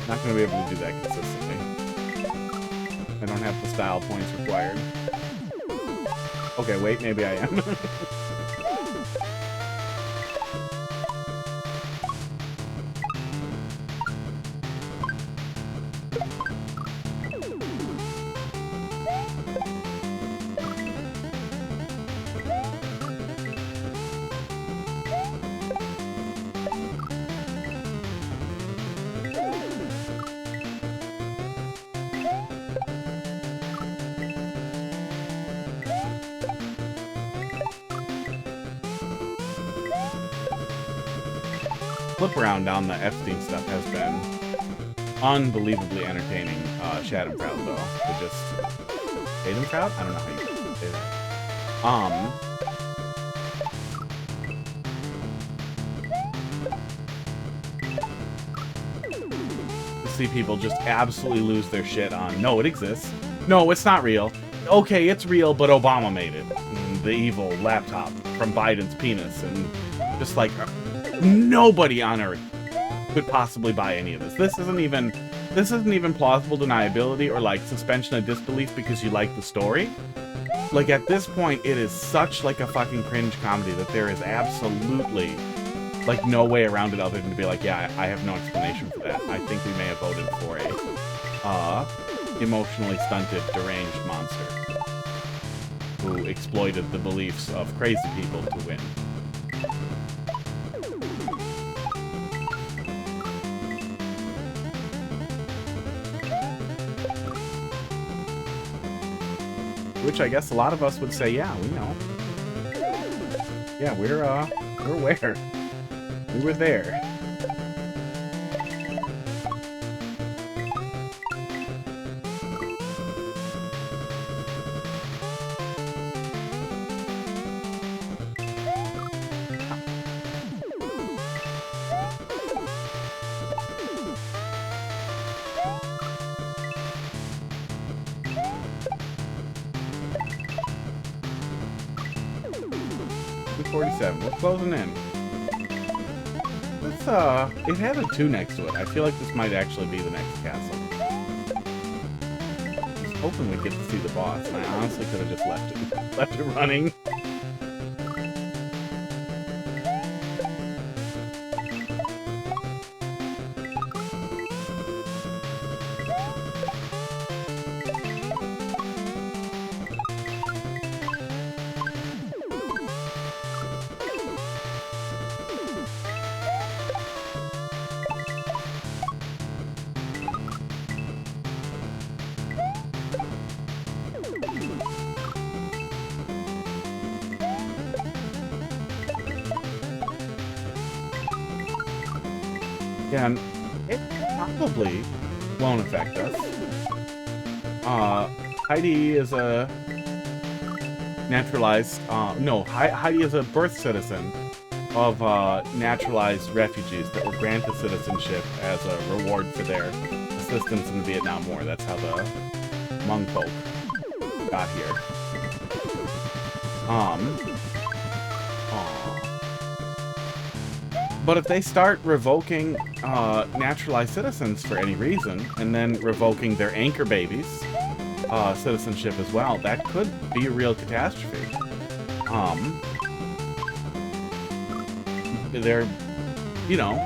not going to be able to do that consistently. I don't have the style points required. Okay, wait, maybe I am. Flip around down the Epstein stuff has been unbelievably entertaining. Schadenfreude, though. To just... Schadenfreude? I don't know how you say that. To see people just absolutely lose their shit on, no, it exists. No, it's not real. Okay, it's real, but Obama made it. And the evil laptop from Biden's penis. And just like... Nobody on Earth could possibly buy any of this. This isn't even plausible deniability or like suspension of disbelief because you like the story. Like at this point, it is such like a fucking cringe comedy that there is absolutely like no way around it other than to be like, yeah, I have no explanation for that. I think we may have voted for a emotionally stunted, deranged monster who exploited the beliefs of crazy people to win. Which I guess a lot of us would say, yeah, we know. Yeah, we're aware. We were there. We're closing in. Let's, it has a 2 next to it. I feel like this might actually be the next castle. I was hoping we'd get to see the boss, and I honestly could have just left it running. Yeah, it probably won't affect us. Heidi is a naturalized, Heidi is a birth citizen of naturalized refugees that were granted citizenship as a reward for their assistance in the Vietnam War. That's how the Hmong folk got here. But if they start revoking naturalized citizens for any reason, and then revoking their anchor babies' citizenship as well, that could be a real catastrophe. They're, you know,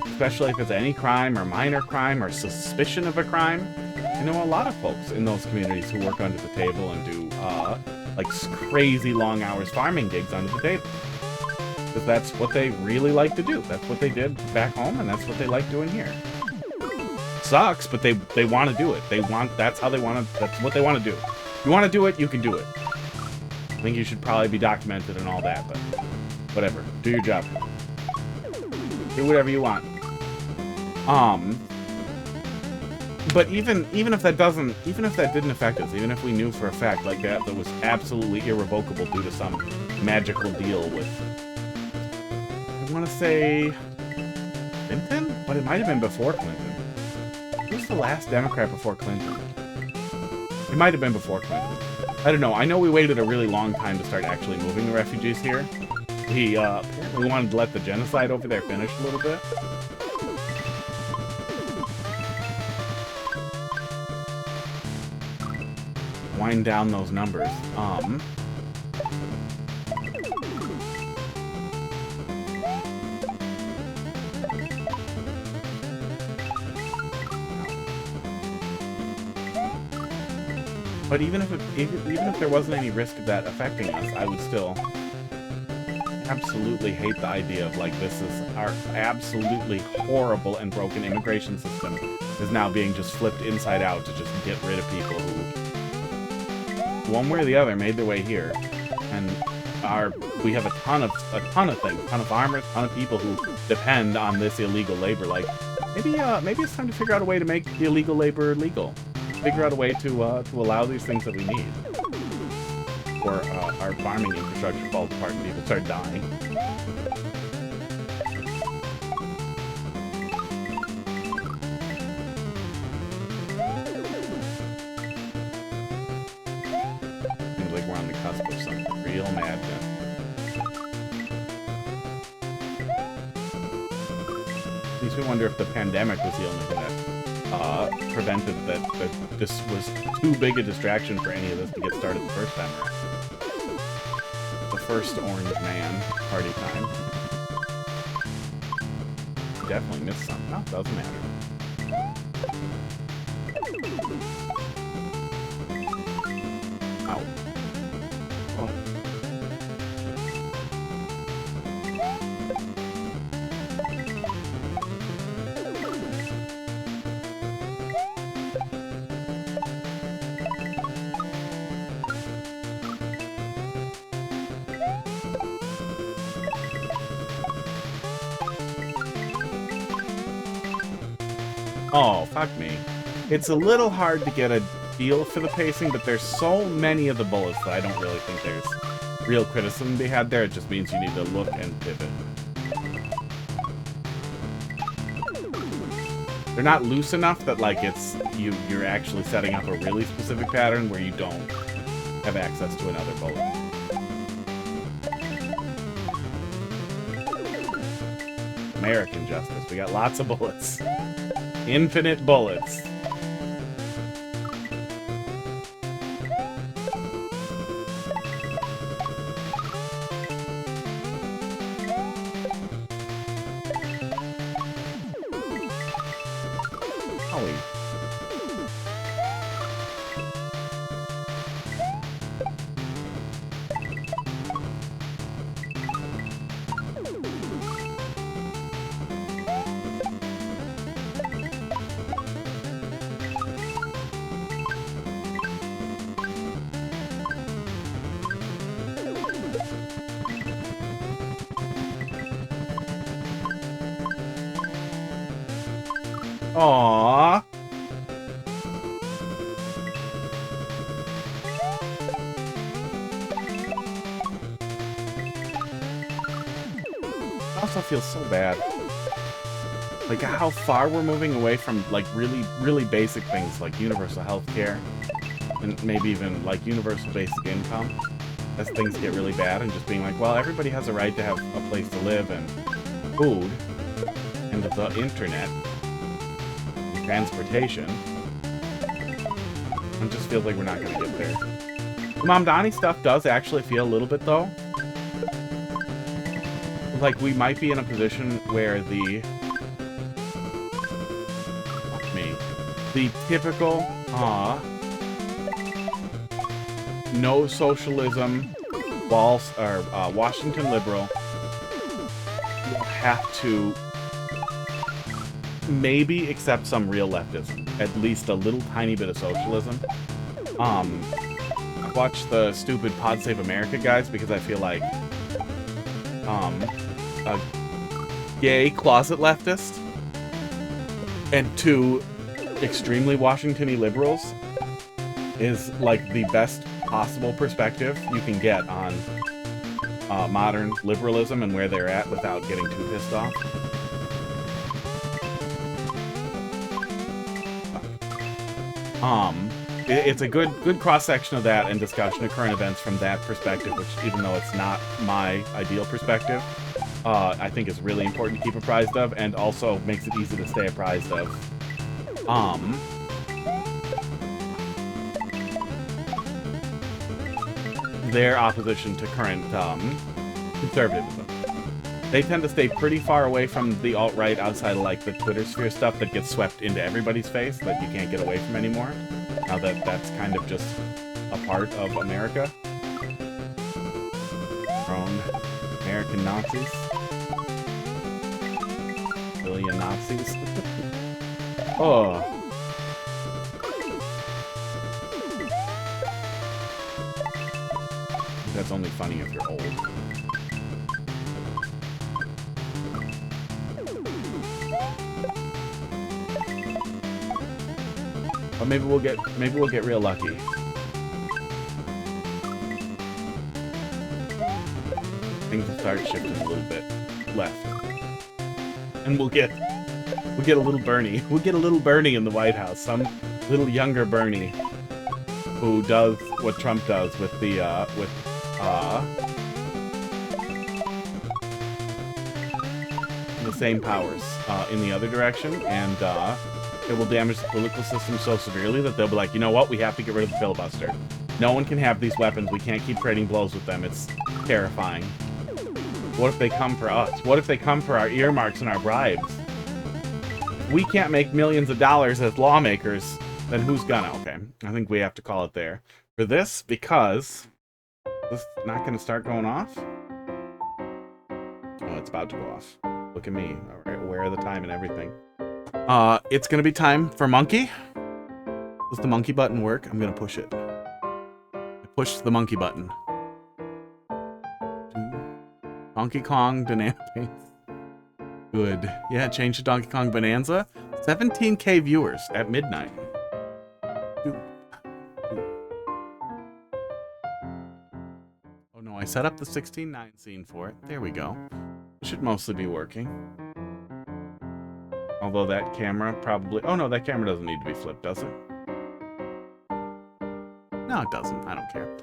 especially if it's any crime or minor crime or suspicion of a crime. I know a lot of folks in those communities who work under the table and do like crazy long hours farming gigs under the table. Because that's what they really like to do. That's what they did back home, and that's what they like doing here. Sucks, but they want to do it. That's what they want to do. You want to do it, you can do it. I think you should probably be documented and all that, but whatever. Do your job. Do whatever you want. But even if that didn't affect us, even if we knew for a fact like that was absolutely irrevocable due to some magical deal with, I want to say Clinton, but it might have been before Clinton. Who's the last Democrat before Clinton? It might have been before Clinton. I don't know. I know we waited a really long time to start actually moving the refugees here. We apparently wanted to let the genocide over there finish a little bit. Wind down those numbers. But even if there wasn't any risk of that affecting us, I would still absolutely hate the idea of, like, this is our absolutely horrible and broken immigration system is now being just flipped inside out to just get rid of people who, one way or the other, made their way here, and we have a ton of things, a ton of farmers, a ton of people who depend on this illegal labor. Like, maybe it's time to figure out a way to make the illegal labor legal. Figure out a way to allow these things that we need. Or our farming infrastructure falls apart and people start dying. Seems like we're on the cusp of some real madness. Makes me wonder if the pandemic was the only thing that prevented that this was too big a distraction for any of this to get started the first time around. The first Orange Man party time. Definitely missed some. No, doesn't matter. Ow. Oh. Oh, fuck me. It's a little hard to get a feel for the pacing, but there's so many of the bullets that I don't really think there's real criticism to be had there. It just means you need to look and pivot. They're not loose enough that, like, you're actually setting up a really specific pattern where you don't have access to another bullet. American justice. We got lots of bullets. Infinite bullets. Holy. Aww. I also feel so bad. Like, how far we're moving away from, like, really, really basic things like universal health care and maybe even, like, universal basic income as things get really bad, and just being like, well, everybody has a right to have a place to live and food and the internet. Transportation. It just feels like we're not going to get there. The Mom Donnie stuff does actually feel a little bit, though, like we might be in a position where the typical no socialism Washington liberal will have to maybe accept some real leftism, at least a little tiny bit of socialism. I watch the stupid Pod Save America guys because I feel like a gay closet leftist And two extremely Washington-y liberals is like the best possible perspective you can get on modern liberalism and where they're at without getting too pissed off. It's a good cross-section of that and discussion of current events from that perspective, which, even though it's not my ideal perspective, I think is really important to keep apprised of, and also makes it easy to stay apprised of. Their opposition to current conservatism. They tend to stay pretty far away from the alt-right outside of like the Twitter sphere stuff that gets swept into everybody's face that you can't get away from anymore. Now that that's kind of just a part of America. Our own American Nazis. Billion Nazis. Oh. That's only funny if you're old. But maybe we'll get real lucky. Things will start shifting a little bit left. And we'll get a little Bernie. We'll get a little Bernie in the White House. Some little younger Bernie who does what Trump does with the same powers in the other direction, and it will damage the political system so severely that they'll be like, you know what, we have to get rid of the filibuster. No one can have these weapons. We can't keep trading blows with them. It's terrifying. What if they come for us? What if they come for our earmarks and our bribes? We can't make millions of dollars as lawmakers, then who's gonna? Okay, I think we have to call it there for this, because this is not going to start going off. Oh, it's about to go off. Look at me. All right, aware of the time and everything. It's going to be time for monkey. Does the monkey button work? I'm going to push it. I pushed the monkey button. Donkey Kong Bonanza. Good. Yeah, change to Donkey Kong Bonanza. 17K viewers at midnight. Oh no, I set up the 16:9 scene for it. There we go. It should mostly be working. Although that camera probably... Oh no, that camera doesn't need to be flipped, does it? No, it doesn't. I don't care.